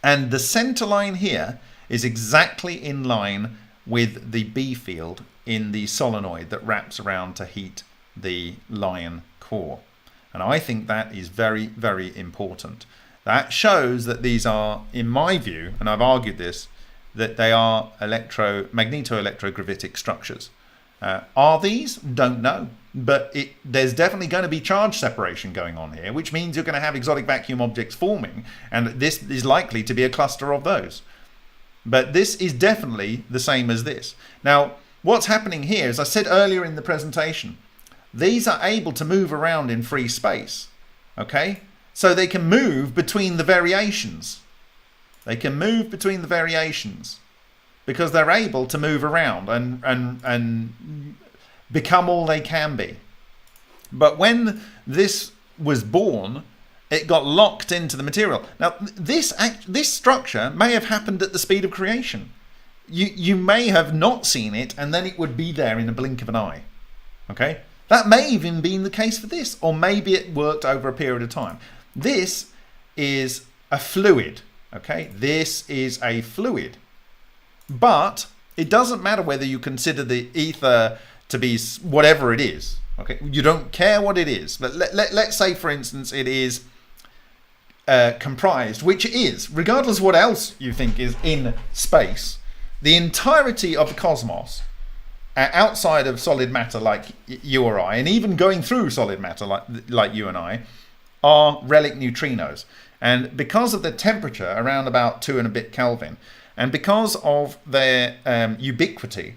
And the center line here is exactly in line with the B field in the solenoid that wraps around to heat the Lion core. And I think that is very, very important. That shows that these are, in my view, and I've argued this, that they are magneto-electrogravitic structures. Are these? Don't know. But there's definitely going to be charge separation going on here, which means you're going to have exotic vacuum objects forming, and this is likely to be a cluster of those. But this is definitely the same as this. Now, what's happening here, as I said earlier in the presentation, these are able to move around in free space. Okay? So they can move between the variations. They can move between the variations because they're able to move around and become all they can be. But when this was born, it got locked into the material. Now, this structure may have happened at the speed of creation. You may have not seen it, and then it would be there in a blink of an eye. Okay? That may even been the case for this, or maybe it worked over a period of time. This is a fluid. Okay? This is a fluid. But it doesn't matter whether you consider the ether to be whatever it is. Okay? You don't care what it is. But let's say, for instance, it is comprised, which is, regardless of what else you think is in space, the entirety of the cosmos outside of solid matter like you or I, and even going through solid matter like you and I, are relic neutrinos. And because of the temperature around about 2 and a bit Kelvin, and because of their ubiquity,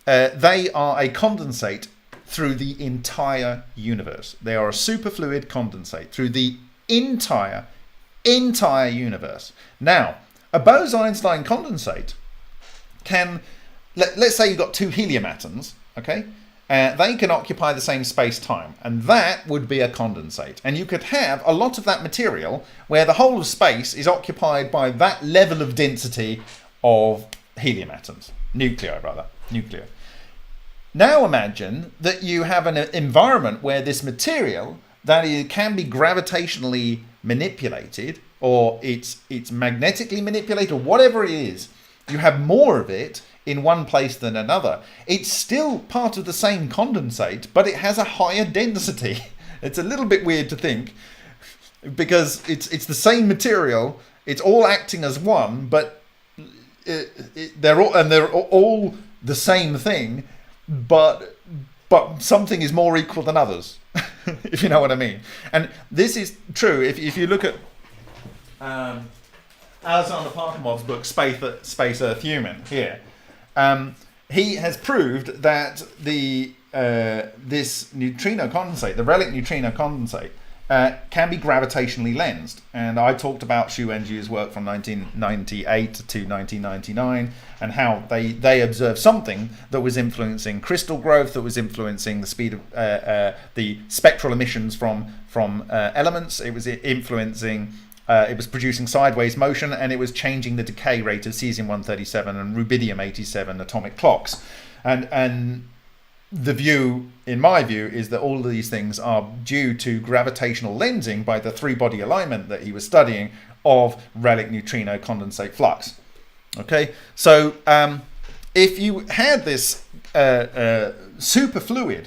they are a condensate through the entire universe. They are a superfluid condensate through the entire universe. Now, a Bose-Einstein condensate can, let's say you've got 2 helium atoms, okay? They can occupy the same space-time, and that would be a condensate. And you could have a lot of that material where the whole of space is occupied by that level of density of helium atoms, nuclei. Now imagine that you have an environment where this material that can be gravitationally manipulated, or it's magnetically manipulated, or whatever it is, you have more of it in one place than another. It's still part of the same condensate, but it has a higher density. It's a little bit weird to think, because it's the same material, it's all acting as one, but they're all the same thing, but something is more equal than others, if you know what I mean. And this is true if you look at Alexander Parkhomov's book Space Earth Human here. He has proved that this neutrino condensate, the relic neutrino condensate, can be gravitationally lensed. And I talked about Xu Wenju's work from 1998 to 1999, and how they observed something that was influencing crystal growth, that was influencing the speed of the spectral emissions from elements. It was influencing. It was producing sideways motion, and it was changing the decay rate of cesium-137 and rubidium-87 atomic clocks. And the view, in my view, is that all of these things are due to gravitational lensing by the 3-body alignment that he was studying of relic neutrino condensate flux. Okay, so if you had this superfluid,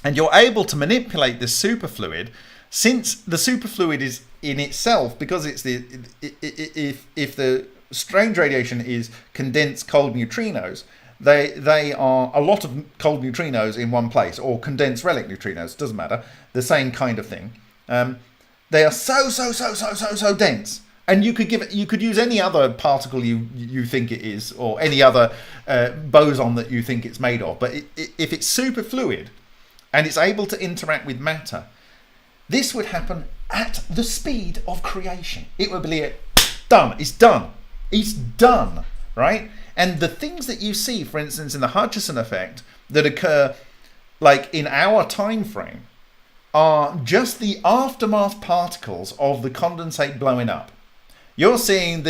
and you're able to manipulate this superfluid, since the superfluid is in itself, because it's if the strange radiation is condensed cold neutrinos, they are a lot of cold neutrinos in one place, or condensed relic neutrinos, doesn't matter, the same kind of thing. They are so dense, and you could use any other particle you think it is, or any other boson that you think it's made of. But if it's superfluid and it's able to interact with matter, this would happen at the speed of creation. It would be done. It's done. It's done, right? And the things that you see, for instance, in the Hutchison effect that occur like in our time frame are just the aftermath particles of the condensate blowing up. You're seeing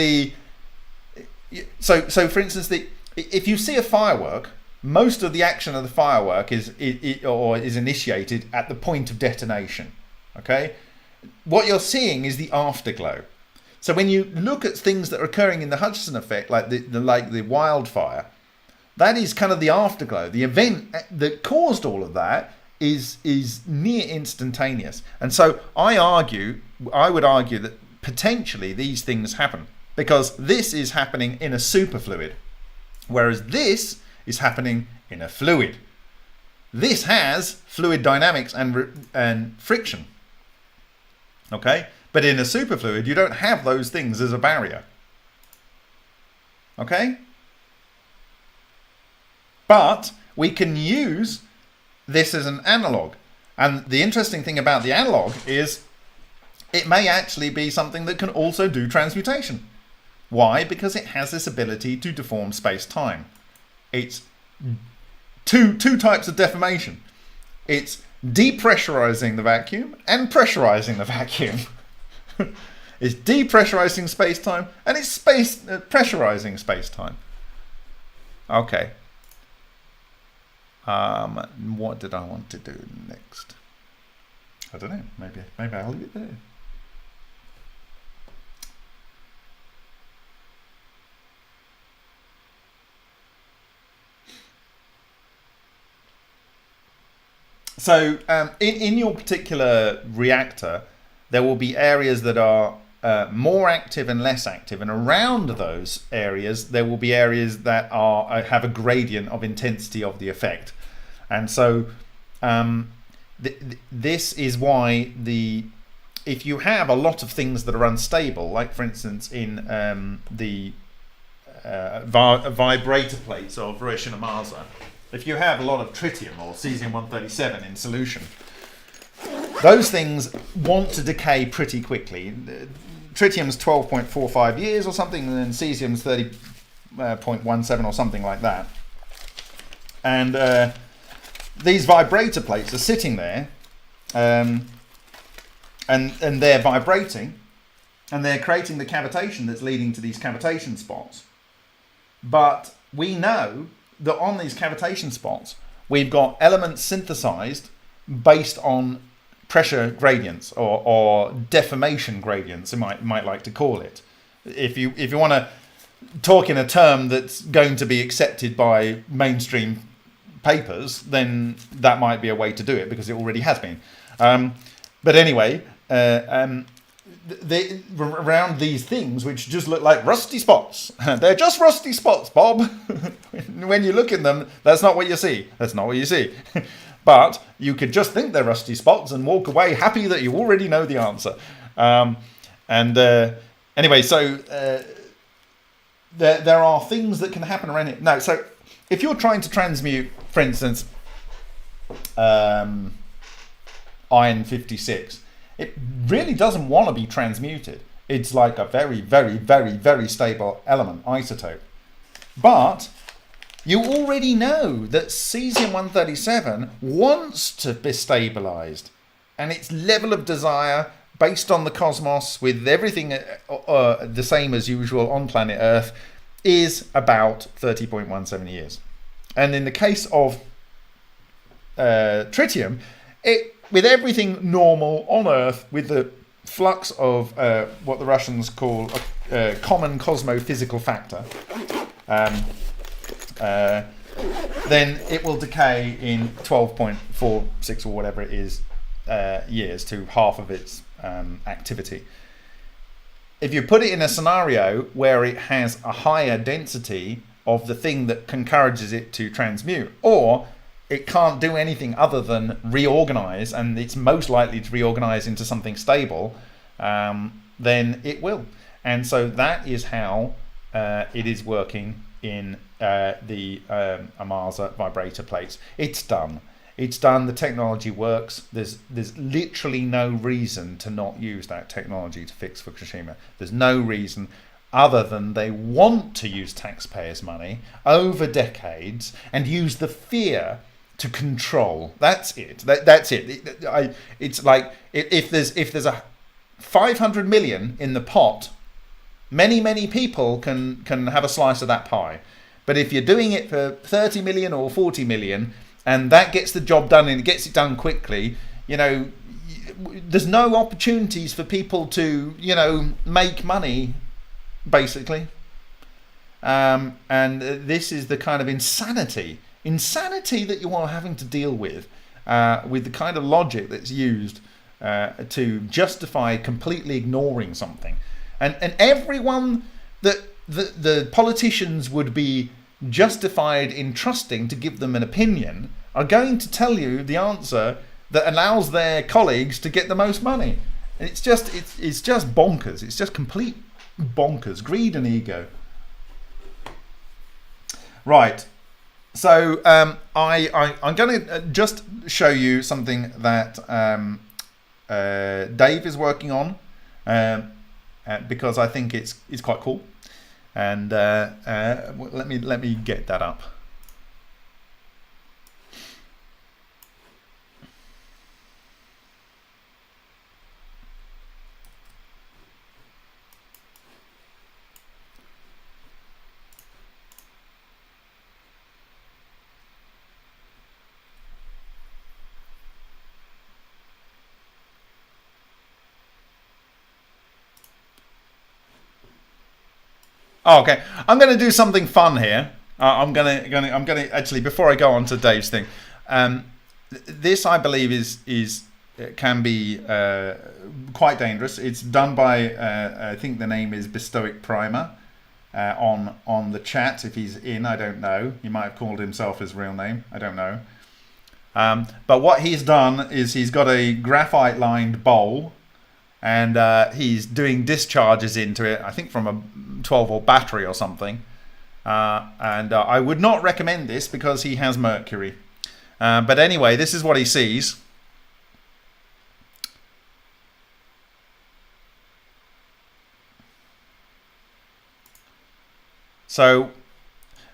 so for instance, if you see a firework, most of the action of the firework is initiated at the point of detonation. Okay, what you're seeing is the afterglow. So when you look at things that are occurring in the Hutchison effect, like the wildfire, that is kind of the afterglow. The event that caused all of that is near instantaneous. And so I would argue that potentially these things happen because this is happening in a superfluid, whereas this is happening in a fluid. This has fluid dynamics and friction. Okay, but in a superfluid, you don't have those things as a barrier. Okay, but we can use this as an analog, and the interesting thing about the analog is it may actually be something that can also do transmutation. Why? Because it has this ability to deform space-time. It's two types of deformation. It's depressurizing the vacuum and pressurizing the vacuum. It's depressurizing space-time and it's pressurizing space-time. Okay. What did I want to do next? I don't know. Maybe I'll leave it there. So in your particular reactor, there will be areas that are more active and less active, and around those areas there will be areas that have a gradient of intensity of the effect. And so this is why if you have a lot of things that are unstable, like for instance in the vibrator plates of Hiroshima, if you have a lot of tritium or cesium-137 in solution, those things want to decay pretty quickly. Tritium's 12.45 years or something, and then cesium's 30.17 or something like that. And these vibrator plates are sitting there, and they're vibrating, and they're creating the cavitation that's leading to these cavitation spots. But we know that on these cavitation spots, we've got elements synthesized based on pressure gradients or deformation gradients, you might like to call it. If you want to talk in a term that's going to be accepted by mainstream papers, then that might be a way to do it, because it already has been. But anyway, around these things which just look like rusty spots, they're just rusty spots, Bob. When you look at them, that's not what you see. That's not what you see. But you could just think they're rusty spots and walk away happy that you already know the answer. Anyway, so there are things that can happen around it. No, so if you're trying to transmute, for instance, iron 56, it really doesn't want to be transmuted. It's like a very, very, very, very stable element, isotope. But you already know that cesium-137 wants to be stabilized, and its level of desire, based on the cosmos, with everything the same as usual on planet Earth, is about 30.17 years. And in the case of tritium, with everything normal on Earth, with the flux of what the Russians call a common cosmophysical factor, then it will decay in 12.46 or whatever it is years to half of its activity. If you put it in a scenario where it has a higher density of the thing that encourages it to transmute, or it can't do anything other than reorganize, and it's most likely to reorganize into something stable, then it will. And so that is how it is working in the Amasa vibrator plates. It's done. It's done. The technology works. There's literally no reason to not use that technology to fix Fukushima. There's no reason other than they want to use taxpayers' money over decades and use the fear to control. That's it. That's it. It's like if there's a 500 million in the pot, many people can have a slice of that pie. But if you're doing it for 30 million or 40 million, and that gets the job done and it gets it done quickly, there's no opportunities for people to, make money, basically. And this is the kind of insanity that you are having to deal with the kind of logic that's used to justify completely ignoring something. And everyone that the politicians would be justified in trusting to give them an opinion are going to tell you the answer that allows their colleagues to get the most money. And it's just bonkers. It's just complete bonkers. Greed and ego. Right. So I'm going to just show you something that Dave is working on, because I think it's quite cool. And let me get that up. Oh, okay, I'm going to do something fun here. I'm going to actually, before I go on to Dave's thing, this I believe is it can be quite dangerous. It's done by, I think the name is Bestoic Primer on the chat. If he's in, I don't know. He might have called himself his real name. I don't know. But what he's done is he's got a graphite lined bowl, and he's doing discharges into it, I think from a 12-volt battery or something. And I would not recommend this because he has mercury. But anyway, this is what he sees. So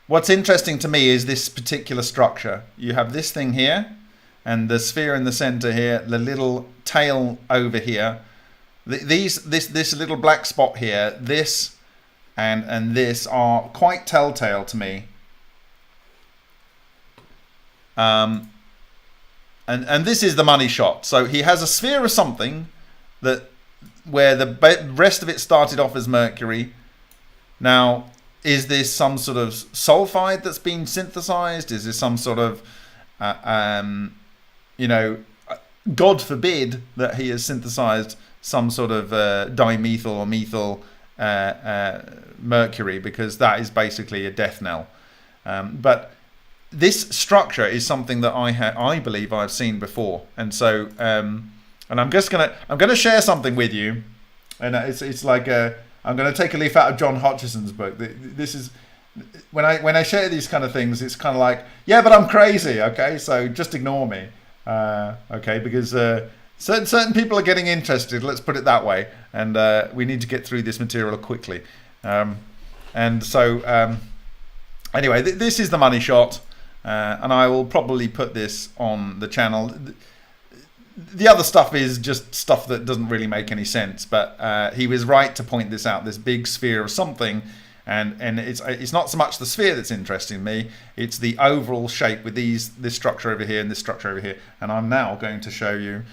what's interesting to me is this particular structure. You have this thing here, and the sphere in the center here, the little tail over here. This little black spot here, this and this are quite telltale to me. And this is the money shot. So he has a sphere of something where the rest of it started off as mercury. Now, is this some sort of sulfide that's been synthesized? Is this some sort of, you know, God forbid that he has synthesized some sort of dimethyl or methyl mercury, because that is basically a death knell. But this structure is something that I believe I've seen before, and so and I'm gonna share something with you, and it's like I'm going to take a leaf out of John Hutchison's book. This is when I share these kind of things. It's kind of like, yeah, but I'm crazy. Okay, so just ignore me. Okay, because certain people are getting interested. Let's put it that way, and we need to get through this material quickly. And so anyway, this is the money shot, and I will probably put this on the channel. The other stuff is just stuff that doesn't really make any sense, but he was right to point this out, this big sphere of something, and it's not so much the sphere that's interesting me, it's the overall shape with this structure over here and this structure over here. And I'm now going to show you,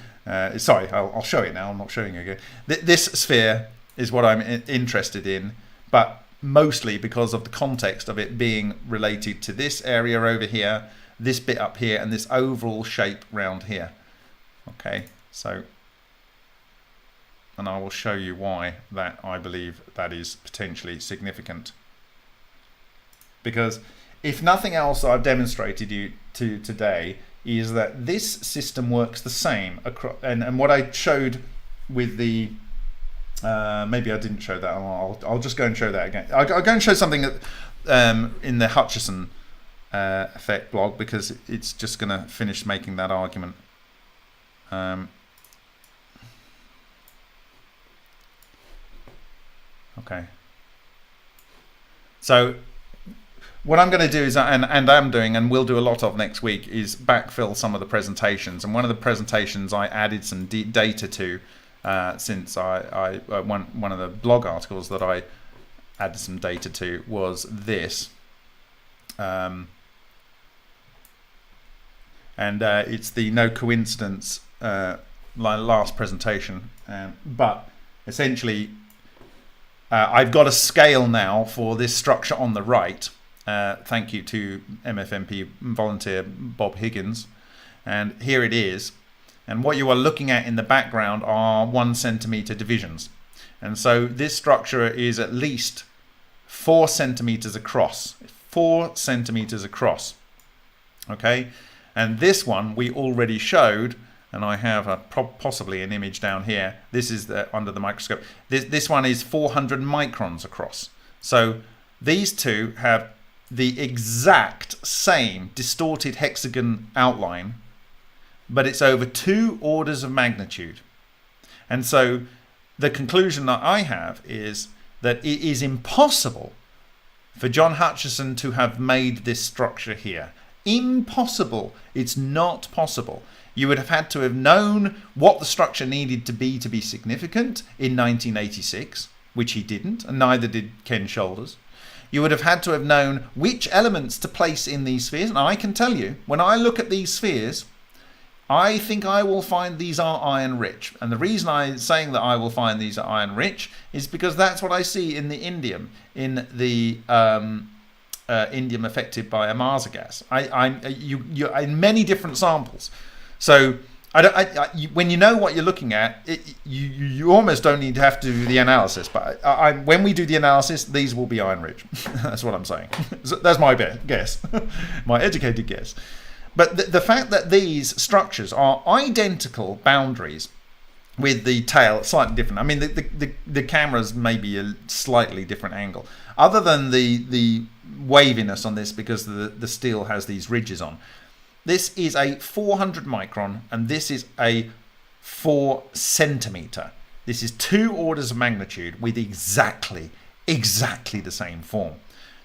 sorry, I'll show it now, I'm not showing you again. This sphere is what I'm interested in, but mostly because of the context of it being related to this area over here, this bit up here, and this overall shape round here. Okay, so, and I will show you why that I believe that is potentially significant. Because if nothing else I've demonstrated you to today is that this system works the same across, and what I showed with the maybe I didn't show that. I'll just go and show that again. I'll go and show something that, in the Hutchison effect blog, because it's just going to finish making that argument. Okay. So what I'm going to do is, and I'm doing, and we'll do a lot of next week, is backfill some of the presentations. And one of the presentations I added some data to, since one of the blog articles that I added some data to was this. And it's the no coincidence last presentation, but essentially I've got a scale now for this structure on the right, thank you to MFMP volunteer Bob Higgins, and here it is. And what you are looking at in the background are 1 centimeter divisions, and so this structure is at least 4 centimeters across. 4 centimeters across. Okay. And this one we already showed, and I have possibly an image down here. This is under the microscope. This one is 400 microns across. So these two have the exact same distorted hexagon outline, but it's over 2 orders of magnitude. And so the conclusion that I have is that it is impossible for John Hutchison to have made this structure here. Impossible. It's not possible. You would have had to have known what the structure needed to be significant in 1986, which he didn't, and neither did Ken Shoulders. You would have had to have known which elements to place in these spheres, and I can tell you, when I look at these spheres, I think I will find these are iron rich. And the reason I'm saying that I will find these are iron rich is because that's what I see in the indium, in the indium affected by Amarza gas. In many different samples. So When you know what you're looking at, you almost don't need to have to do the analysis. But when we do the analysis, these will be iron rich. That's what I'm saying. That's my guess, my educated guess. But the fact that these structures are identical boundaries, with the tail slightly different. I mean, the cameras may be a slightly different angle, other than the waviness on this because the steel has these ridges on. This is a 400 micron and this is a 4 centimeter. This is 2 orders of magnitude with exactly the same form.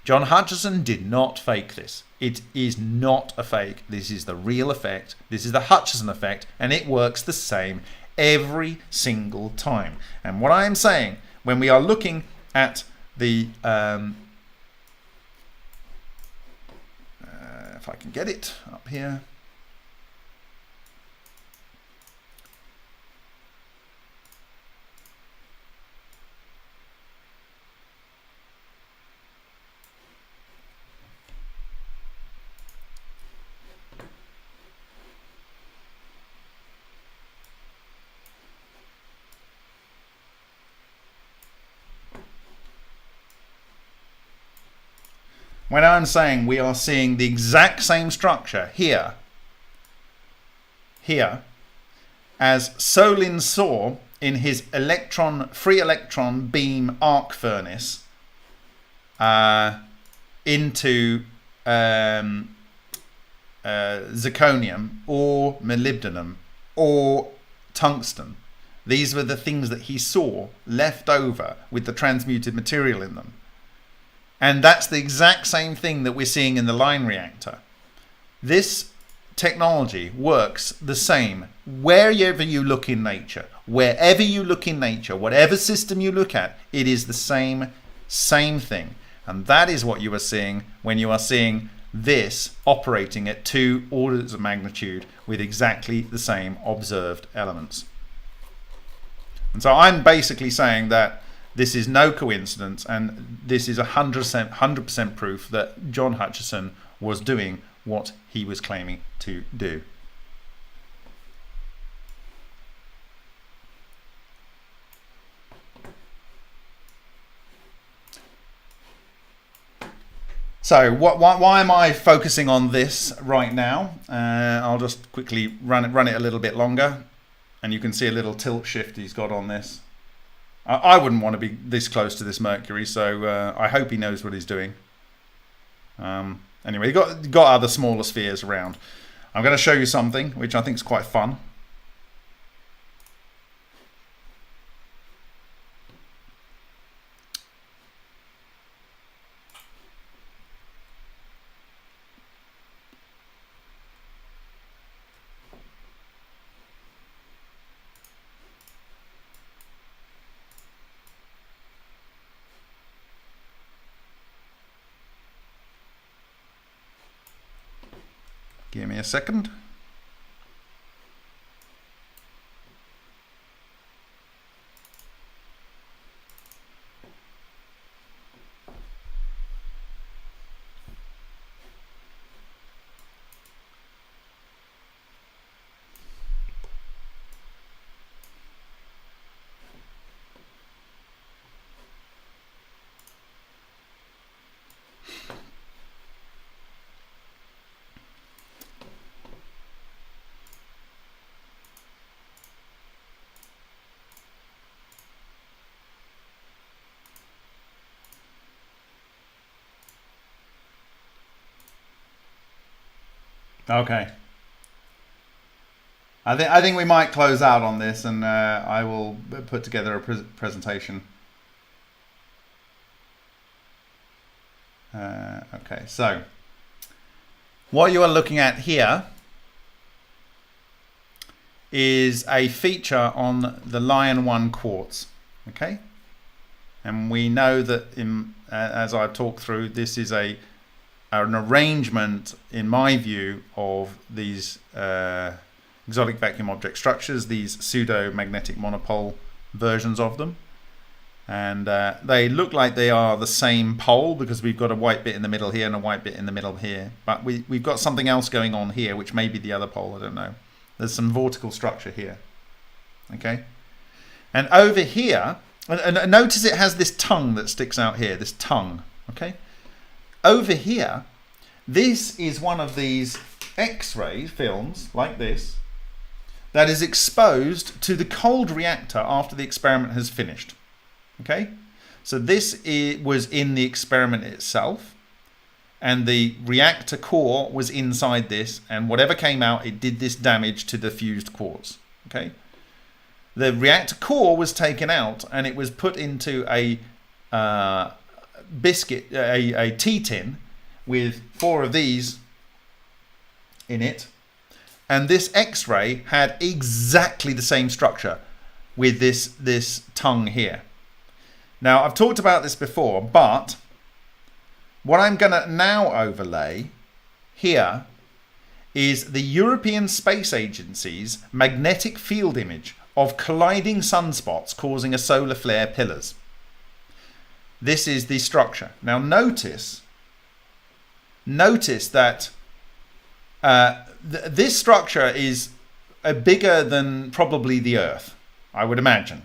John Hutchison did not fake this. It is not a fake. This is the real effect. This is the Hutchison effect, and it works the same every single time. And what I am saying, when we are looking at the if I can get it up here. When I'm saying we are seeing the exact same structure here, as Solin saw in his free electron beam arc furnace into zirconium or molybdenum or tungsten. These were the things that he saw left over with the transmuted material in them. And that's the exact same thing that we're seeing in the line reactor. This technology works the same wherever you look in nature. Wherever you look in nature, whatever system you look at, it is the same thing. And that is what you are seeing when you are seeing this operating at 2 orders of magnitude with exactly the same observed elements. And so I'm basically saying that this is no coincidence, and this is 100% proof that John Hutchison was doing what he was claiming to do. So why am I focusing on this right now? I'll just quickly run it a little bit longer, and you can see a little tilt shift he's got on this. I wouldn't want to be this close to this Mercury, so I hope he knows what he's doing. Anyway, you've got other smaller spheres around. I'm going to show you something which I think is quite fun. Give me a second. Okay. I think we might close out on this, and I will put together a presentation. Okay, so what you are looking at here is a feature on the Lion 1 quartz. Okay, and we know that as I've talked through, this is an arrangement, in my view, of these exotic vacuum object structures, these pseudo-magnetic monopole versions of them. And they look like they are the same pole because we've got a white bit in the middle here and a white bit in the middle here. But we've got something else going on here, which may be the other pole, I don't know. There's some vortical structure here. Okay? And over here, and notice it has this tongue that sticks out here, this tongue. Okay? Over here, this is one of these X-ray films, like this, that is exposed to the cold reactor after the experiment has finished. Okay? So this was in the experiment itself, and the reactor core was inside this, and whatever came out, it did this damage to the fused quartz. Okay? The reactor core was taken out, and it was put into a biscuit, a tea tin with 4 of these in it, and this X-ray had exactly the same structure with this tongue here. Now, I've talked about this before, but what I'm going to now overlay here is the European Space Agency's magnetic field image of colliding sunspots causing a solar flare pillars. This is the structure. Now, notice that this structure is bigger than probably the Earth, I would imagine.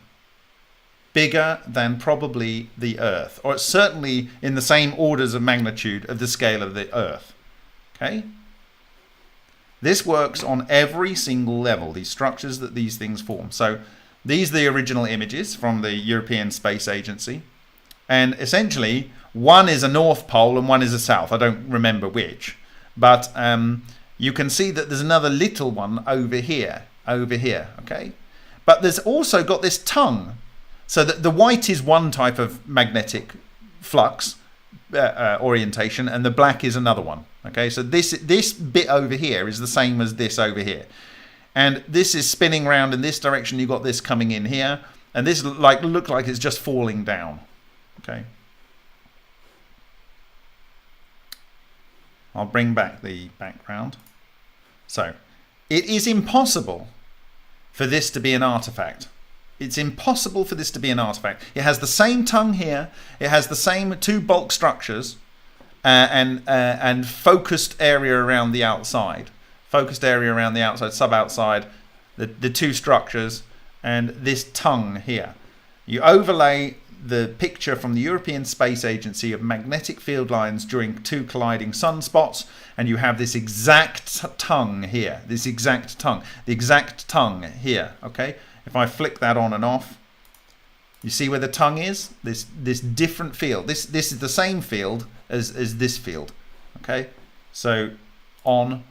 Bigger than probably the Earth, or it's certainly in the same orders of magnitude of the scale of the Earth. Okay? This works on every single level, these structures that these things form. So these are the original images from the European Space Agency. And essentially, one is a North Pole and one is a South. I don't remember which. But you can see that there's another little one over here. Okay? But there's also got this tongue. So that the white is one type of magnetic flux orientation, and the black is another one. Okay, so this bit over here is the same as this over here, and this is spinning around in this direction. You've got this coming in here, and this look like it's just falling down. Okay, I'll bring back the background. So it is impossible for this to be an artifact. It's impossible for this to be an artifact. It has the same tongue here. It has the same 2 bulk structures and focused area around the outside. Focused area around the outside, sub-outside, the 2 structures, and this tongue here. You overlay the picture from the European Space Agency of magnetic field lines during 2 colliding sunspots, and you have this exact tongue here. This exact tongue. The exact tongue here, okay? If I flick that on and off, you see where the tongue is? This different field. This is the same field as this field. Okay? So on,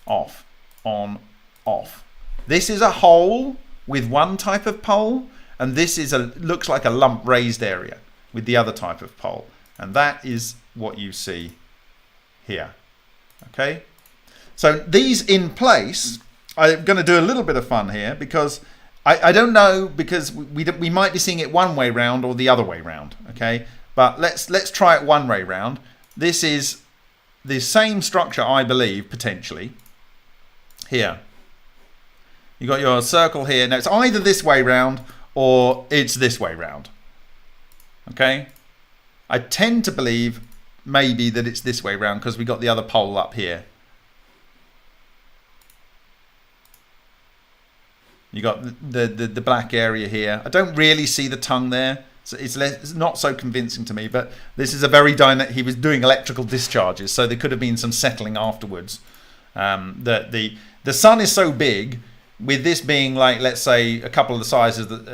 off, on, off. This is a hole with one type of pole, and this is looks like a lump raised area with the other type of pole. And that is what you see here. Okay? So these in place, I'm going to do a little bit of fun here because I don't know, because we might be seeing it one way round or the other way round, okay? But let's try it one way round. This is the same structure, I believe, potentially. Here. You got your circle here. Now it's either this way round or it's this way round. Okay? I tend to believe maybe that it's this way round because we got the other pole up here. You got the black area here. I don't really see the tongue there, so it's not so convincing to me. But this is a very he was doing electrical discharges, so there could have been some settling afterwards. The sun is so big, with this being like, let's say, a couple of the sizes of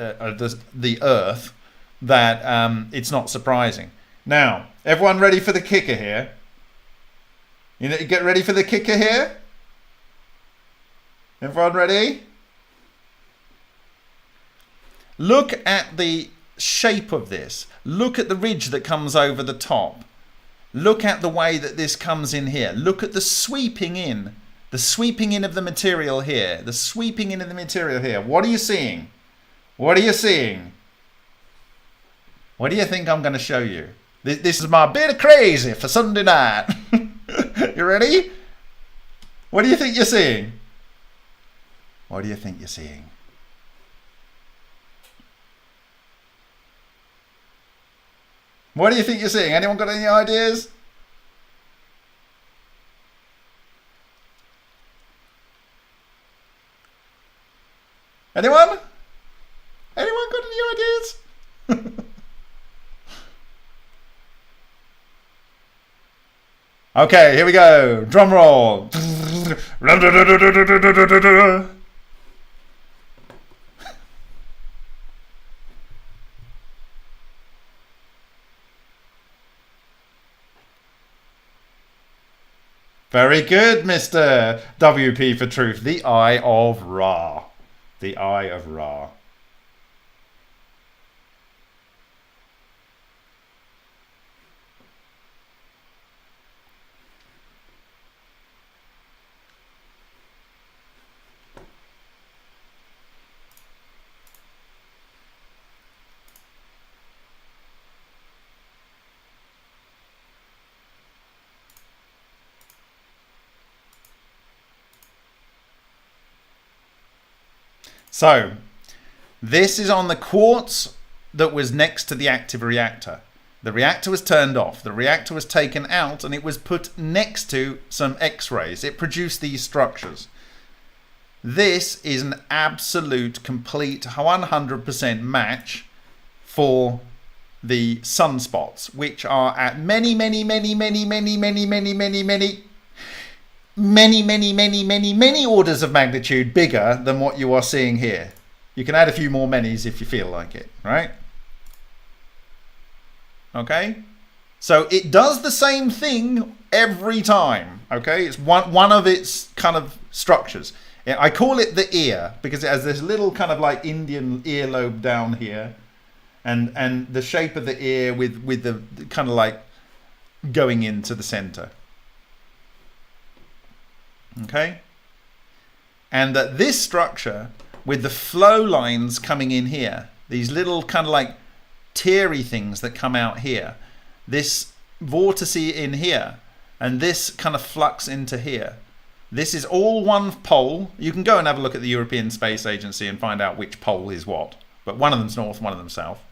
the Earth, that it's not surprising. Now, everyone ready for the kicker here? You know, get ready for the kicker here. Everyone ready? Look at the shape of this. Look at the ridge that comes over the top. Look at the way that this comes in here. Look at the sweeping in. The sweeping in of the material here. The sweeping in of the material here. What are you seeing? What are you seeing? What do you think I'm going to show you? This is my bit of crazy for Sunday night. You ready? What do you think you're seeing? What do you think you're seeing? What do you think you're seeing? Anyone got any ideas? Anyone? Anyone got any ideas? Okay, here we go. Drum roll. Very good, Mr. WP for Truth. The Eye of Ra. The Eye of Ra. So, this is on the quartz that was next to the active reactor. The reactor was turned off. The reactor was taken out and it was put next to some X-rays. It produced these structures. This is an absolute, complete, 100% match for the sunspots, which are at many orders of magnitude bigger than what you are seeing here. You can add a few more manys if you feel like it, right? Okay, so it does the same thing every time. Okay, it's one of its kind of structures. I call it the ear because it has this little kind of like Indian earlobe down here, and the shape of the ear with the kind of like going into the center. Okay, and that this structure with the flow lines coming in here, these little kind of like teary things that come out here, this vortice in here, and this kind of flux into here. This is all one pole. You can go and have a look at the European Space Agency and find out which pole is what, but one of them's north, one of them's south.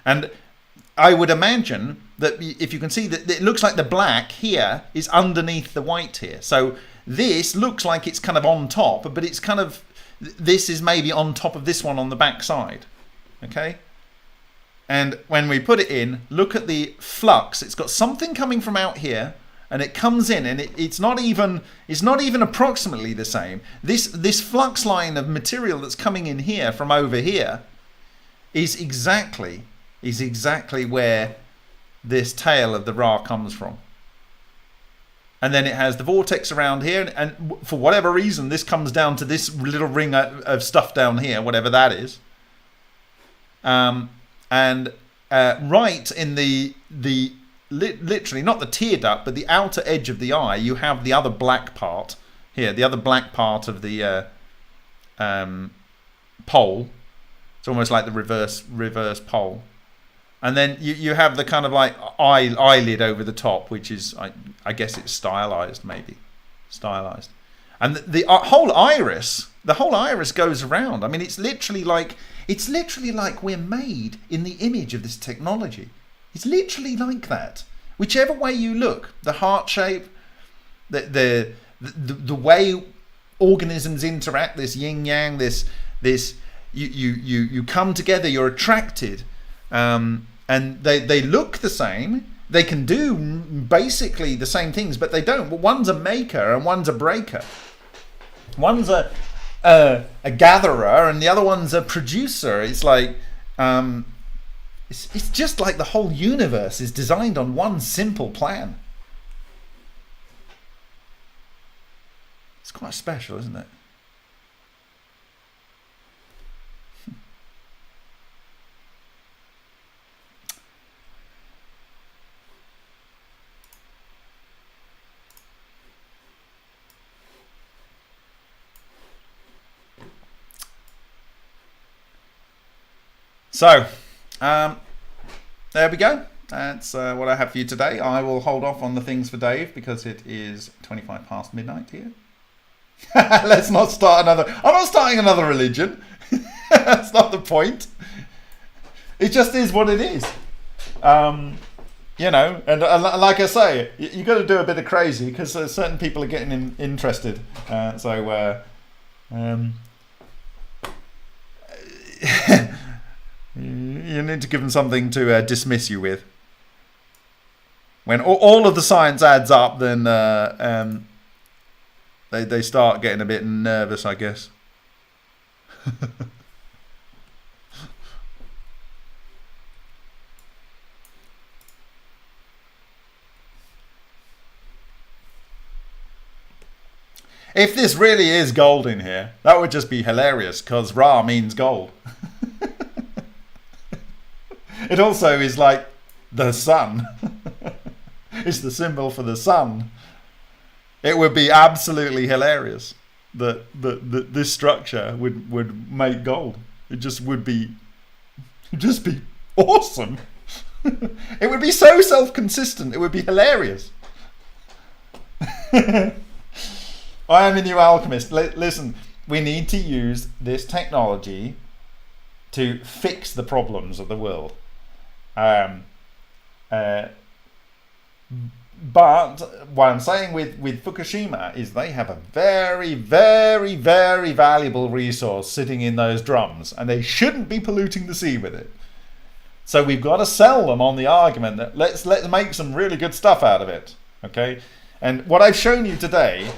And I would imagine that if you can see that it looks like the black here is underneath the white here. So this looks like it's kind of on top, but it's kind of, this is maybe on top of this one on the back side. Okay. And when we put it in, look at the flux. It's got something coming from out here, and it comes in, and it's not even approximately the same. This flux line of material that's coming in here from over here is exactly where this tail of the Ra comes from. And then it has the vortex around here, and for whatever reason, this comes down to this little ring of stuff down here, whatever that is. And right in the literally not the tear duct, but the outer edge of the eye, you have the other black part here, the other black part of the pole. It's almost like the reverse pole. And then you have the kind of like eyelid over the top, which is, I guess it's stylized, maybe. Stylized. And the whole iris goes around. I mean, it's literally like we're made in the image of this technology. It's literally like that. Whichever way you look, the heart shape, the way organisms interact, this yin yang, this you come together, you're attracted. And they look the same. They can do basically the same things, but they don't. One's a maker and one's a breaker. One's a gatherer and the other one's a producer. It's like it's just like the whole universe is designed on one simple plan. It's quite special, isn't it? So, there we go. That's what I have for you today. I will hold off on the things for Dave because it is 25 past midnight here. Let's not start another. I'm not starting another religion. That's not the point. It just is what it is. You know, and like I say, you got to do a bit of crazy because certain people are getting interested. You need to give them something to dismiss you with. When all of the science adds up, then they start getting a bit nervous, I guess. If this really is gold in here, that would just be hilarious, because Ra means gold. It also is like the sun. It's the symbol for the sun. It would be absolutely hilarious that this structure would make gold. It just be awesome. It would be so self-consistent. It would be hilarious. I am a new alchemist. Listen, we need to use this technology to fix the problems of the world. But what I'm saying with Fukushima is they have a very, very, very valuable resource sitting in those drums, and they shouldn't be polluting the sea with it. So we've got to sell them on the argument that let's make some really good stuff out of it. Okay? And what I've shown you today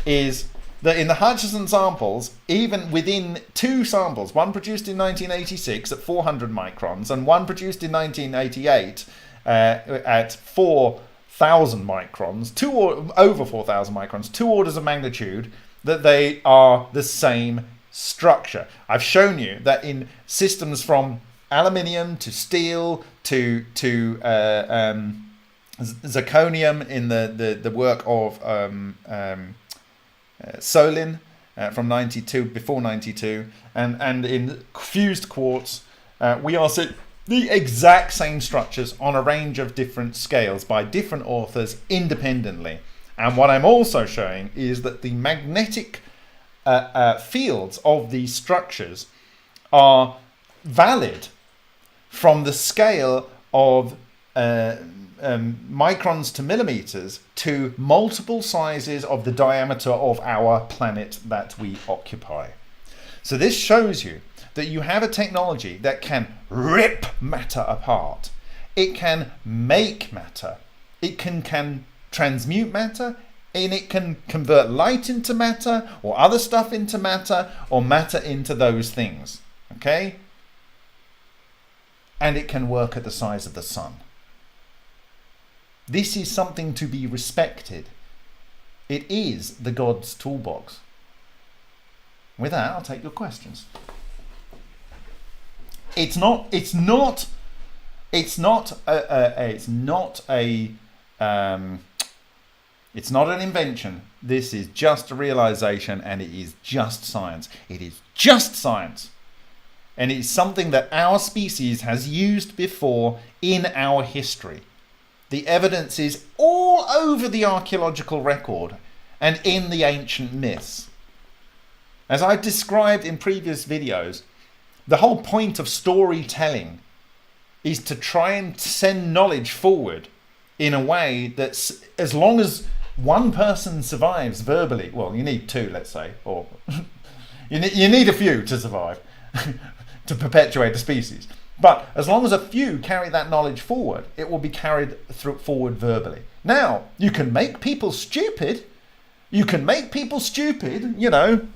is that in the Hutchison samples, even within two samples, one produced in 1986 at 400 microns and one produced in 1988 at 4,000 microns, over 4,000 microns, 2 orders of magnitude, that they are the same structure. I've shown you that in systems from aluminium to steel to zirconium in the work of Solin from 92, before 92, and in fused quartz, we are seeing the exact same structures on a range of different scales by different authors independently. And what I'm also showing is that the magnetic fields of these structures are valid from the scale of microns to millimeters to multiple sizes of the diameter of our planet that we occupy. So this shows you that you have a technology that can rip matter apart. It can make matter. It can transmute matter, and it can convert light into matter, or other stuff into matter, or matter into those things. Okay? And it can work at the size of the sun. This is something to be respected. It is the God's toolbox. With that, I'll take your questions. It's not an invention. This is just a realization, and it is just science. It is just science. And it's something that our species has used before in our history. The evidence is all over the archaeological record and in the ancient myths. As I've described in previous videos, the whole point of storytelling is to try and send knowledge forward in a way that's, as long as one person survives verbally, well, you need two, let's say, or you need a few to survive, to perpetuate the species. But as long as a few carry that knowledge forward, it will be carried forward verbally. Now, you can make people stupid. You can make people stupid, you know.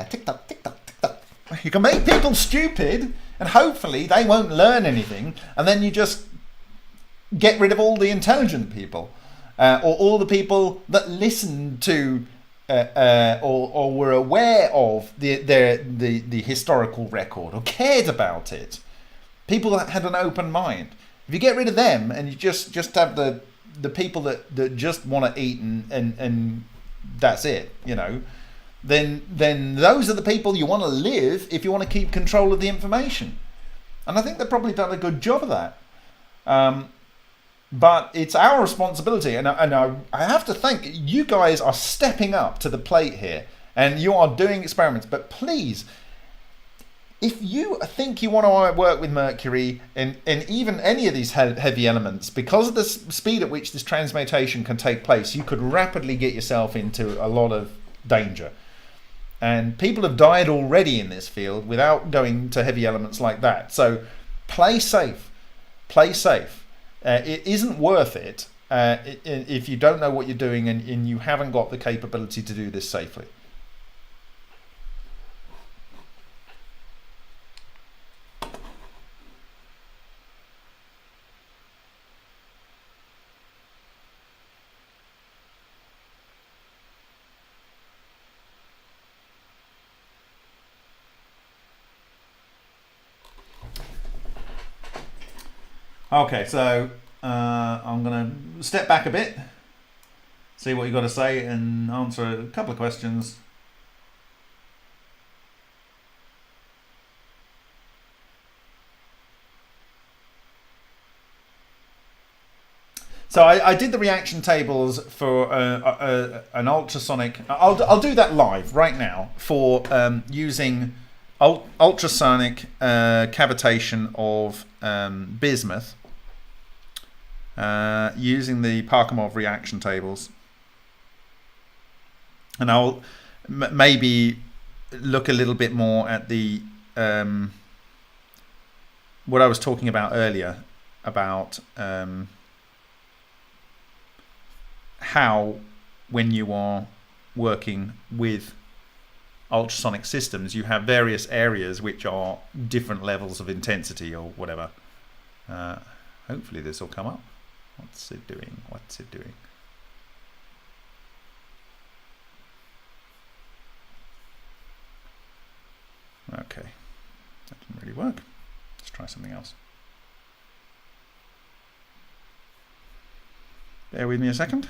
Tick-tock, tick-tock, tick-tock. You can make people stupid, and hopefully they won't learn anything, and then you just get rid of all the intelligent people, or all the people that listen to or were aware of the historical record or cared about it. People that had an open mind. If you get rid of them and you just have the people that just want to eat and that's it, you know, then those are the people you want to live if you want to keep control of the information. And I think they've probably done a good job of that. But it's our responsibility, and I have to thank you guys are stepping up to the plate here, and you are doing experiments. But please, if you think you want to work with mercury and even any of these heavy elements, because of the speed at which this transmutation can take place, you could rapidly get yourself into a lot of danger. And people have died already in this field without going to heavy elements like that. So play safe. Play safe. It isn't worth it if you don't know what you're doing and you haven't got the capability to do this safely. Okay, so I'm going to step back a bit, see what you've got to say, and answer a couple of questions. So I did the reaction tables for an ultrasonic. I'll do that live right now for using ultrasonic cavitation of bismuth. Using the Parkhomov reaction tables, and I'll maybe look a little bit more at the what I was talking about earlier about how when you are working with ultrasonic systems you have various areas which are different levels of intensity or whatever. Hopefully this will come up. What's it doing? What's it doing? Okay, that didn't really work. Let's try something else. Bear with me a second.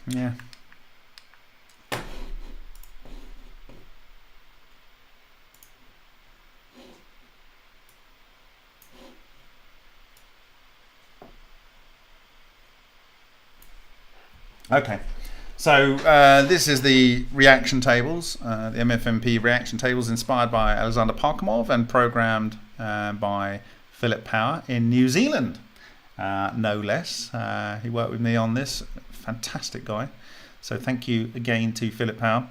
Yeah. Okay, so this is the reaction tables, the MFMP reaction tables inspired by Alexander Parkhomov and programmed by Philip Power in New Zealand, no less. He worked with me on this. Fantastic guy. So thank you again to Philip Power.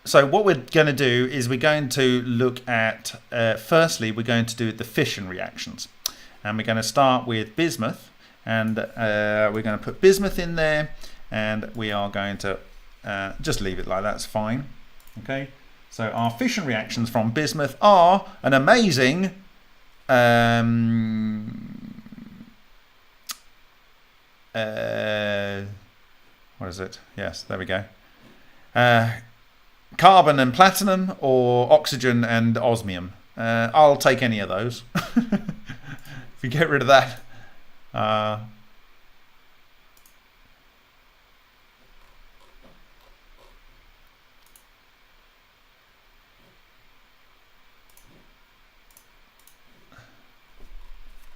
So what we're going to do is we're going to look at, firstly, we're going to do the fission reactions. And we're going to start with bismuth. And we're going to put bismuth in there. And we are going to just leave it like that's fine. Okay. So our fission reactions from bismuth are an amazing what is it? Yes, there we go. Carbon and platinum, or oxygen and osmium. I'll take any of those. If you get rid of that.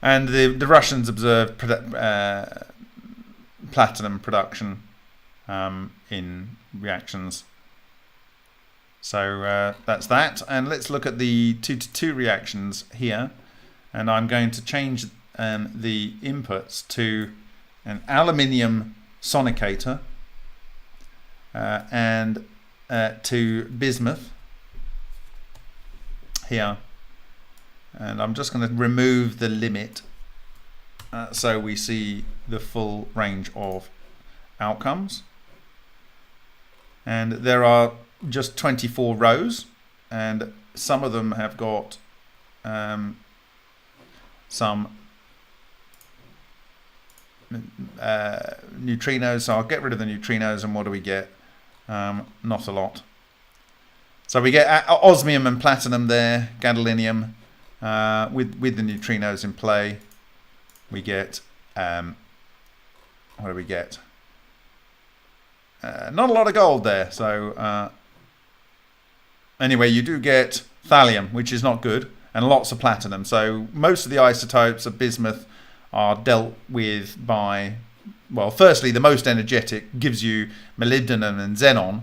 And the Russians observed platinum production in reactions. So that's that. And let's look at the 2-to-2 reactions here. And I'm going to change the inputs to an aluminium sonicator and to bismuth here. And I'm just going to remove the limit so we see the full range of outcomes. And there are just 24 rows, and some of them have got some neutrinos. So I'll get rid of the neutrinos, and what do we get? Not a lot. So we get osmium and platinum there, gadolinium. With the neutrinos in play, we get what do we get? Not a lot of gold there. So anyway, you do get thallium, which is not good, and lots of platinum. So most of the isotopes of bismuth are dealt with by well, firstly, the most energetic gives you molybdenum and xenon,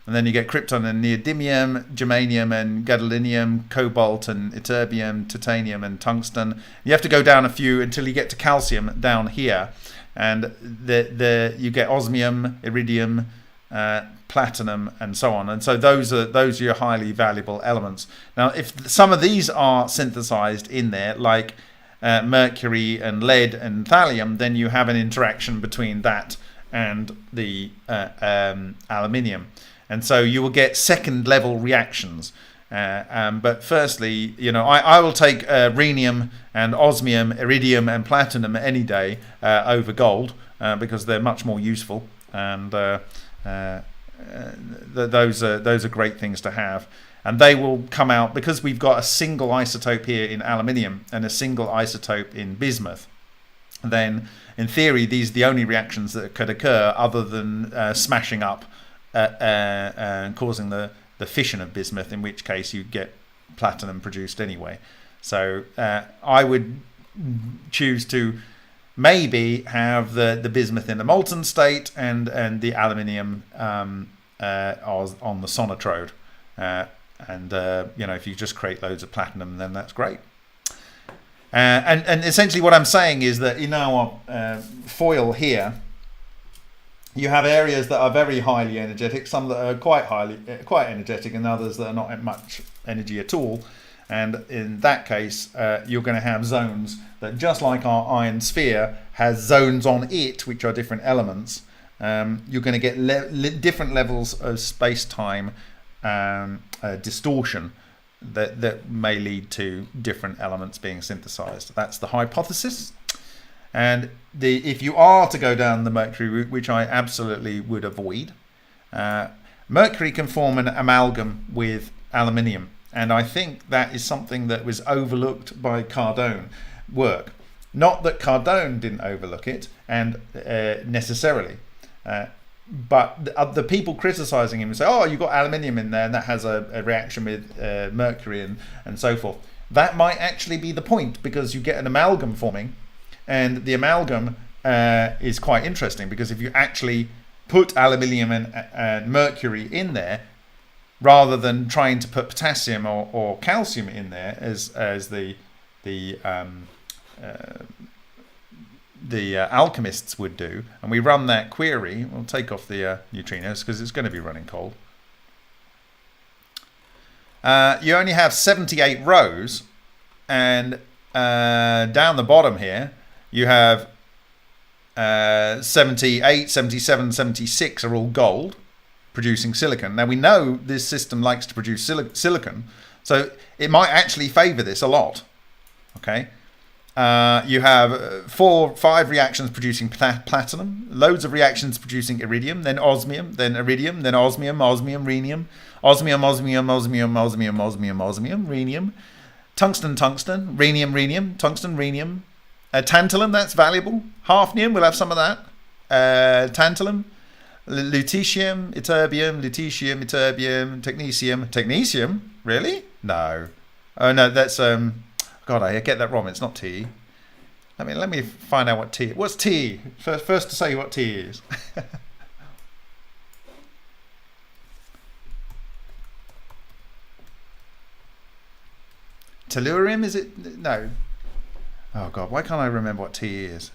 and then you get krypton and neodymium, germanium and gadolinium, cobalt and ytterbium, titanium and tungsten. You have to go down a few until you get to calcium down here, and you get osmium, iridium, platinum, and so on. And so those are your highly valuable elements. Now, if some of these are synthesized in there, like mercury and lead and thallium, then you have an interaction between that and the aluminium, and so you will get second level reactions. But firstly, I will take rhenium and osmium, iridium and platinum any day over gold, because they're much more useful, and those are great things to have. And they will come out because we've got a single isotope here in aluminium and a single isotope in bismuth. Then, in theory, these are the only reactions that could occur other than smashing up and causing the fission of bismuth, in which case you get platinum produced anyway. So I would choose to maybe have the bismuth in the molten state and the aluminium on the sonotrode. If you just create loads of platinum, then that's great. And essentially what I'm saying is that in our foil here, you have areas that are very highly energetic, some that are quite energetic, and others that are not at much energy at all. And in that case, you're going to have zones that, just like our iron sphere has zones on it, which are different elements, you're going to get different levels of space-time distortion that may lead to different elements being synthesized. That's the hypothesis. And if you are to go down the mercury route, which I absolutely would avoid, mercury can form an amalgam with aluminium, and I think that is something that was overlooked by Cardone work. Not that Cardone didn't overlook it, and necessarily, but the people criticizing him say, oh, you've got aluminium in there and that has a reaction with mercury and so forth. That might actually be the point, because you get an amalgam forming, and the amalgam is quite interesting, because if you actually put aluminium and mercury in there, rather than trying to put potassium or calcium in there as the alchemists would do, and we run that query, we'll take off the neutrinos because it's going to be running cold. You only have 78 rows, and down the bottom here you have 78, 77, 76 are all gold, producing silicon. Now we know this system likes to produce silicon, so it might actually favor this a lot. Okay. You have 4, 5 reactions producing platinum, loads of reactions producing iridium, then osmium, then iridium, then osmium, osmium, rhenium, osmium, osmium, osmium, osmium, osmium, osmium, rhenium, tungsten, tungsten, rhenium, rhenium, tungsten, rhenium, tantalum, that's valuable, hafnium, we'll have some of that, tantalum, lutetium, ytterbium, lutetium, ytterbium, technetium, really? No. Oh no, that's God, I get that wrong. It's not T. Let me find out what T. What's T? First to say what T is. Tellurium, is it? No. Oh God, why can't I remember what T is?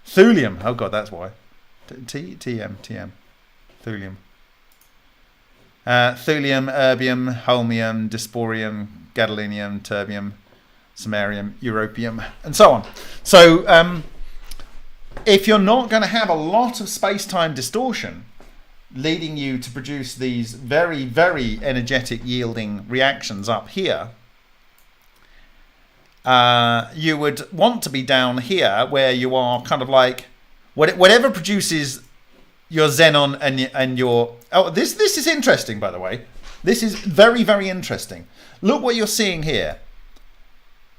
Thulium. Oh God, that's why. TM. Thulium. Thulium, erbium, holmium, dysprosium, gadolinium, terbium, samarium, europium, and so on. So if you're not going to have a lot of space-time distortion leading you to produce these very, very energetic yielding reactions up here, you would want to be down here where you are kind of like whatever produces your xenon and your... Oh, this is interesting, by the way. This is very, very interesting. Look what you're seeing here.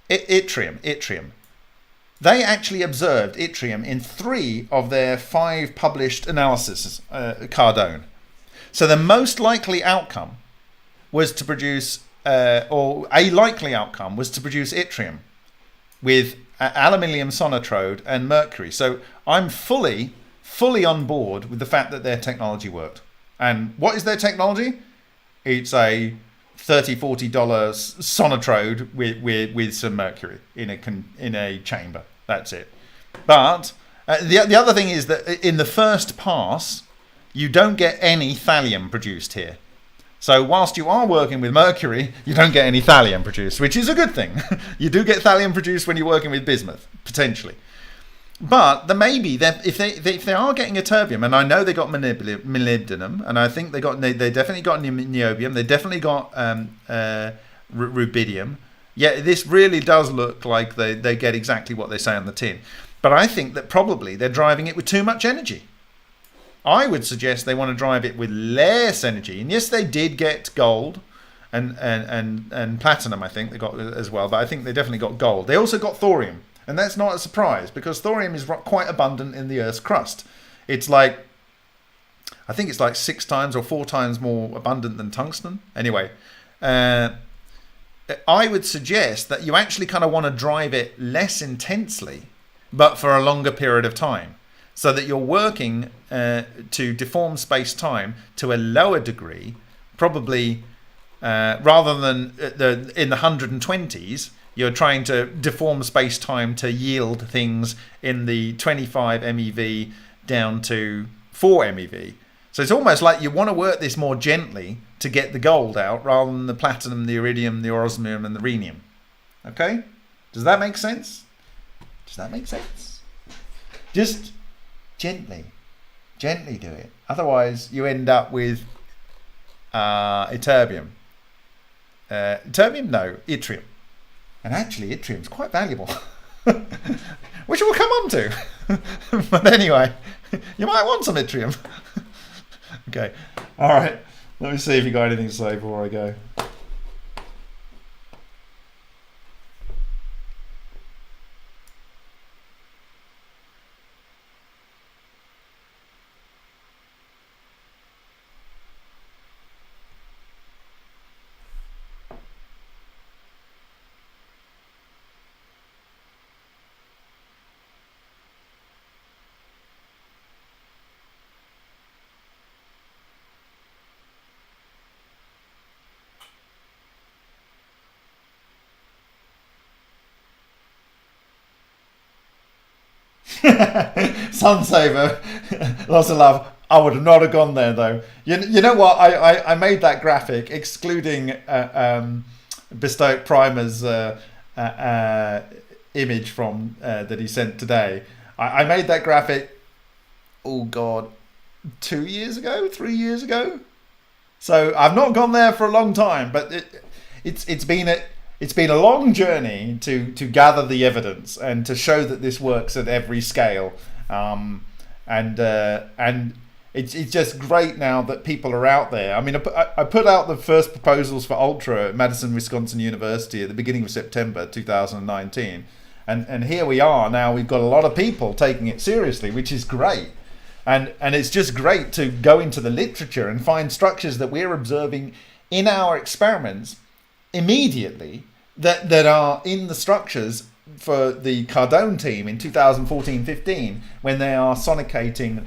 Yttrium. They actually observed yttrium in 3 of their 5 published analyses, Cardone. So the most likely outcome was to produce, or a likely outcome was to produce yttrium. with aluminium sonotrode and mercury. So I'm fully on board with the fact that their technology worked. And what is their technology? It's a $30-40 sonotrode with some mercury in a chamber. That's it. But the other thing is that in the first pass, you don't get any thallium produced here. So whilst you are working with mercury, you don't get any thallium produced, which is a good thing. You do get thallium produced when you're working with bismuth, potentially. But there may be that if they are getting ytterbium, and I know they got molybdenum, and I think they definitely got niobium, they definitely got rubidium. Yeah, this really does look like they get exactly what they say on the tin. But I think that probably they're driving it with too much energy. I would suggest they want to drive it with less energy. And yes, they did get gold and platinum, I think they got as well. But I think they definitely got gold. They also got thorium. And that's not a surprise because thorium is quite abundant in the Earth's crust. It's like, I think it's like 6 times or 4 times more abundant than tungsten. Anyway, I would suggest that you actually kind of want to drive it less intensely, but for a longer period of time. So that you're working to deform space-time to a lower degree, probably rather than in the 120s, you're trying to deform space-time to yield things in the 25 MeV down to 4 MeV. So it's almost like you want to work this more gently to get the gold out rather than the platinum, the iridium, the osmium, and the rhenium. Okay? Does that make sense? Does that make sense? Just gently do it. Otherwise, you end up with ytterbium. Ytterbium? No, yttrium. And actually, yttrium's quite valuable, which we'll come on to. But anyway, you might want some yttrium. Okay. All right. Let me see if you got anything to say before I go. Sunsaver, lots of love. I would not have gone there though. You know what? I made that graphic excluding Bespoke Primer's image from that he sent today. I made that graphic. Oh God, 2 years ago, 3 years ago. So I've not gone there for a long time, but it's been a long journey to gather the evidence and to show that this works at every scale. And it's just great now that people are out there. I mean, I put out the first proposals for Ultra at Madison, Wisconsin University at the beginning of September 2019. And here we are now. We've got a lot of people taking it seriously, which is great. And it's just great to go into the literature and find structures that we're observing in our experiments immediately that are in the structures for the Cardone team in 2014-15 when they are sonicating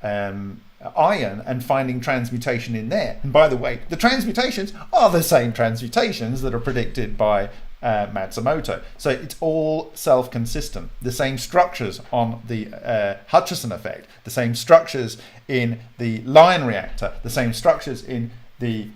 iron and finding transmutation in there. And by the way, the transmutations are the same transmutations that are predicted by Matsumoto. So it's all self-consistent. The same structures on the Hutchison effect, the same structures in the Lion reactor, the same structures in the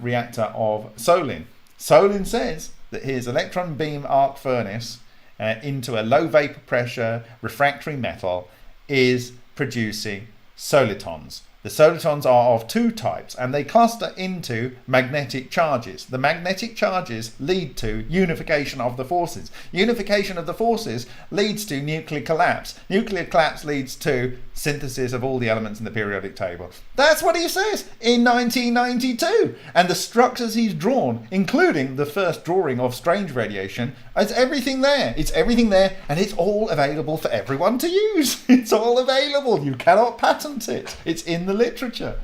reactor of Solin. Solin says that his electron beam arc furnace into a low vapor pressure refractory metal is producing solitons. The solitons are of 2 types and they cluster into magnetic charges. The magnetic charges lead to unification of the forces. Unification of the forces leads to nuclear collapse. Nuclear collapse leads to synthesis of all the elements in the periodic table. That's what he says in 1992. And the structures he's drawn, including the first drawing of strange radiation, it's everything there. It's everything there and it's all available for everyone to use. It's all available. You cannot patent it. It's in the literature.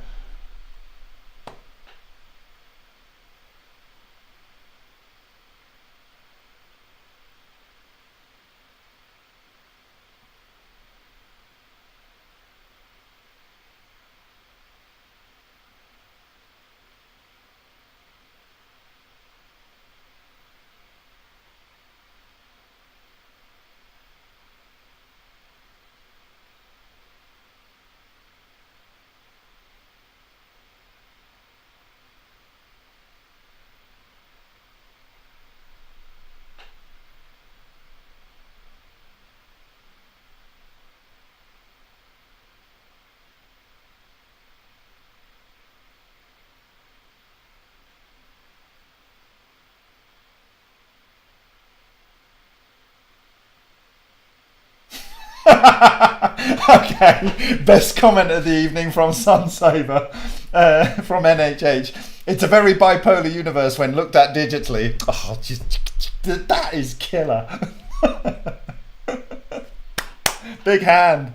Okay, best comment of the evening from Sunsaver from NHH. It's a very bipolar universe when looked at digitally. Oh, that is killer. Big hand.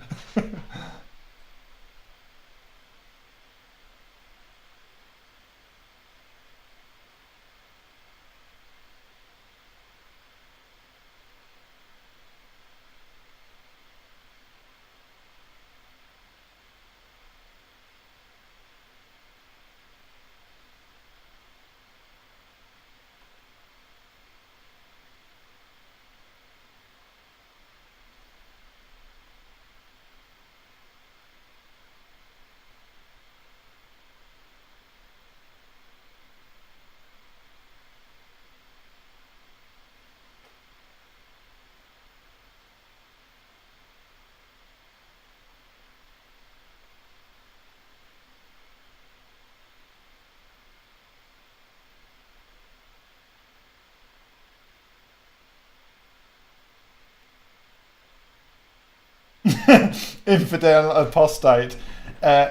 Infidel apostate. Uh,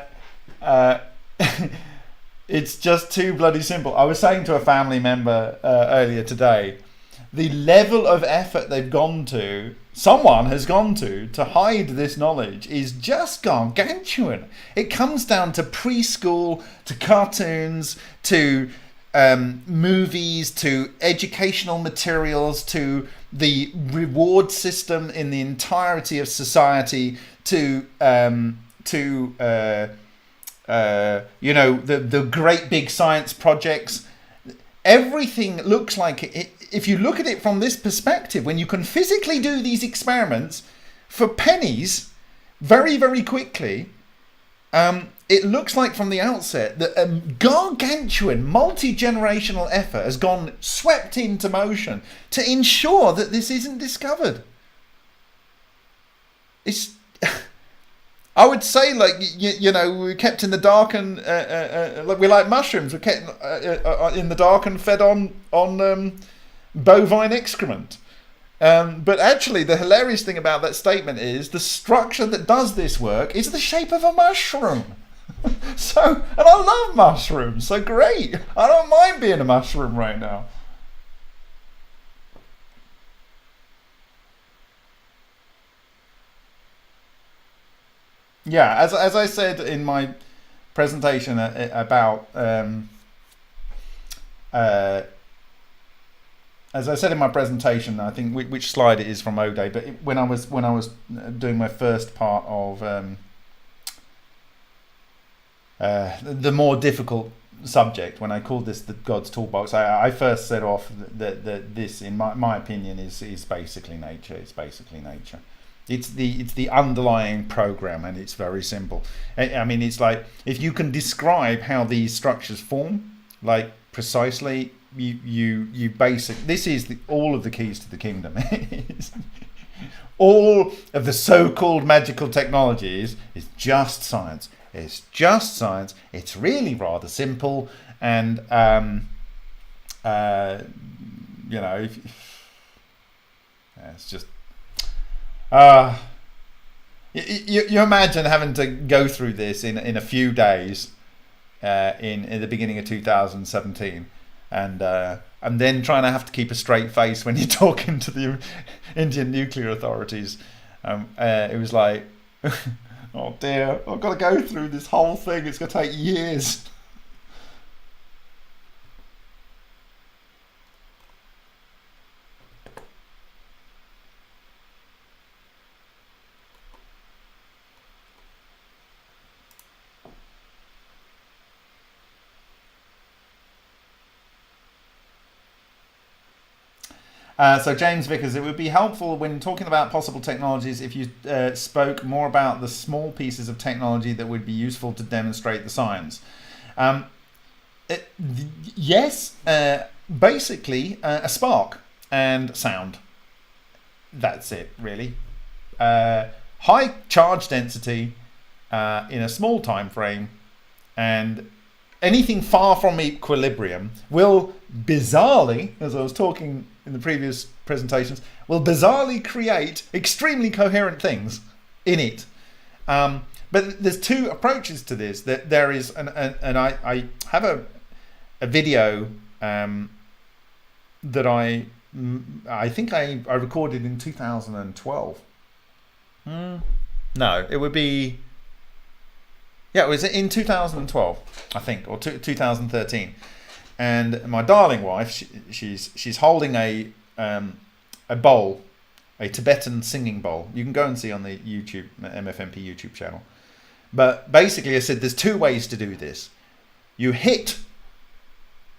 uh, it's just too bloody simple. I was saying to a family member earlier today, the level of effort they've gone to, someone has gone to hide this knowledge is just gargantuan. It comes down to preschool, to cartoons, to movies, to educational materials, to the reward system in the entirety of society, to the great big science projects. Everything looks like it, if you look at it from this perspective, when you can physically do these experiments for pennies very, very quickly, it looks like from the outset that a gargantuan multi-generational effort has gone swept into motion to ensure that this isn't discovered. It's, I would say, like, we're kept in the dark, and like we're like mushrooms. We're kept in the dark and fed on bovine excrement. But actually, the hilarious thing about that statement is the structure that does this work is the shape of a mushroom. So, and I love mushrooms, so great. I don't mind being a mushroom right now. Yeah, as I said in my presentation about as I said in my presentation, I think which slide it is from O'Day, but when I was doing my first part of the more difficult subject, when I called this the God's Toolbox, I first set off that this, in my opinion, is basically nature. It's basically nature. It's the underlying program, and it's very simple. I mean, it's like, if you can describe how these structures form, like precisely, you basic. This is all of the keys to the kingdom. All of the so-called magical technologies is just science. It's just science. It's really rather simple, and it's just. You imagine having to go through this in a few days in the beginning of 2017, and then trying to have to keep a straight face when you're talking to the Indian nuclear authorities. It was like, oh dear, I've got to go through this whole thing. It's going to take years. So James Vickers, it would be helpful when talking about possible technologies if you spoke more about the small pieces of technology that would be useful to demonstrate the science. Yes, basically a spark and sound. That's it, really. High charge density in a small time frame, and anything far from equilibrium will bizarrely, as I was talking in the previous presentations, will bizarrely create extremely coherent things. in it. But there's two approaches to this. That there is, and I have a video that I think I recorded in 2012. No, it would be, yeah, it was in 2012, I think, or 2013. And my darling wife, she's holding a bowl, a Tibetan singing bowl. You can go and see on the YouTube MFMP YouTube channel. But basically, I said there's two ways to do this. You hit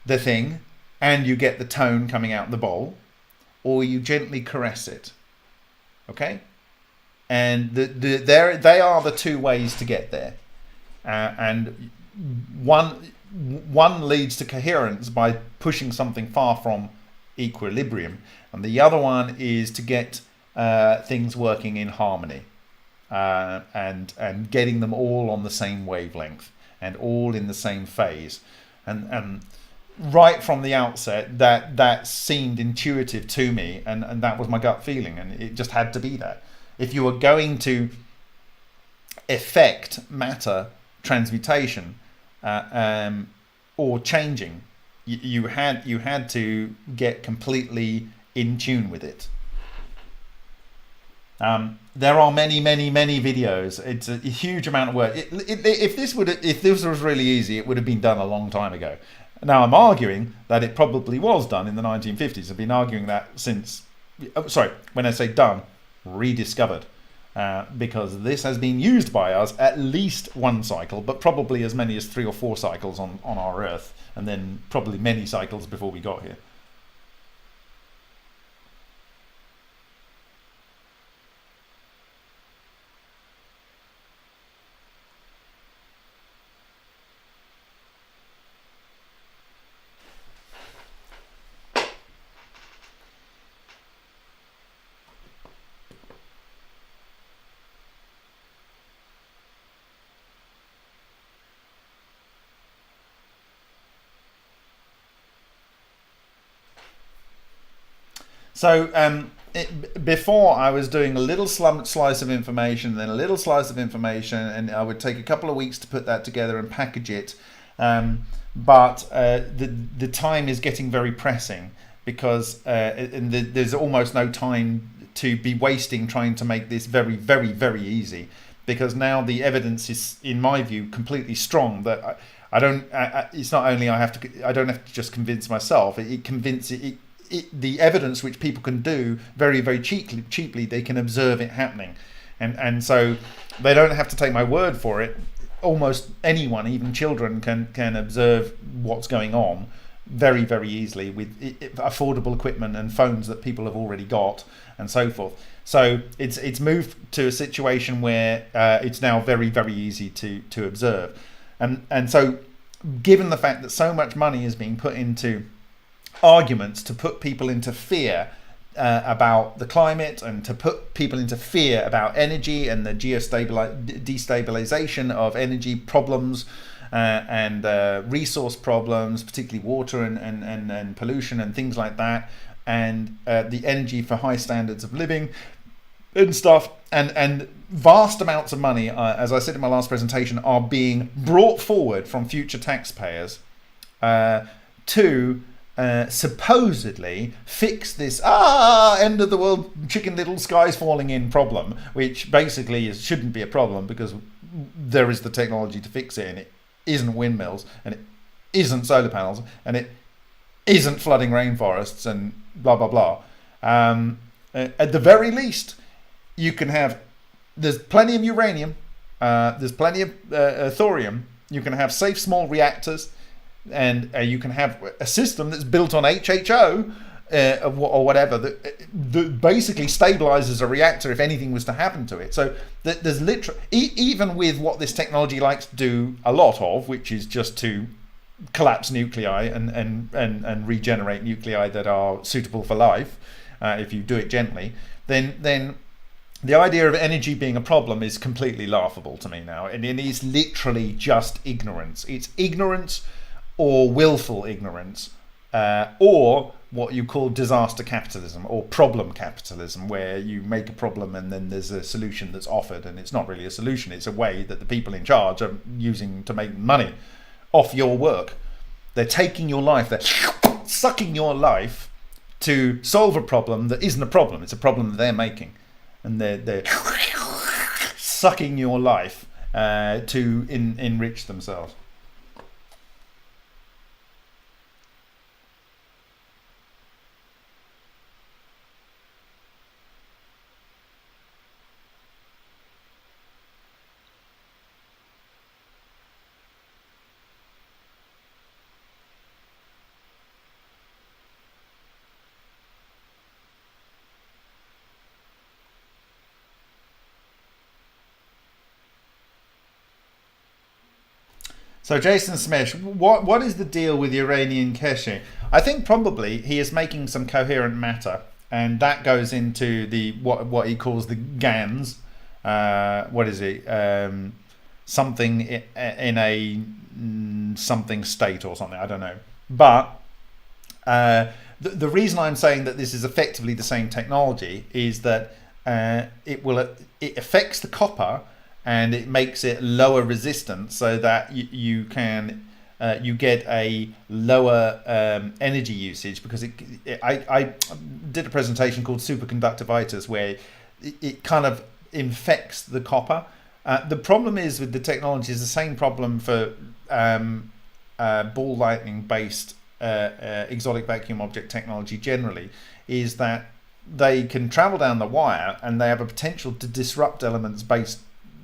the thing and you get the tone coming out the bowl, or you gently caress it. Okay? And they are the two ways to get there. And one leads to coherence by pushing something far from equilibrium, and the other one is to get things working in harmony, and getting them all on the same wavelength and all in the same phase. And right from the outset, that seemed intuitive to me, and that was my gut feeling, and it just had to be that. If you were going to affect matter transmutation or changing, you had to get completely in tune with it. There are many videos. It's a huge amount of work. If this was really easy, it would have been done a long time ago. Now I'm arguing that it probably was done in the 1950s. I've been arguing that since, sorry, when I say done, rediscovered, because this has been used by us at least one cycle, but probably as many as 3 or 4 cycles on our Earth, and then probably many cycles before we got here. So before, I was doing a little slice of information, then a little slice of information, and I would take a couple of weeks to put that together and package it. But the time is getting very pressing, because there's almost no time to be wasting trying to make this very easy, because now the evidence is, in my view, completely strong that it's not only I don't have to just convince myself. The evidence which people can do very cheaply, they can observe it happening, and so they don't have to take my word for it. Almost anyone, even children, can observe what's going on very easily with affordable equipment and phones that people have already got, and so forth. So it's moved to a situation where it's now very easy to observe, and so given the fact that so much money is being put into arguments to put people into fear about the climate, and to put people into fear about energy and the destabilization of energy problems, and resource problems, particularly water and pollution and things like that, and the energy for high standards of living and stuff, and vast amounts of money, as I said in my last presentation, are being brought forward from future taxpayers to supposedly fix this end of the world, chicken little skies falling in problem, which basically shouldn't be a problem, because there is the technology to fix it, and it isn't windmills, and it isn't solar panels, and it isn't flooding rainforests, and blah blah. At the very least, you can have, there's plenty of uranium, there's plenty of thorium, you can have safe small reactors, and you can have a system that's built on HHO or whatever that basically stabilizes a reactor if anything was to happen to it. So there's literally, even with what this technology likes to do a lot of, which is just to collapse nuclei and regenerate nuclei that are suitable for life, if you do it gently, then the idea of energy being a problem is completely laughable to me now, and it is literally just ignorance. It's ignorance, or willful ignorance, or what you call disaster capitalism or problem capitalism, where you make a problem and then there's a solution that's offered, and it's not really a solution, it's a way that the people in charge are using to make money off your work. They're taking your life, they're sucking your life to solve a problem that isn't a problem, it's a problem that they're making, and they're sucking your life to enrich themselves. So Jason Smish, what is the deal with Iranian Keshi? I think probably he is making some coherent matter, and that goes into the what he calls the GANs. What is it? Something in a something state or something. I don't know. But the reason I'm saying that this is effectively the same technology is that it affects the copper, and it makes it lower resistant, so that you can you get a lower energy usage, because I did a presentation called superconductivitis where it kind of infects the copper. The problem is with the technology is the same problem for ball lightning based exotic vacuum object technology generally, is that they can travel down the wire and they have a potential to disrupt elements based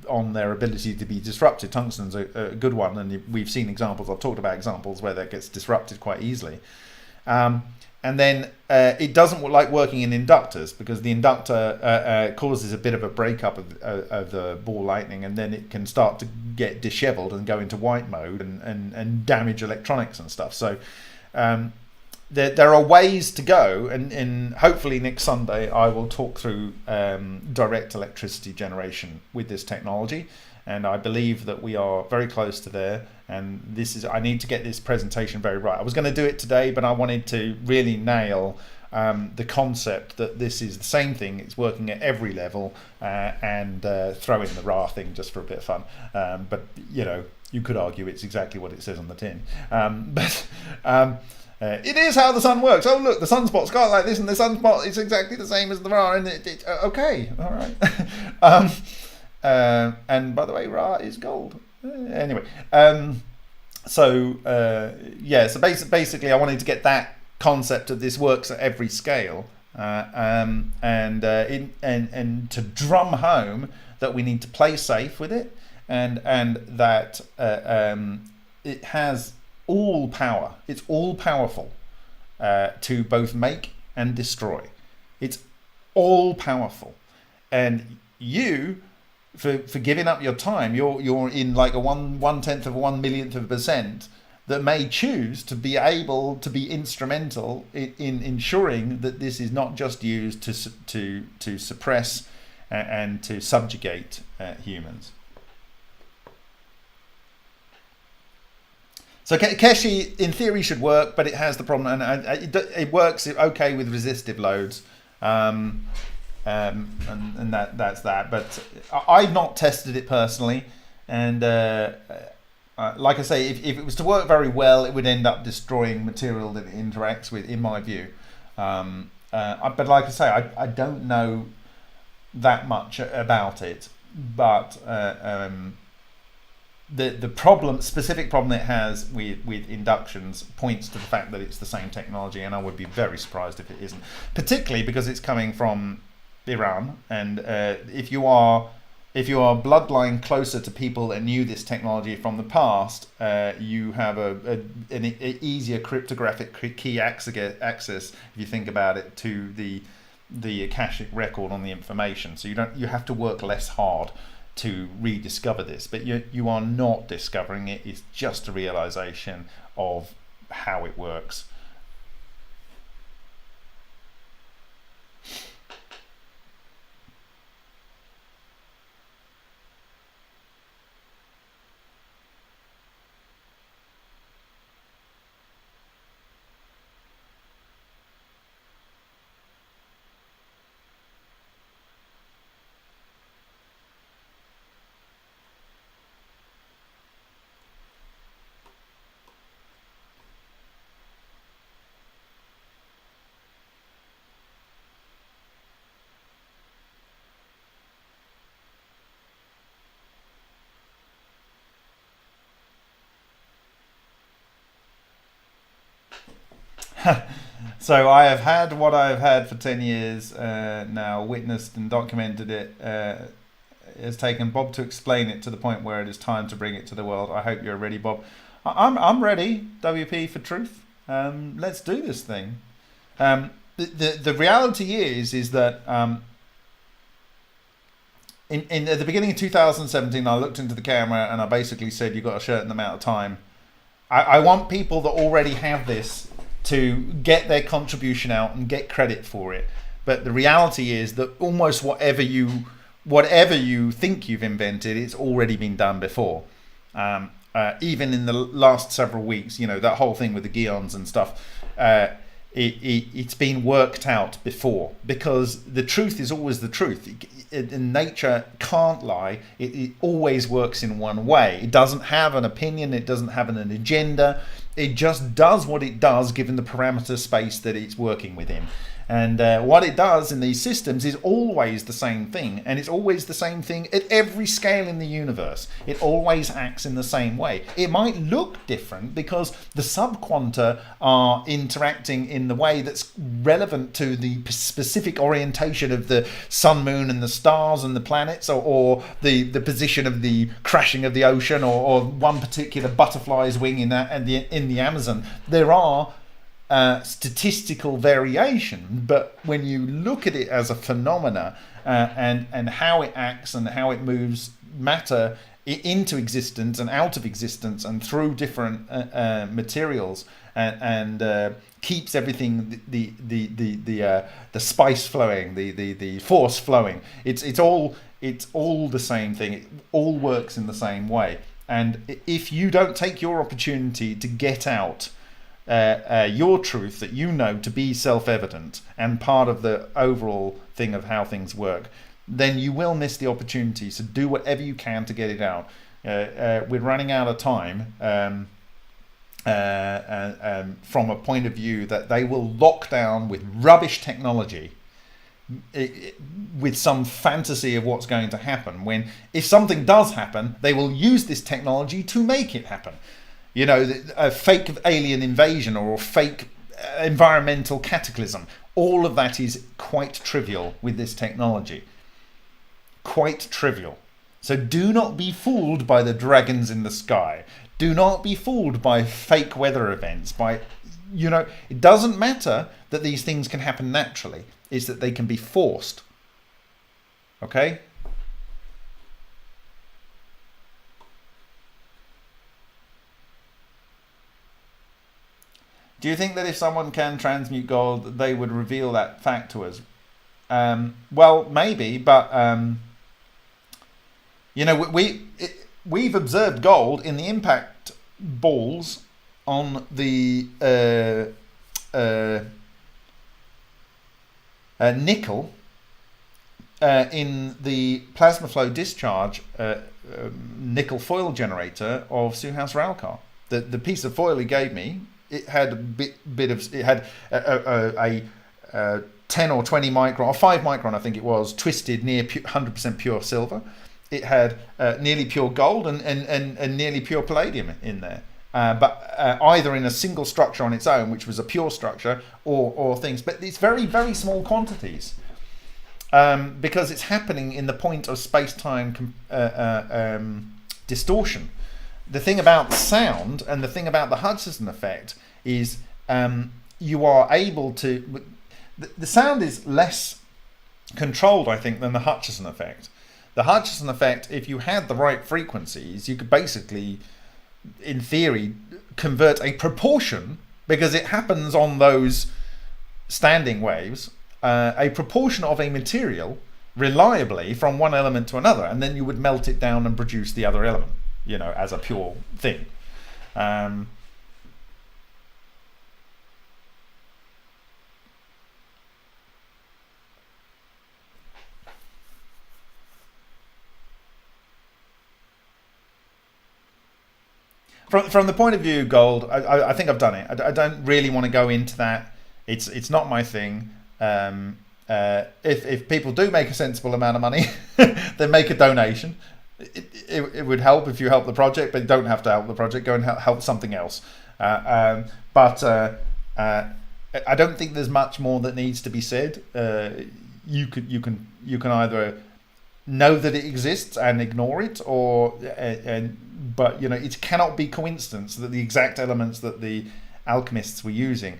on their ability to be disrupted. Tungsten's a good one, and we've seen examples, I've talked about examples where that gets disrupted quite easily. And then it doesn't like working in inductors, because the inductor causes a bit of a breakup of the ball lightning, and then it can start to get disheveled and go into white mode and damage electronics and stuff. So there are ways to go, and hopefully next Sunday I will talk through direct electricity generation with this technology, and I believe that we are very close to there. And I need to get this presentation very right. I was going to do it today, but I wanted to really nail the concept that this is the same thing, it's working at every level, and throw in the RA thing just for a bit of fun. But you could argue it's exactly what it says on the tin. It is how the sun works. Oh look, the sunspot's got like this, and the sunspot is exactly the same as the Ra, and okay, all right. And by the way, Ra is gold. Anyway, so basically I wanted to get that concept of this works at every scale, and to drum home that we need to play safe with it, and that it has all power. It's all powerful to both make and destroy. It's all powerful, and you, for giving up your time, you're in like a 1/10 of a 1/1,000,000th of a percent that may choose to be able to be instrumental in ensuring that this is not just used to suppress and to subjugate humans. So Keshi, in theory, should work, but it has the problem, and it works okay with resistive loads, and that's that. But I've not tested it personally, and like I say, if it was to work very well, it would end up destroying material that it interacts with, in my view. But like I say, I don't know that much about it, but the specific problem it has with inductions points to the fact that it's the same technology, and I would be very surprised if it isn't, particularly because it's coming from Iran, and if you are bloodline closer to people that knew this technology from the past, you have an easier cryptographic key access, if you think about it, to the Akashic record on the information. So you have to work less hard to rediscover this, but you are not discovering it. It's just a realization of how it works. So I have had what I have had for 10 years now, witnessed and documented it. It has taken Bob to explain it to the point where it is time to bring it to the world. I hope you're ready, Bob. I'm ready, WP for truth. Let's do this thing. The reality is that at the beginning of 2017, I looked into the camera and I basically said, you've got a certain amount of time. I want people that already have this to get their contribution out and get credit for it. But the reality is that almost whatever you think you've invented, it's already been done before. Even in the last several weeks, you know, that whole thing with the Guions and stuff, it's been worked out before, because the truth is always the truth. Nature can't lie. It always works in one way. It doesn't have an opinion. It doesn't have an agenda. It just does what it does given the parameter space that it's working within. And what it does in these systems is always the same thing, and it's always the same thing at every scale in the universe. It always acts in the same way. It might look different because the subquanta are interacting in the way that's relevant to the specific orientation of the sun, moon, and the stars and the planets, or the position of the crashing of the ocean, or one particular butterfly's wing in the Amazon. There are statistical variation, but when you look at it as a phenomena and how it acts and how it moves matter into existence and out of existence and through different materials and keeps everything the spice flowing, the force flowing. It's all the same thing. It all works in the same way. And if you don't take your opportunity to get out your truth that you know to be self-evident and part of the overall thing of how things work, then you will miss the opportunity. So do whatever you can to get it out. We're running out of time from a point of view that they will lock down with rubbish technology with some fantasy of what's going to happen, when if something does happen, they will use this technology to make it happen. You know, a fake alien invasion or a fake environmental cataclysm. All of that is quite trivial with this technology. Quite trivial. So do not be fooled by the dragons in the sky. Do not be fooled by fake weather events. It doesn't matter that these things can happen naturally. It's that they can be forced. Okay? Do you think that if someone can transmute gold, they would reveal that fact to us? Well, maybe, but we've observed gold in the impact balls on the nickel in the plasma flow discharge nickel foil generator of Suhas Railcar. The piece of foil he gave me, it had a 10 or 20 micron or 5 micron, I think it was, twisted near 100% pure silver. It had nearly pure gold and nearly pure palladium in there, but either in a single structure on its own, which was a pure structure, or things. But it's very, very small quantities because it's happening in the point of space-time distortion. The thing about sound and the thing about the Hutchison effect is you are able to... The sound is less controlled, I think, than the Hutchison effect. The Hutchison effect, if you had the right frequencies, you could basically, in theory, convert a proportion, because it happens on those standing waves, a proportion of a material reliably from one element to another, and then you would melt it down and produce the other element, as a pure thing. From the point of view, gold, I think I've done it. I don't really want to go into that. It's not my thing. If people do make a sensible amount of money, then make a donation. It would help if you help the project, but you don't have to help the project. Go and help something else. But I don't think there's much more that needs to be said. You can either know that it exists and ignore it, but it cannot be coincidence that the exact elements that the alchemists were using,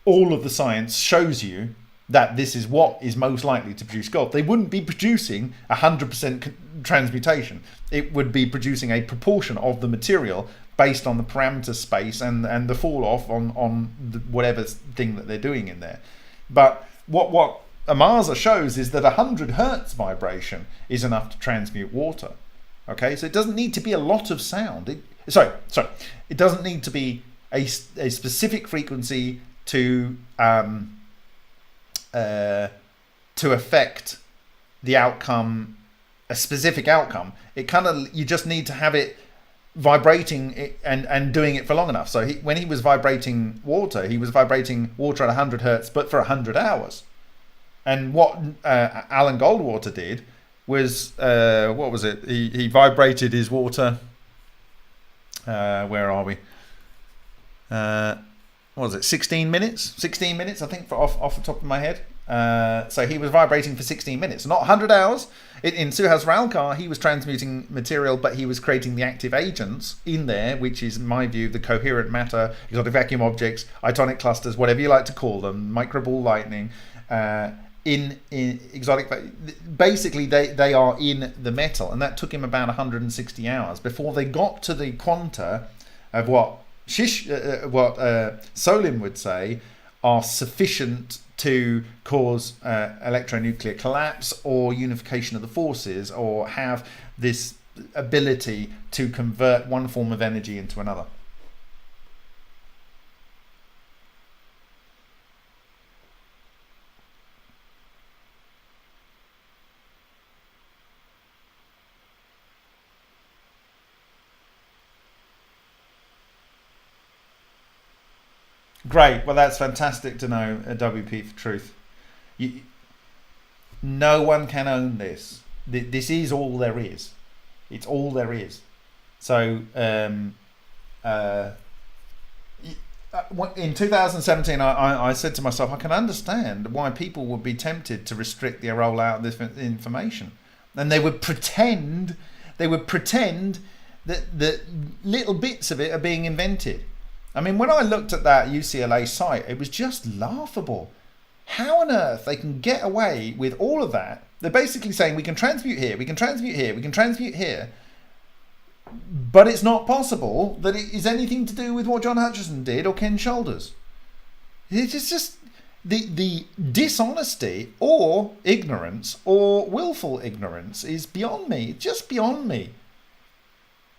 all of the science shows you that this is what is most likely to produce gold. They wouldn't be producing 100% transmutation. It would be producing a proportion of the material based on the parameter space and the fall off on whatever thing that they're doing in there. But what Amasa shows is that 100 hertz vibration is enough to transmute water. Okay, so it doesn't need to be a lot of sound. It doesn't need to be a specific frequency to affect the outcome, a specific outcome. You just need to have it vibrating and doing it for long enough. So when he was vibrating water, he was vibrating water at 100 hertz, but for 100 hours. And what Alan Goldwater did was, what was it? He vibrated his water. Where are we? What was it? 16 minutes? 16 minutes, I think, off the top of my head. So he was vibrating for 16 minutes, not 100 hours. In Suhas Ralkar, he was transmuting material, but he was creating the active agents in there, which is, in my view, the coherent matter, exotic vacuum objects, itonic clusters, whatever you like to call them, microball lightning. In exotic, basically they are in the metal, and that took him about 160 hours before they got to the quanta of what Solin would say are sufficient to cause electronuclear collapse or unification of the forces, or have this ability to convert one form of energy into another. Great. Well, that's fantastic to know, WP for Truth. No one can own this. This is all there is. It's all there is. So, in 2017, I said to myself, I can understand why people would be tempted to restrict the rollout of this information. And they would pretend that little bits of it are being invented. I mean, when I looked at that UCLA site, it was just laughable. How on earth they can get away with all of that? They're basically saying we can transmute here, we can transmute here, we can transmute here. But it's not possible that it is anything to do with what John Hutchison did or Ken Shoulders. It's just the dishonesty or ignorance or willful ignorance is beyond me. It's just beyond me.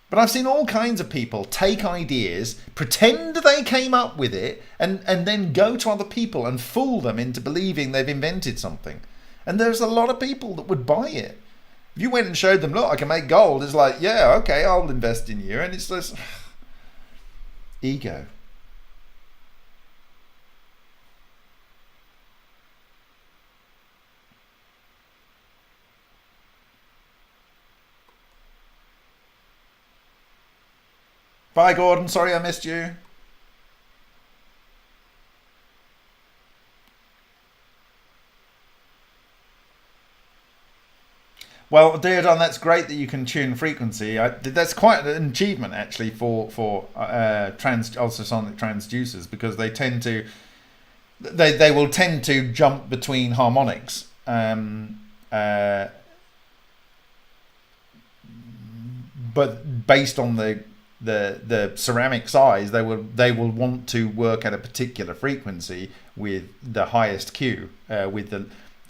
But I've seen all kinds of people take ideas, pretend they came up with it, and then go to other people and fool them into believing they've invented something. And there's a lot of people that would buy it. If you went and showed them, look, I can make gold, it's like, yeah, okay, I'll invest in you. And it's just ego. Bye, Gordon. Sorry I missed you. Well, Deodon, that's great that you can tune frequency. That's quite an achievement, actually, for ultrasonic transducers, because they tend to they will tend to jump between harmonics. But based on the ceramic size, they will want to work at a particular frequency with the highest Q, with the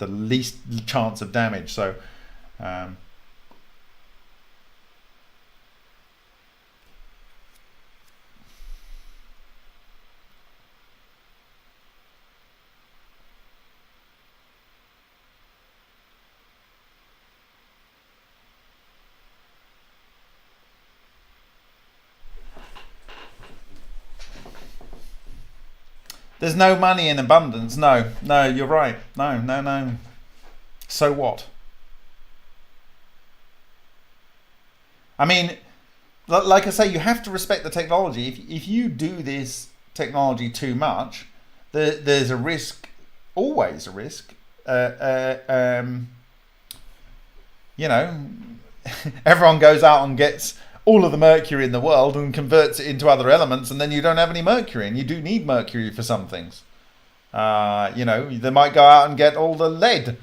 least chance of damage. So there's no money in abundance. No, you're right. No. So what? I mean, like I say, you have to respect the technology. If you do this technology too much, there's a risk, always a risk. You know, everyone goes out and gets all of the mercury in the world and converts it into other elements, and then you don't have any mercury, and you do need mercury for some things. You know, they might go out and get all the lead.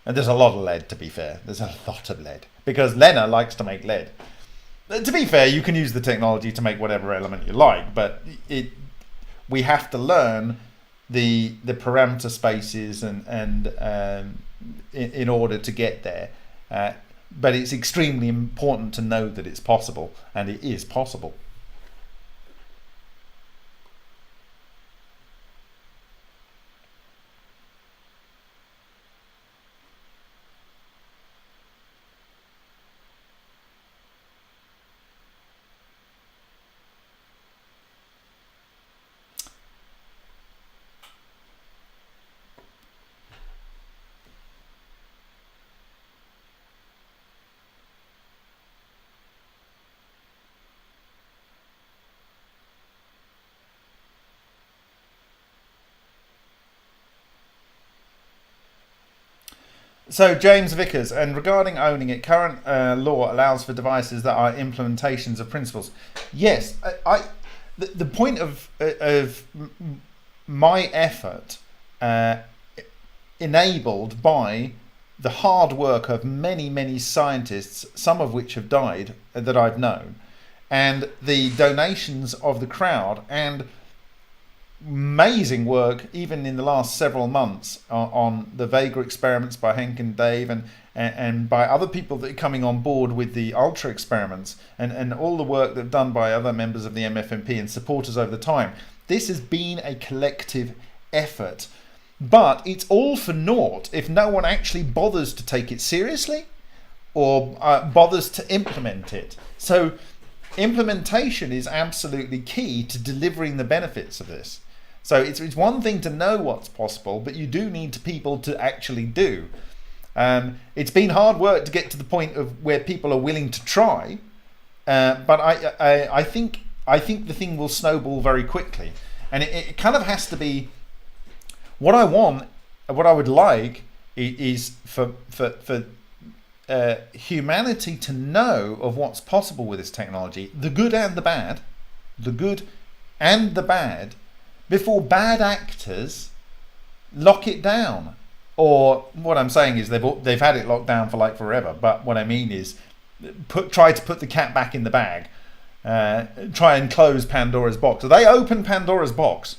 And there's a lot of lead, to be fair. There's a lot of lead. Because Lena likes to make lead. To be fair, you can use the technology to make whatever element you like, but we have to learn the parameter spaces and in order to get there. But it's extremely important to know that it's possible, and it is possible. So James Vickers, and regarding owning it, current law allows for devices that are implementations of principles. Yes, the point of my effort, enabled by the hard work of many scientists, some of which have died that I've known, and the donations of the crowd, and amazing work even in the last several months on the Vega experiments by Henk and Dave, and by other people that are coming on board with the Ultra experiments, and all the work that's done by other members of the MFMP and supporters over the time. This has been a collective effort, but it's all for naught if no one actually bothers to take it seriously or bothers to implement it. So implementation is absolutely key to delivering the benefits of this. So it's one thing to know what's possible, but you do need people to actually do. It's been hard work to get to the point of where people are willing to try, but I think the thing will snowball very quickly, and it kind of has to be. What I would like is for humanity to know of what's possible with this technology, the good and the bad, before bad actors lock it down. Or what I'm saying is they've had it locked down for like forever. But what I mean is try to put the cat back in the bag. Try and close Pandora's box. So they opened Pandora's box.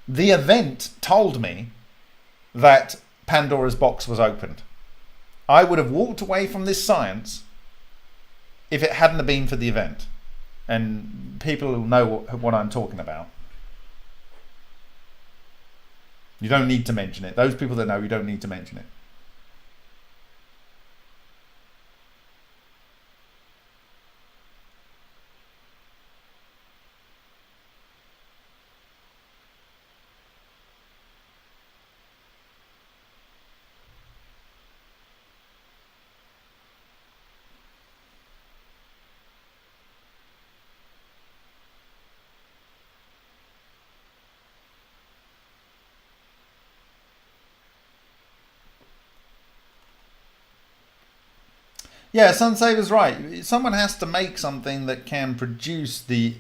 The event told me that Pandora's box was opened. I would have walked away from this science if it hadn't been for the event. And people will know what I'm talking about. You don't need to mention it. Those people that know, you don't need to mention it. Yeah, Sunsaver's right. Someone has to make something that can produce the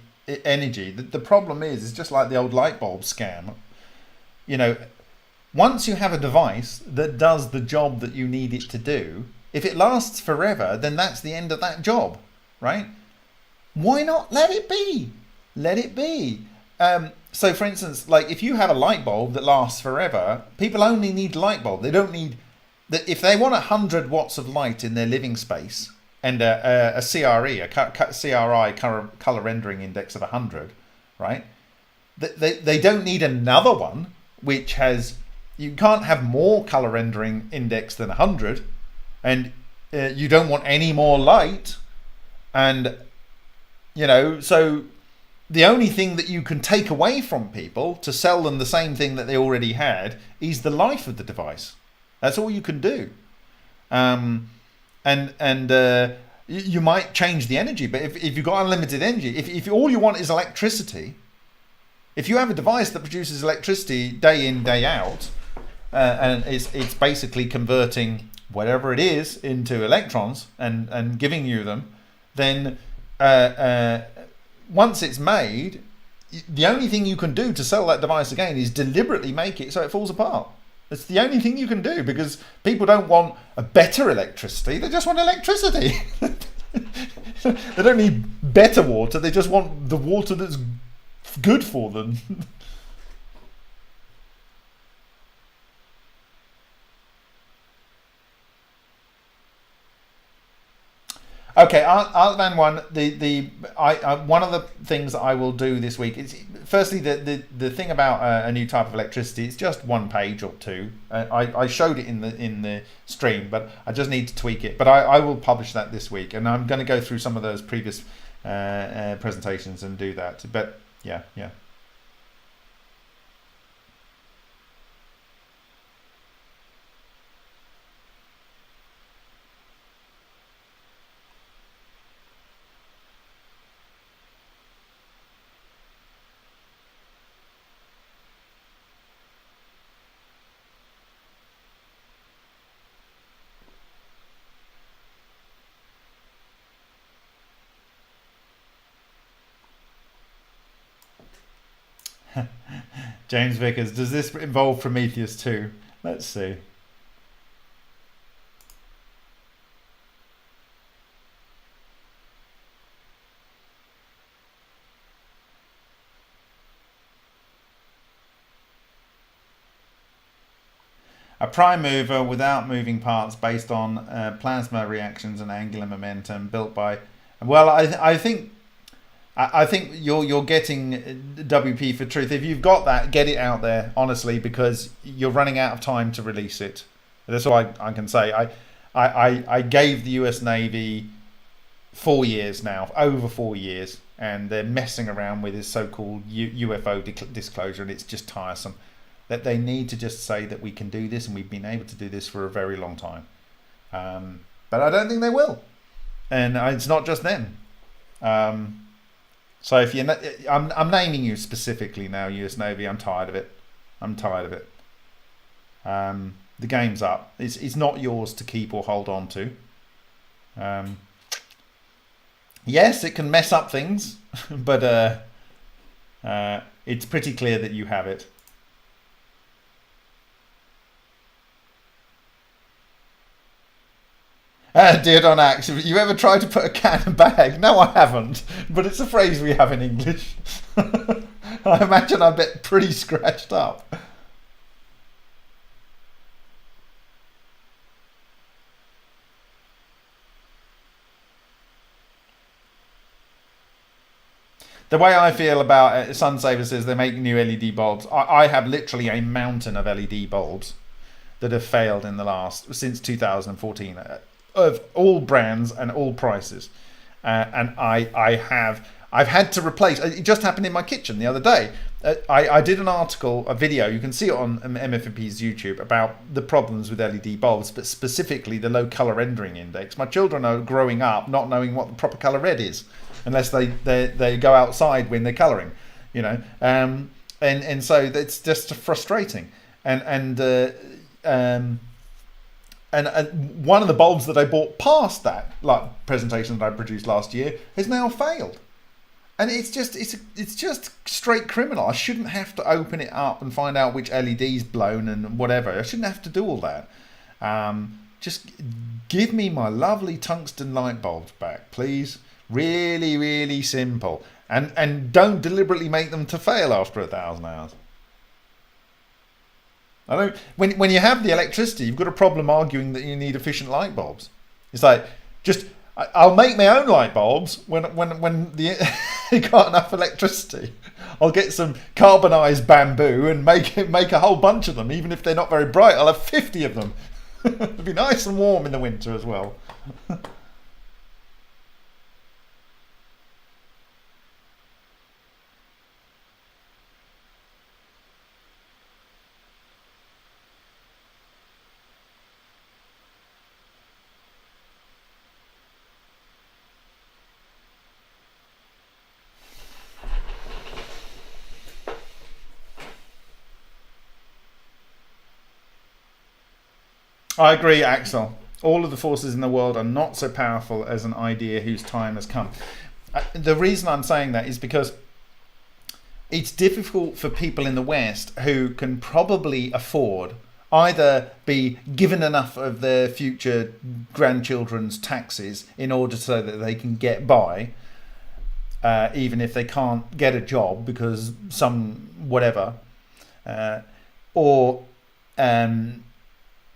energy. The problem is, it's just like the old light bulb scam. You know, once you have a device that does the job that you need it to do, if it lasts forever, then that's the end of that job, right? Why not let it be? Let it be. So, for instance, like if you have a light bulb that lasts forever, people only need light bulb. They don't need... That if they want 100 watts of light in their living space and a CRI color rendering index of 100, right? They don't need another one which has. You can't have more color rendering index than 100, and you don't want any more light, and you know. So the only thing that you can take away from people to sell them the same thing that they already had is the life of the device. That's all you can do, and you might change the energy. But if you've got unlimited energy, if all you want is electricity, if you have a device that produces electricity day in, day out, and it's basically converting whatever it is into electrons and giving you them, then once it's made, the only thing you can do to sell that device again is deliberately make it so it falls apart. It's the only thing you can do, because people don't want a better electricity, they just want electricity. They don't need better water, they just want the water that's good for them. Okay, Altman one. One of the things that I will do this week is, firstly, the thing about a new type of electricity. It's just 1 page or 2. I showed it in the stream, but I just need to tweak it. But I will publish that this week, and I'm going to go through some of those previous presentations and do that. But yeah. James Vickers, does this involve Prometheus too? Let's see. A prime mover without moving parts based on plasma reactions and angular momentum built by... Well, I think you're getting WP for truth. If you've got that, get it out there, honestly, because you're running out of time to release it. That's all I can say. I gave the US Navy 4 years now, over 4 years, and they're messing around with this so-called UFO disclosure, and it's just tiresome. That they need to just say that we can do this, and we've been able to do this for a very long time. But I don't think they will. And it's not just them. So if you're, I'm naming you specifically now, US Navy. I'm tired of it. The game's up. It's not yours to keep or hold on to. Yes, it can mess up things, but it's pretty clear that you have it. Dear Don Axe, have you ever tried to put a cat in a bag? No, I haven't, but it's a phrase we have in English. I imagine I bet pretty scratched up. The way I feel about it, Sunsaver says they make new LED bulbs. I have literally a mountain of LED bulbs that have failed in the since 2014. Of all brands and all prices, and I've had to replace. It just happened in my kitchen the other day. I did a video. You can see it on MFP's YouTube about the problems with LED bulbs, but specifically the low color rendering index. My children are growing up not knowing what the proper color red is, unless they go outside when they're coloring, you know. And so it's just frustrating. And one of the bulbs that I bought past that presentation that I produced last year has now failed, and it's just straight criminal. I shouldn't have to open it up and find out which LED's blown and whatever. I shouldn't have to do all that. Just give me my lovely tungsten light bulbs back, please. Really, really simple, and don't deliberately make them to fail after 1,000 hours. I don't. When you have the electricity, you've got a problem arguing that you need efficient light bulbs. It's like, I'll make my own light bulbs when you got enough electricity. I'll get some carbonized bamboo and make a whole bunch of them, even if they're not very bright. I'll have 50 of them. It'll be nice and warm in the winter as well. I agree, Axel. All of the forces in the world are not so powerful as an idea whose time has come. The reason I'm saying that is because it's difficult for people in the West who can probably afford either be given enough of their future grandchildren's taxes in order so that they can get by, even if they can't get a job because some whatever, or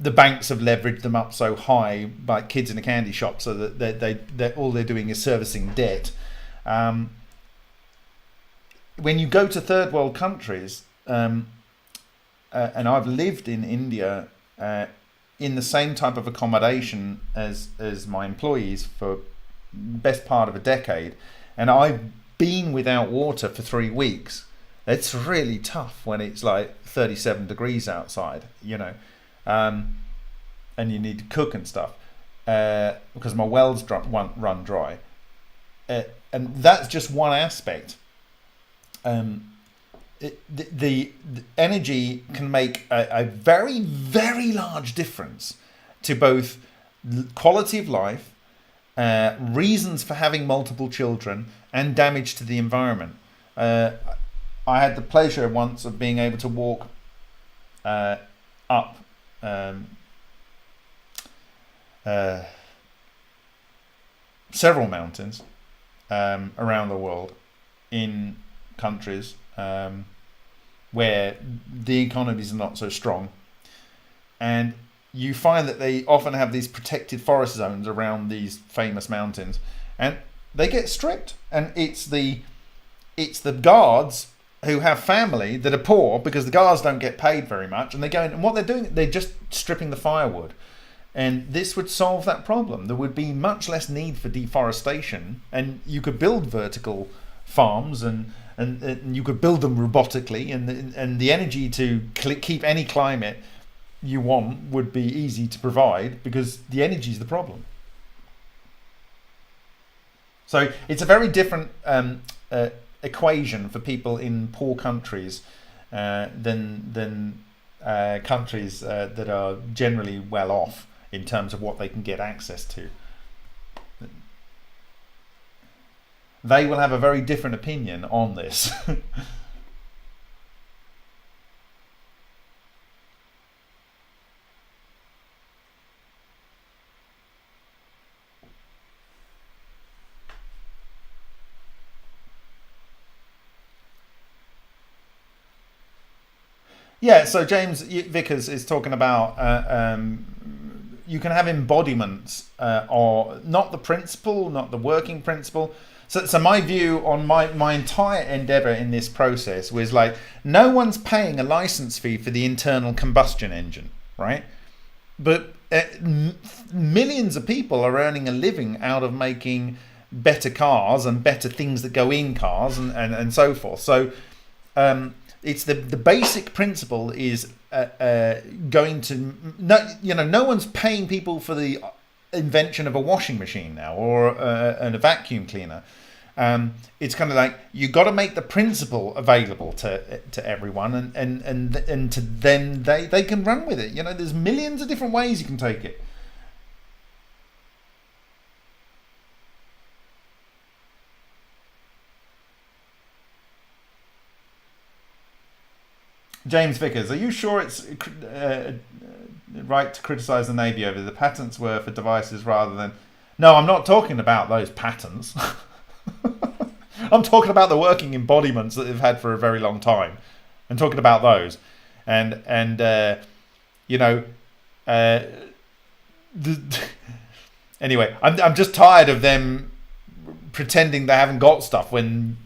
the banks have leveraged them up so high, like kids in a candy shop, so that they all they're doing is servicing debt. When you go to third world countries, and I've lived in India in the same type of accommodation as my employees for best part of a decade, and I've been without water for 3 weeks. It's really tough when it's like 37 degrees outside, you know, and you need to cook and stuff because my wells run dry, and that's just one aspect. The energy can make a very, very large difference to both quality of life, reasons for having multiple children, and damage to the environment. I had the pleasure once of being able to walk up several mountains around the world in countries where the economies are not so strong, and you find that they often have these protected forest zones around these famous mountains, and they get stripped, and it's the guards who have family that are poor because the guards don't get paid very much, and they go in, and what they're doing, they're just stripping the firewood. And this would solve that problem. There would be much less need for deforestation, and you could build vertical farms, and you could build them robotically, and the energy to keep any climate you want would be easy to provide because the energy is the problem. So it's a very different equation for people in poor countries than countries that are generally well off in terms of what they can get access to. They will have a very different opinion on this. Yeah, so James Vickers is talking about you can have embodiments or not the principle, not the working principle. So my view on my entire endeavor in this process was like, no one's paying a license fee for the internal combustion engine, right? But millions of people are earning a living out of making better cars and better things that go in cars and so forth. So it's the basic principle is going to no one's paying people for the invention of a washing machine now or a vacuum cleaner. It's kind of like you got to make the principle available to everyone, and to then they can run with it. You know, there's millions of different ways you can take it. James Vickers, are you sure it's right to criticise the Navy over the patents were for devices rather than... No, I'm not talking about those patents. I'm talking about the working embodiments that they've had for a very long time. I'm talking about those. And anyway, I'm just tired of them pretending they haven't got stuff when...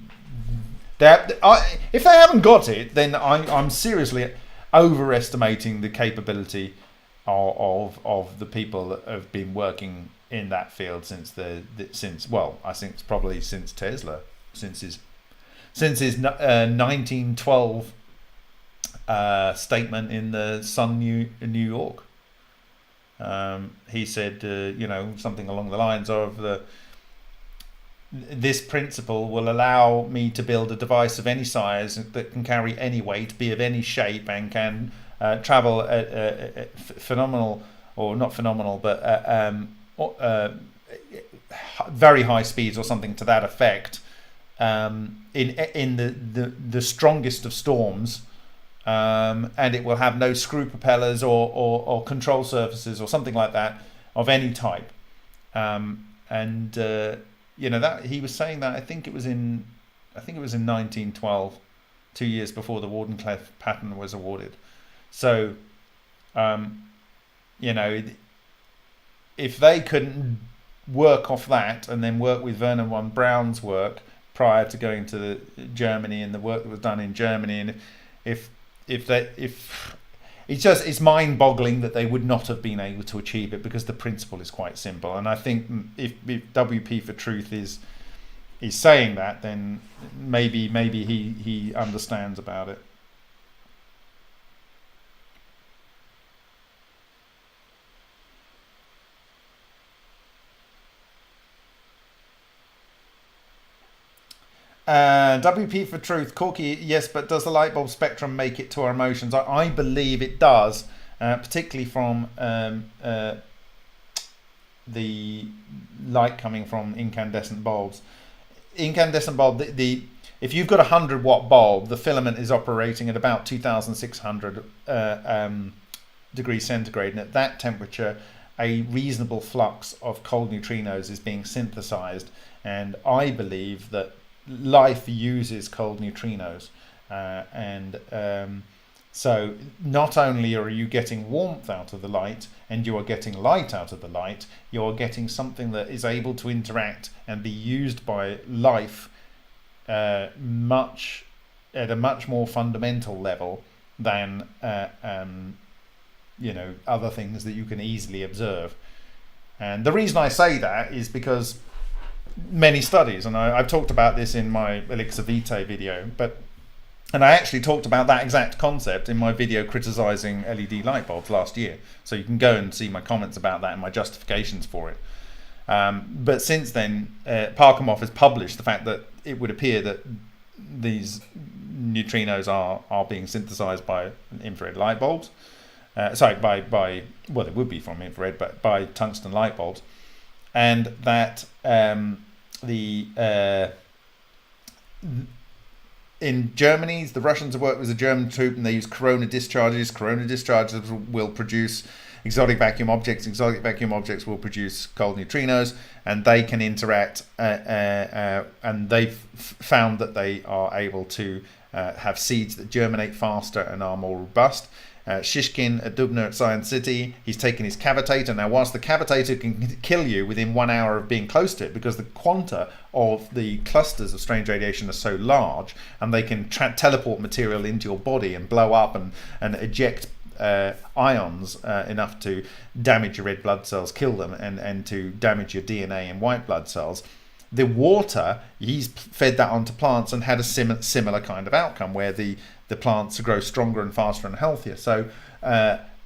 if they haven't got it, then I'm seriously overestimating the capability of the people that have been working in that field since I think it's probably since Tesla, since his 1912 statement in the Sun in New York. He said, something along the lines of this principle will allow me to build a device of any size that can carry any weight, be of any shape, and can travel at phenomenal or not phenomenal, but very high speeds or something to that effect, in the strongest of storms, and it will have no screw propellers or control surfaces or something like that of any type. That he was saying that I think it was in 1912, 2 years before the Wardenclyffe patent was awarded. So, if they couldn't work off that and then work with Werner von Braun's work prior to going to Germany and the work that was done in Germany, and if it's mind-boggling that they would not have been able to achieve it, because the principle is quite simple. And I think if WP for Truth is saying that, then maybe he understands about it. WP for Truth, Corky, yes, but does the light bulb spectrum make it to our emotions? I believe it does, particularly from the light coming from incandescent bulbs. Incandescent bulb, if you've got a 100-watt bulb, the filament is operating at about 2,600 degrees centigrade, and at that temperature, a reasonable flux of cold neutrinos is being synthesized, and I believe that life uses cold neutrinos, so not only are you getting warmth out of the light and you are getting light out of the light, you are getting something that is able to interact and be used by life at a much more fundamental level than other things that you can easily observe. And the reason I say that is because many studies, and I've talked about this in my Elixir Vitae video, and I actually talked about that exact concept in my video criticizing LED light bulbs last year, so you can go and see my comments about that and my justifications for it. But since then, Parkhomov has published the fact that it would appear that these neutrinos are being synthesized by infrared light bulbs. By well, it would be from infrared, but by tungsten light bulbs, and that in Germany, the Russians have worked with a German troop, and they use corona discharges. Corona discharges will produce exotic vacuum objects. Exotic vacuum objects will produce cold neutrinos, and they can interact. And they've found that they are able to have seeds that germinate faster and are more robust. Shishkin at Dubner at Science City, he's taken his cavitator. Now, whilst the cavitator can kill you within 1 hour of being close to it, because the quanta of the clusters of strange radiation are so large, and they can teleport material into your body and blow up and eject ions enough to damage your red blood cells, kill them, and to damage your DNA and white blood cells. The water, he's fed that onto plants and had a similar kind of outcome, where the plants grow stronger and faster and healthier. So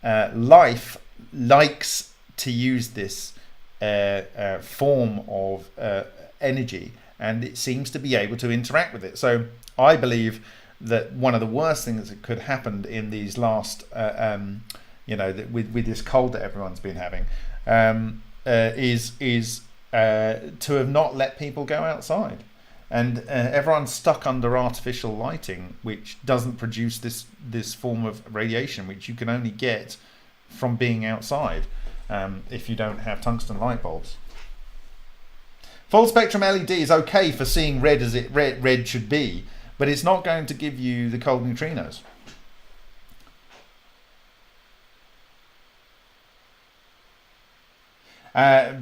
life likes to use this form of energy, and it seems to be able to interact with it. So I believe that one of the worst things that could happen in these last, with this cold that everyone's been having, is to have not let people go outside. And everyone's stuck under artificial lighting, which doesn't produce this form of radiation, which you can only get from being outside if you don't have tungsten light bulbs. Full spectrum LED is okay for seeing red as red should be, but it's not going to give you the cold neutrinos.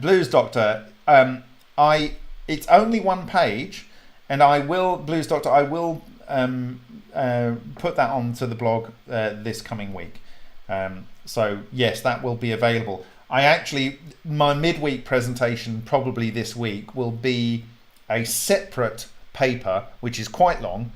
Blues Doctor, it's only one page. And I will, Blues Doctor, I will put that onto the blog this coming week. So yes, that will be available. My midweek presentation probably this week will be a separate paper, which is quite long,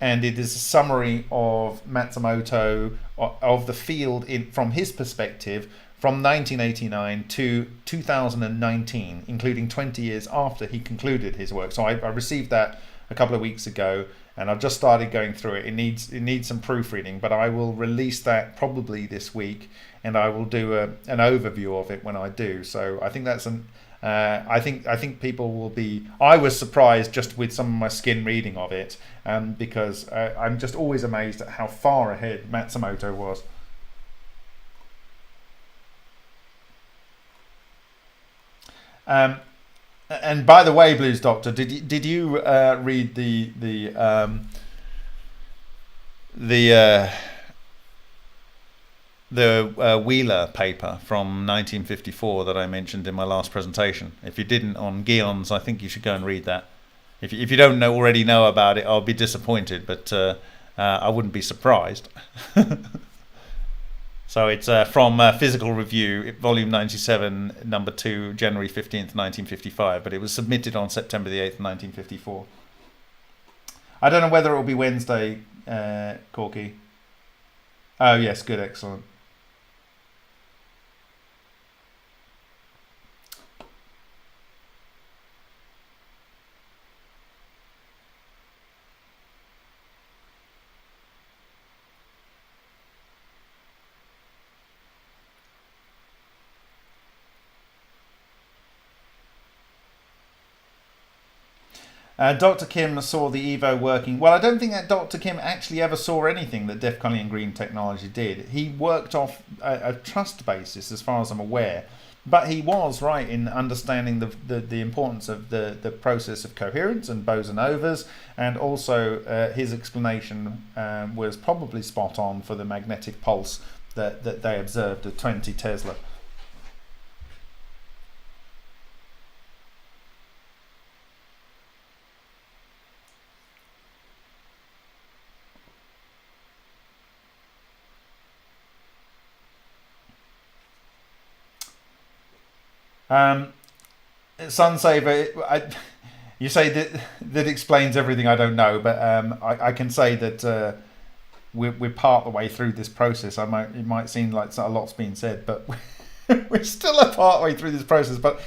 and it is a summary of Matsumoto, of the field from his perspective, from 1989 to 2019, including 20 years after he concluded his work. So I received that a couple of weeks ago, and I've just started going through it. It needs some proofreading, but I will release that probably this week, and I will do an overview of it when I do. So I think that's I think people will be. I was surprised just with some of my skin reading of it, because I'm just always amazed at how far ahead Matsumoto was. And by the way, Blues Doctor, did you read the Wheeler paper from 1954 that I mentioned in my last presentation? If you didn't on Guillons, I think you should go and read that. If you don't already know about it, I'll be disappointed, but I wouldn't be surprised. So it's from Physical Review, volume 97, number 2, January 15th, 1955, but it was submitted on September the 8th, 1954. I don't know whether it will be Wednesday, Corky. Oh, yes, good, excellent. Dr. Kim saw the Evo working. Well, I don't think that Dr. Kim actually ever saw anything that Def Cullinan Green Technology did. He worked off a trust basis, as far as I'm aware. But he was right in understanding the importance of the process of coherence and bosonovas, and also his explanation was probably spot on for the magnetic pulse that they observed at 20 Tesla. Sunsaver, you say that explains everything I don't know, but I can say that we're part of the way through this process. It might seem like a lot's been said, but we're still a part way through this process. But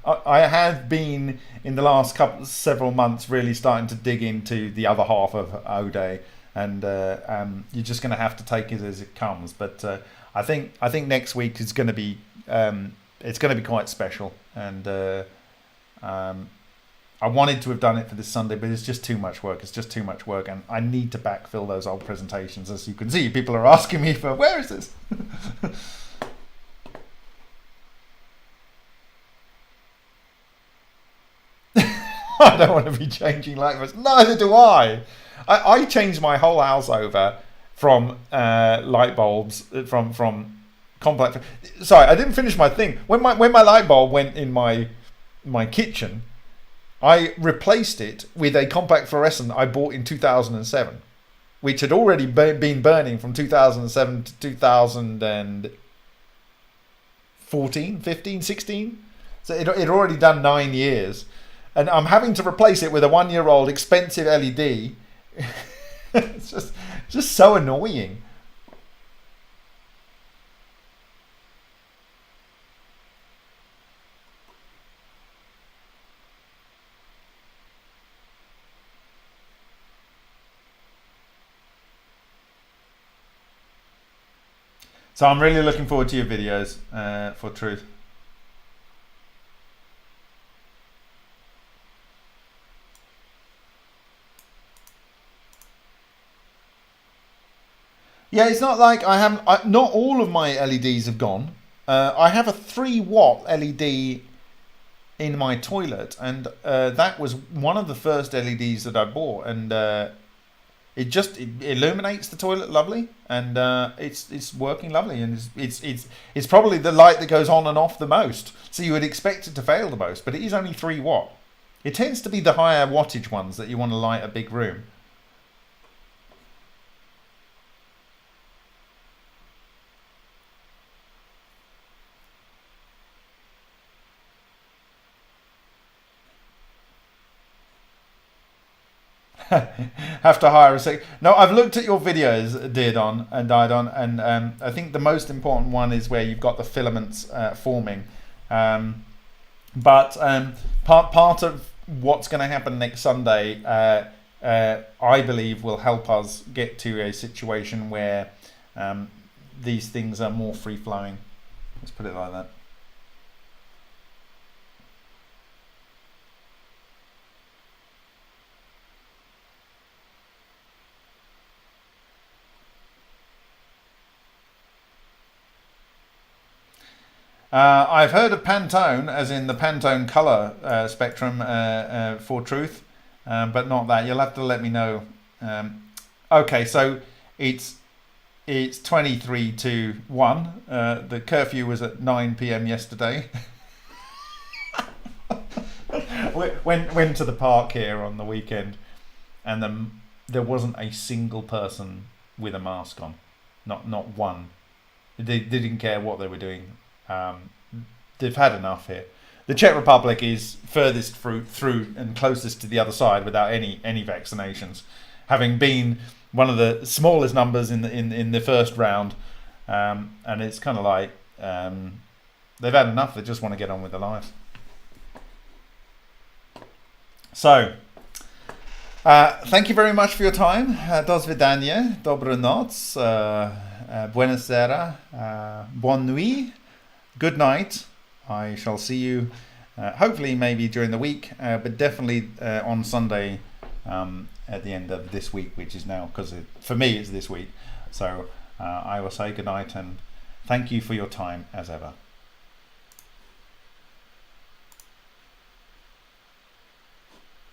I have been in the last several months really starting to dig into the other half of Ode, and you're just going to have to take it as it comes. But I think next week is going to be. It's going to be quite special, and I wanted to have done it for this Sunday, but it's just too much work. It's just too much work, and I need to backfill those old presentations. As you can see, people are asking me for, where is this? I don't want to be changing light bulbs. Neither do I. I changed my whole house over from light bulbs, from complex. Sorry, I didn't finish my thing. When my light bulb went in my kitchen, I replaced it with a compact fluorescent I bought in 2007, which had already been burning from 2007 to 2014, 15, 16. So it already done 9 years, and I'm having to replace it with a 1-year-old expensive LED. It's just so annoying. So I'm really looking forward to your videos for Truth. Yeah, it's not like not all of my LEDs have gone. I have a 3-watt LED in my toilet, and that was one of the first LEDs that I bought, and it illuminates the toilet lovely, and it's working lovely, and it's probably the light that goes on and off the most. So you would expect it to fail the most, but it is only 3 watt. It tends to be the higher wattage ones that you want to light a big room. Have to hire a sec. No, I've looked at your videos, Diodon and Diodon, and I think the most important one is where you've got the filaments forming. But part of what's going to happen next Sunday I believe will help us get to a situation where these things are more free-flowing. Let's put it like that. I've heard of Pantone, as in the Pantone color spectrum for truth, but not that. You'll have to let me know. Okay, so it's 23 to 1. The curfew was at 9 p.m. yesterday. Went to the park here on the weekend, and there wasn't a single person with a mask on. Not one. They didn't care what they were doing. They've had enough here. The Czech Republic is furthest through and closest to the other side without any vaccinations, having been one of the smallest numbers in the first round, and it's kind of like they've had enough. They just want to get on with their lives. So, thank you very much for your time. Do svidania, dobrą noc, buonasera, bonne nuit. Good night. I shall see you hopefully maybe during the week, but definitely on Sunday at the end of this week, which is now, because for me it's this week. So I will say good night and thank you for your time as ever.